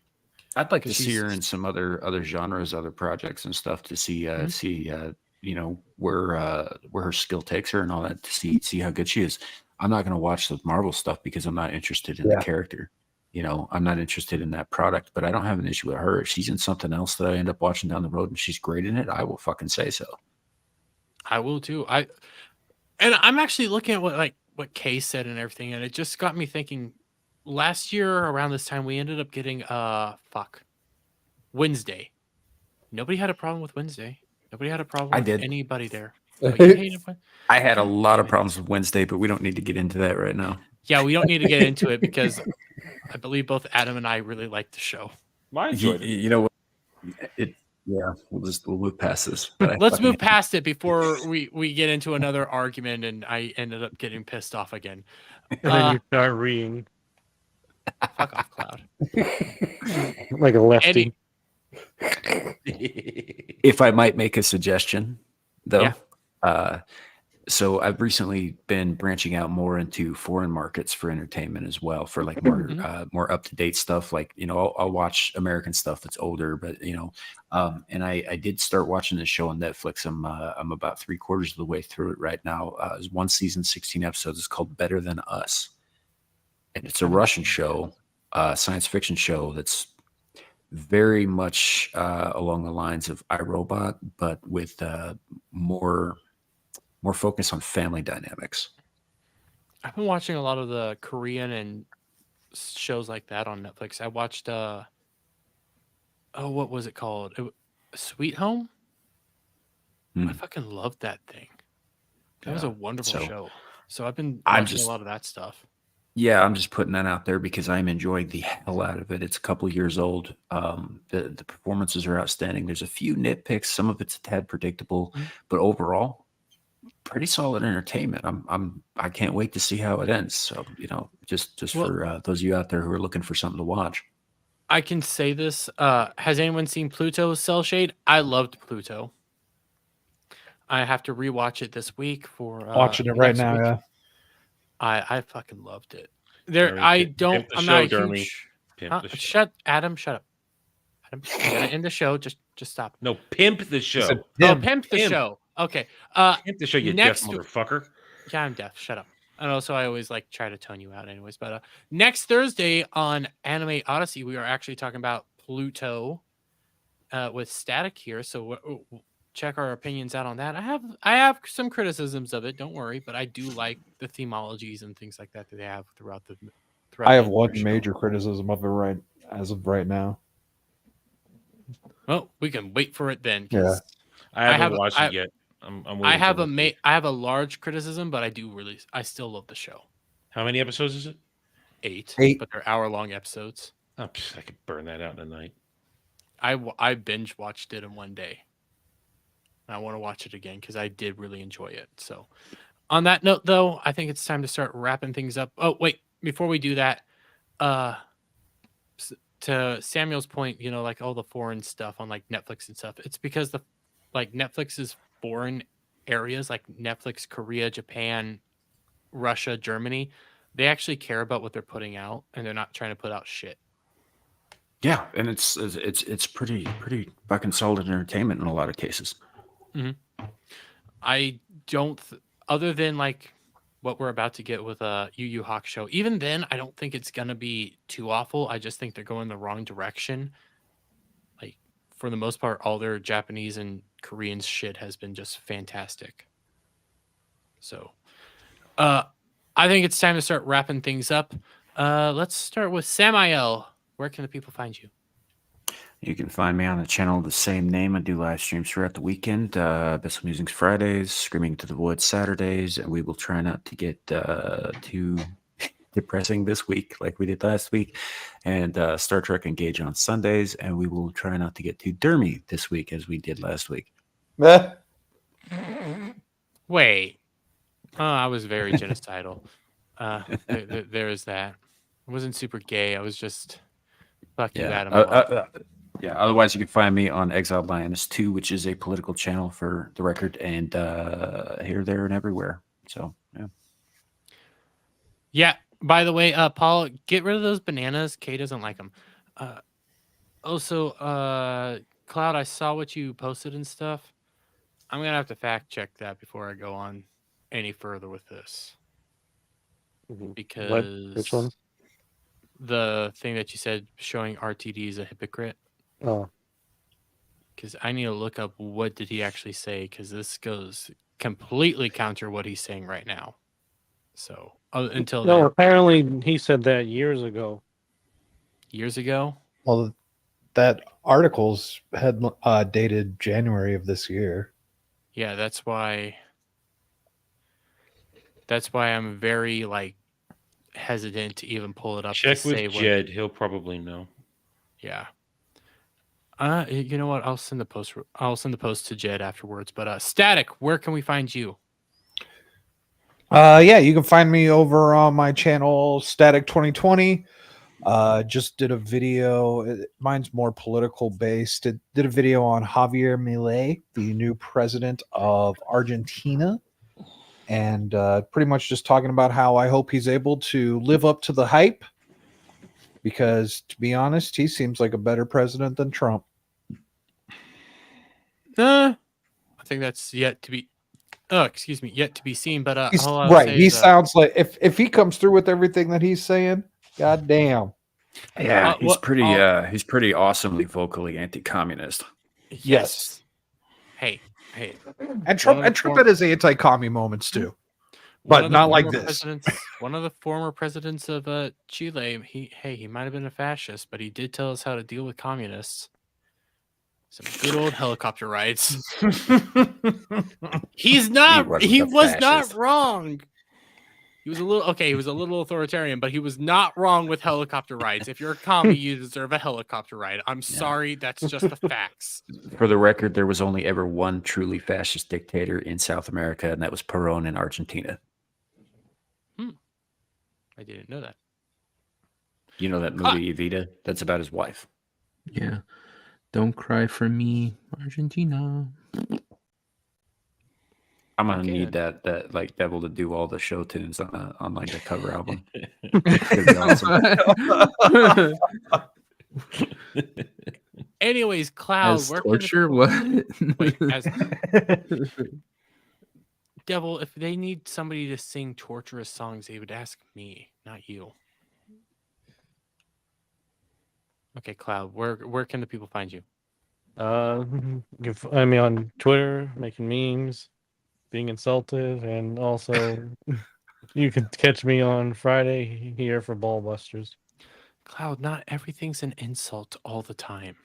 I'd like to She's- see her in some other genres, other projects and stuff to see you know where her skill takes her and all that to see how good she is. I'm not going to watch the Marvel stuff because I'm not interested in the character. You know, I'm not interested in that product, but I don't have an issue with her. If she's in something else that I end up watching down the road and she's great in it, I will fucking say so. I will too. I'm actually looking at what Kay said and everything, and it just got me thinking. Last year around this time, we ended up getting Wednesday. Nobody had a problem with Wednesday. Nobody had a problem I with did. anybody there. Oh, you hated I had a lot of problems with Wednesday, but we don't need to get into that right now. Yeah, we don't need to get into it because I believe both Adam and I really liked the show. I enjoyed it. You know what? Yeah, we'll move past this. But Let's move past it before we get into another argument and I ended up getting pissed off again. And then you start reading Fuck off, Cloud. like a lefty. If I might make a suggestion, though, so I've recently been branching out more into foreign markets for entertainment as well, for like more up to date stuff. Like, you know, I'll watch American stuff that's older, but you know, and I did start watching this show on Netflix. I'm about 3/4 of the way through it right now. It's 1 season, 16 episodes. It's called Better Than Us, and it's a Russian show, science fiction show that's very much along the lines of iRobot, but with more focus on family dynamics. I've been watching a lot of the Korean and shows like that on Netflix. I watched what was it called? Sweet Home? I fucking loved that thing. That was a wonderful show. So I've been watching a lot of that stuff. Yeah, I'm just putting that out there because I'm enjoying the hell out of it. It's a couple years old. The performances are outstanding. There's a few nitpicks. Some of it's a tad predictable, but overall, pretty solid entertainment. I can't wait to see how it ends. So, you know, just for those of you out there who are looking for something to watch. I can say this. Has anyone seen Pluto's Cell Shade? I loved Pluto. I have to rewatch it this week for Watching it right now, yeah. I fucking loved it. Pimp the I'm show, not a Jeremy. huge. Pimp the show. Shut up. Adam, I'm gonna end the show. Just stop. No, pimp the show. Pimp the show. Okay. Pimp the show, you next deaf motherfucker. Yeah, I'm deaf. Shut up. And also, I always like try to tone you out, anyways. But next Thursday on Anime Odyssey, we are actually talking about Pluto with Static here. So check our opinions out on that. I have some criticisms of it. Don't worry, but I do like the themologies and things like that they have throughout the. I have the one show. major criticism of it as of right now. Well, we can wait for it then. Yeah. I haven't watched it yet. I'm waiting. I have a large criticism, but I still love the show. How many episodes is it? 8, Eight. but they're hour-long episodes. Oh, I could burn that out in a night. I binge watched it in one day. I want to watch it again because I did really enjoy it. So, on that note, though, I think it's time to start wrapping things up. Oh, wait, before we do that, to Samuel's point, like all the foreign stuff on like Netflix and stuff. It's because Netflix's foreign areas, like Netflix, Korea, Japan, Russia, Germany, they actually care about what they're putting out, and they're not trying to put out shit. Yeah, and it's pretty fucking solid entertainment in a lot of cases. Mm-hmm. I don't, other than like what we're about to get with a Yu Yu Hakusho, even then, I don't think it's gonna be too awful. I just think they're going the wrong direction. Like for the most part, all their Japanese and Korean shit has been just fantastic. So, I think it's time to start wrapping things up. Let's start with Samael. Where can the people find you? You can find me on the channel of the same name. I do live streams throughout the weekend. Best Musings Fridays, Screaming to the Woods Saturdays, and we will try not to get too depressing this week like we did last week. And Star Trek Engage on Sundays, and we will try not to get too dermy this week as we did last week. Wait. Oh, I was very genocidal. There is that. I wasn't super gay. I was just fuck you, Adam. Yeah, otherwise you can find me on Exiled Lioness 2, which is a political channel for the record, and here, there, and everywhere. So, yeah. Yeah, by the way, Paul, get rid of those bananas. Kay doesn't like them. Also, Cloud, I saw what you posted and stuff. I'm going to have to fact check that before I go on any further with this. Because Which one? The thing that you said showing RTD is a hypocrite. Oh, because I need to look up what did he actually say, because this goes completely counter what he's saying right now. So until no, then, apparently he said that years ago. years ago. Well, that article's had dated January of this year. Yeah, that's why I'm very hesitant to even pull it up. Check to with say Jed. He'll probably know. Yeah. You know what? I'll send the post to Jed afterwards. But Static, where can we find you? Yeah, you can find me over on my channel Static 2020. Just did a video. Mine's more political based. It did a video on Javier Milei, the new president of Argentina, and pretty much just talking about how I hope he's able to live up to the hype. Because to be honest, he seems like a better president than Trump. I think that's yet to be. Oh, excuse me, yet to be seen. But Right, he sounds like if he comes through with everything that he's saying, goddamn. Yeah, he's pretty awesomely vocally anti-communist. Yes. Hey. And Trump had his anti-commie moments too. But not like this. One of the former presidents of Chile, he might have been a fascist, but he did tell us how to deal with communists. Some good old helicopter rides. He was not wrong. He was a little authoritarian, but he was not wrong with helicopter rides. If you're a commie, you deserve a helicopter ride. I'm sorry, that's just the facts. For the record, there was only ever one truly fascist dictator in South America, and that was Perón in Argentina. I didn't know that. You know that movie Evita? That's about his wife. Yeah. Don't cry for me, Argentina. I'm gonna need that devil to do all the show tunes on like the cover album. Anyways, Cloud, as torture. What? Wait, Devil, if they need somebody to sing torturous songs, they would ask me, not you. Okay, Cloud, where can the people find you? You can find me on Twitter making memes, being insulted, and also you can catch me on Friday here for Ball Busters. Cloud, not everything's an insult all the time.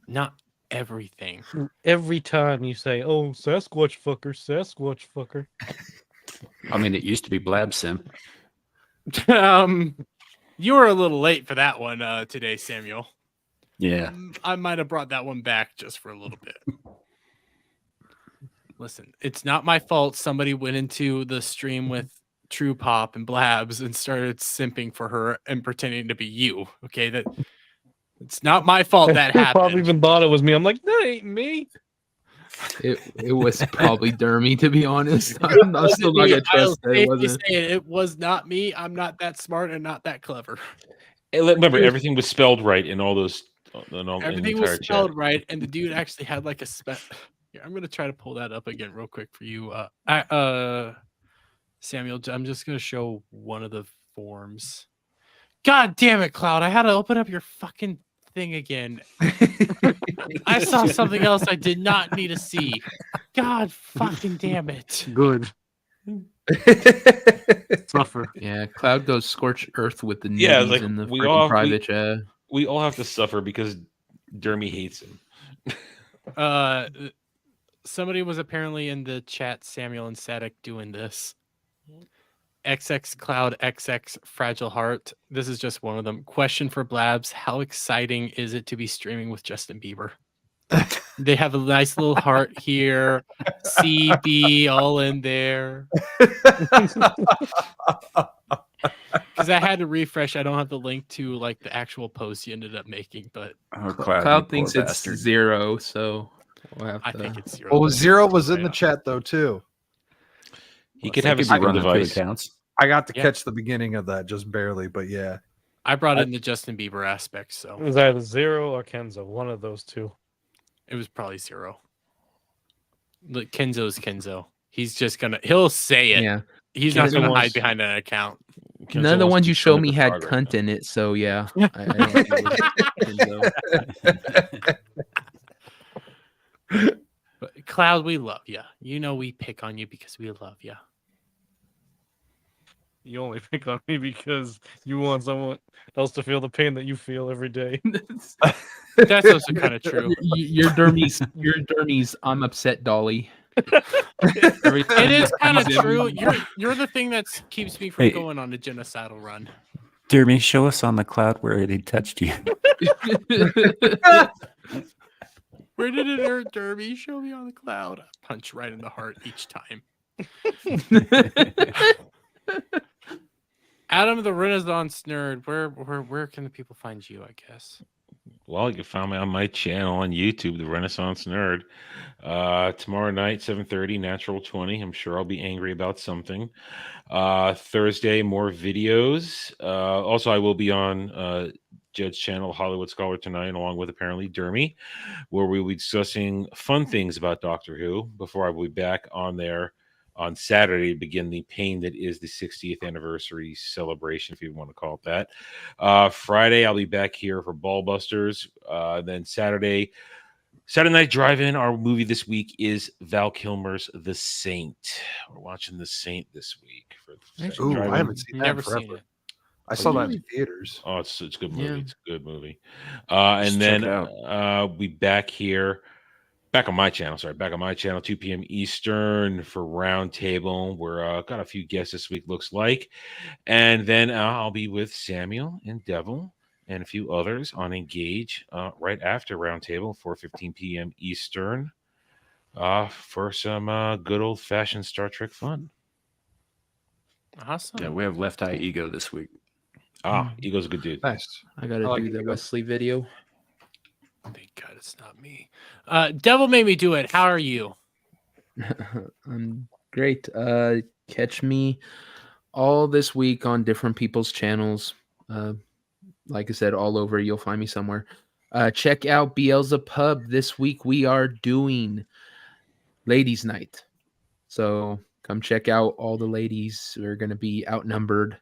Not everything. Every time you say, "Oh, Sasquatch fucker, Sasquatch fucker," I mean, it used to be Blab Sim. You were a little late for that one today, Samuel. Yeah. I might have brought that one back just for a little bit. Listen, it's not my fault somebody went into the stream with True Pop and Blabs and started simping for her and pretending to be you. Okay, it's not my fault that happened. Probably even thought it was me. I'm like, that ain't me. It was probably Dermy, to be honest. I'm still not gonna trust that it wasn't. It was not me. I'm not that smart and not that clever. Remember, everything was spelled right in all those. Everything was spelled right, and the dude actually had like a spell. Here, I'm gonna try to pull that up again real quick for you, Samuel. I'm just gonna show one of the forms. God damn it, Cloud! I had to open up your fucking thing again. I saw something else I did not need to see. God fucking damn it! Good. Suffer. Yeah, Cloud goes scorched earth with the Yeah, nudies like, in the we freaking all- private chat. We all have to suffer because Dermy hates him. Somebody was apparently in the chat, Samuel and Sadek, doing this. XX Cloud XX Fragile Heart. This is just one of them. Question for Blabs: how exciting is it to be streaming with Justin Bieber? They have a nice little heart here. CB all in there. Because I had to refresh. I don't have the link to like the actual post you ended up making, but Oh, Cloud you thinks poor it's bastard. 0, so we'll have I to. think it's 0. Oh, Zero was in the chat though too. He could They have a could be second running two device. accounts. I got to Yeah. catch the beginning of that just barely, but yeah. I brought in the Justin Bieber aspect, It so was either Zero or Kenzo, one of those two. it was probably 0. Look, Kenzo's Kenzo. He's just he'll say it. Yeah, He's not Kenzo gonna hide wants- behind an account. none of the Kenzo ones wants you to show turn me the had frog right cunt now. in it, so yeah. I don't think it was Kenzo. But Cloud, we love you. You know we pick on you because we love you. You only pick on me because you want someone else to feel the pain that you feel every day. That's also kind of true. You're Dermy's I'm upset dolly. Every It time is kind of he's in- true. You're the thing that keeps me from Hey. going on a genocidal run. Dermy, show us on the cloud where they touched you. Where did it hurt, Derby? Show me on the cloud. I punch right in the heart each time. Adam the Renaissance Nerd, where can the people find you, I guess? Well, you can find me on my channel on YouTube, The Renaissance Nerd. Tomorrow night, 7:30, Natural 20. I'm sure I'll be angry about something. Thursday, more videos. Also, I will be on Jed's channel, Hollywood Scholar, tonight, along with apparently Dermy, where we will be discussing fun things about Doctor Who before I will be back on there on Saturday to begin the pain that is the 60th anniversary celebration, if you want to call it that. Friday, I'll be back here for Ballbusters. Then Saturday Night Drive-In, our movie this week is Val Kilmer's The Saint. We're watching The Saint this week. Ooh, Drive-In. I haven't seen that Never in forever. seen it. I saw that in theaters. Oh, it's a good movie. Yeah. It's a good movie. Just And check then it out. we back on my channel. 2 p.m. Eastern for Roundtable. We're got a few guests this week, looks like. And then I'll be with Samuel and Devil and a few others on Engage right after Roundtable, 4:15 p.m. Eastern, for some good old-fashioned Star Trek fun. Awesome. Yeah, we have Left Eye Ego this week. Ego's a good dude. Nice. I gotta I like do the it. Wesley video. Thank God it's not me. Devil made me do it. How are you? I'm great. Catch me all this week on different people's channels. Like I said, all over. You'll find me somewhere. Check out Beelzebub. This week we are doing Ladies' Night. So come check out all the ladies. We're going to be outnumbered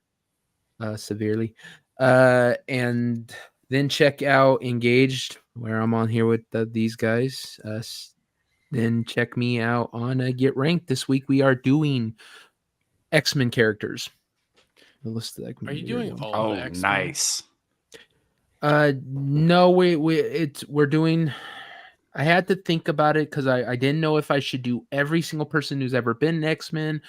severely. And then check out Engaged, where I'm on here with these guys. Then check me out on Get Ranked. This week we are doing X-Men characters. The list that Are you doing all of Oh, the X-Men? nice. No, we're doing. I had to think about it because I didn't know if I should do every single person who's ever been an X-Men,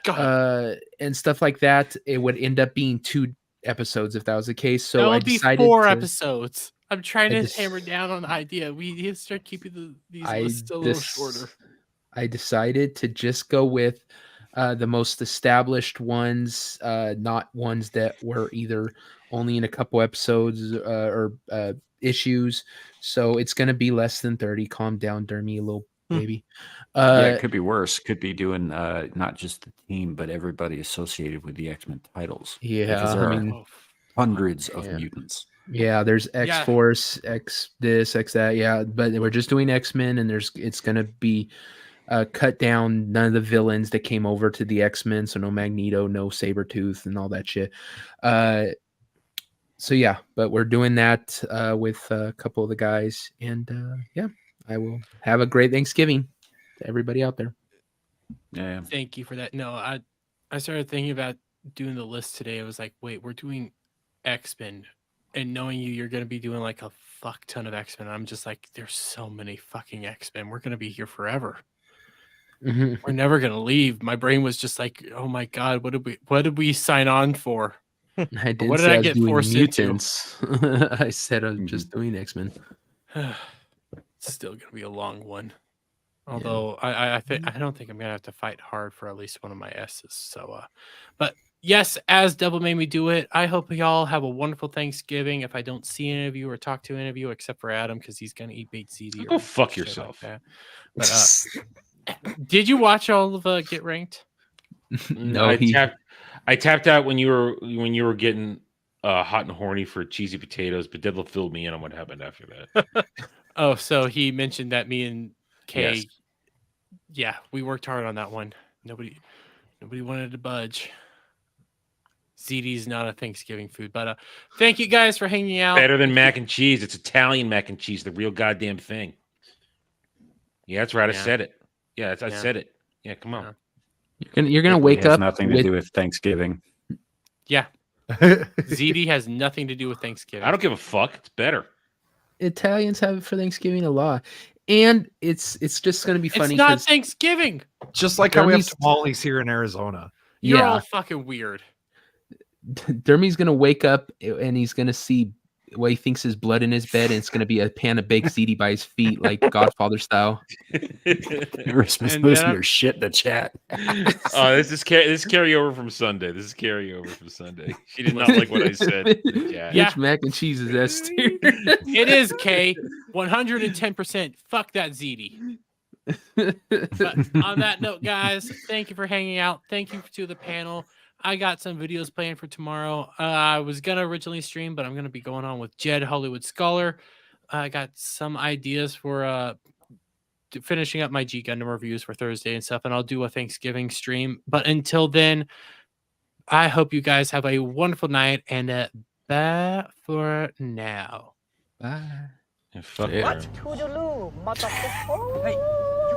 and stuff like that. It would end up being 2 episodes if that was the case. So that I would be decided 4 to, episodes. I'm trying I to just- hammer down on the idea. We need to start keeping these I lists a little shorter. I decided to just go with the most established ones, not ones that were either only in a couple episodes or issues. So it's going to be less than 30. Calm down, Dermy, little baby. Yeah, it could be worse. Could be doing not just the team, but everybody associated with the X-Men titles. Yeah, Because there I are mean, Oh, hundreds of yeah. mutants. yeah, there's Yeah. X-Force, X this, X that. Yeah, but we're just doing X-Men, and it's going to be cut down. None of the villains that came over to the X-Men, so no Magneto, no Sabretooth, and all that shit. So yeah, but we're doing that with a couple of the guys, and yeah, I will have a great Thanksgiving to everybody out there. Yeah. Thank you for that. No, I started thinking about doing the list today. I was like, wait, we're doing X-Men, and knowing you're going to be doing like a fuck ton of X-Men. I'm just like, there's so many fucking X-Men. We're going to be here forever. Mhm. We're never going to leave. My brain was just like, oh my God, what did we sign on for? I didn't What did say I I was get doing forced into? mutants. I said I'm just doing X-Men. It's still going to be a long one. Although I don't think I'm gonna have to fight hard for at least one of my S's. So, but yes, as Devil made me do it. I hope y'all have a wonderful Thanksgiving. If I don't see any of you or talk to any of you, except for Adam, because he's gonna eat baked ziti. Go or fuck shit yourself. Like that. But did you watch all of Get Ranked? No, I tapped out when you were getting hot and horny for cheesy potatoes, but Deadlift filled me in on what happened after that. Oh, so he mentioned that me and Kay. Yes. Yeah, we worked hard on that one. Nobody wanted to budge. Ziti's not a Thanksgiving food, but thank you guys for hanging out. Better than mac and cheese. It's Italian mac and cheese, the real goddamn thing. Yeah, that's right. I Yeah. said it. Yeah, I Yeah. said it. Yeah, come on. you're gonna It wake has up nothing to with do with Thanksgiving. Yeah, ziti has nothing to do with Thanksgiving. I don't give a fuck. It's better. Italians have it for Thanksgiving a lot, and it's just gonna be funny. It's not 'cause Thanksgiving. Just like how we have Dermy's- tamales here in Arizona. You're Yeah. all fucking weird. Dermy's gonna wake up and he's gonna see what he thinks is blood in his bed, and it's gonna be a pan of baked ziti by his feet, like Godfather style. Christmas And losing then- your shit in the chat. This is carryover from Sunday. This is carryover from Sunday. She did not like what I said. Yeah. Yeah. Which mac and cheese is S tier? It is K. 110%. Fuck that ziti. But on that note, guys, thank you for hanging out. Thank you to the panel. I got some videos planned for tomorrow. I was gonna originally stream, but I'm gonna be going on with Jed Hollywood Scholar. I got some ideas for finishing up my G Gundam reviews for Thursday and stuff, and I'll do a Thanksgiving stream. But until then, I hope you guys have a wonderful night, and bye for now. Bye. Yeah, fuck Yeah. her. Toodaloo, motherfucker.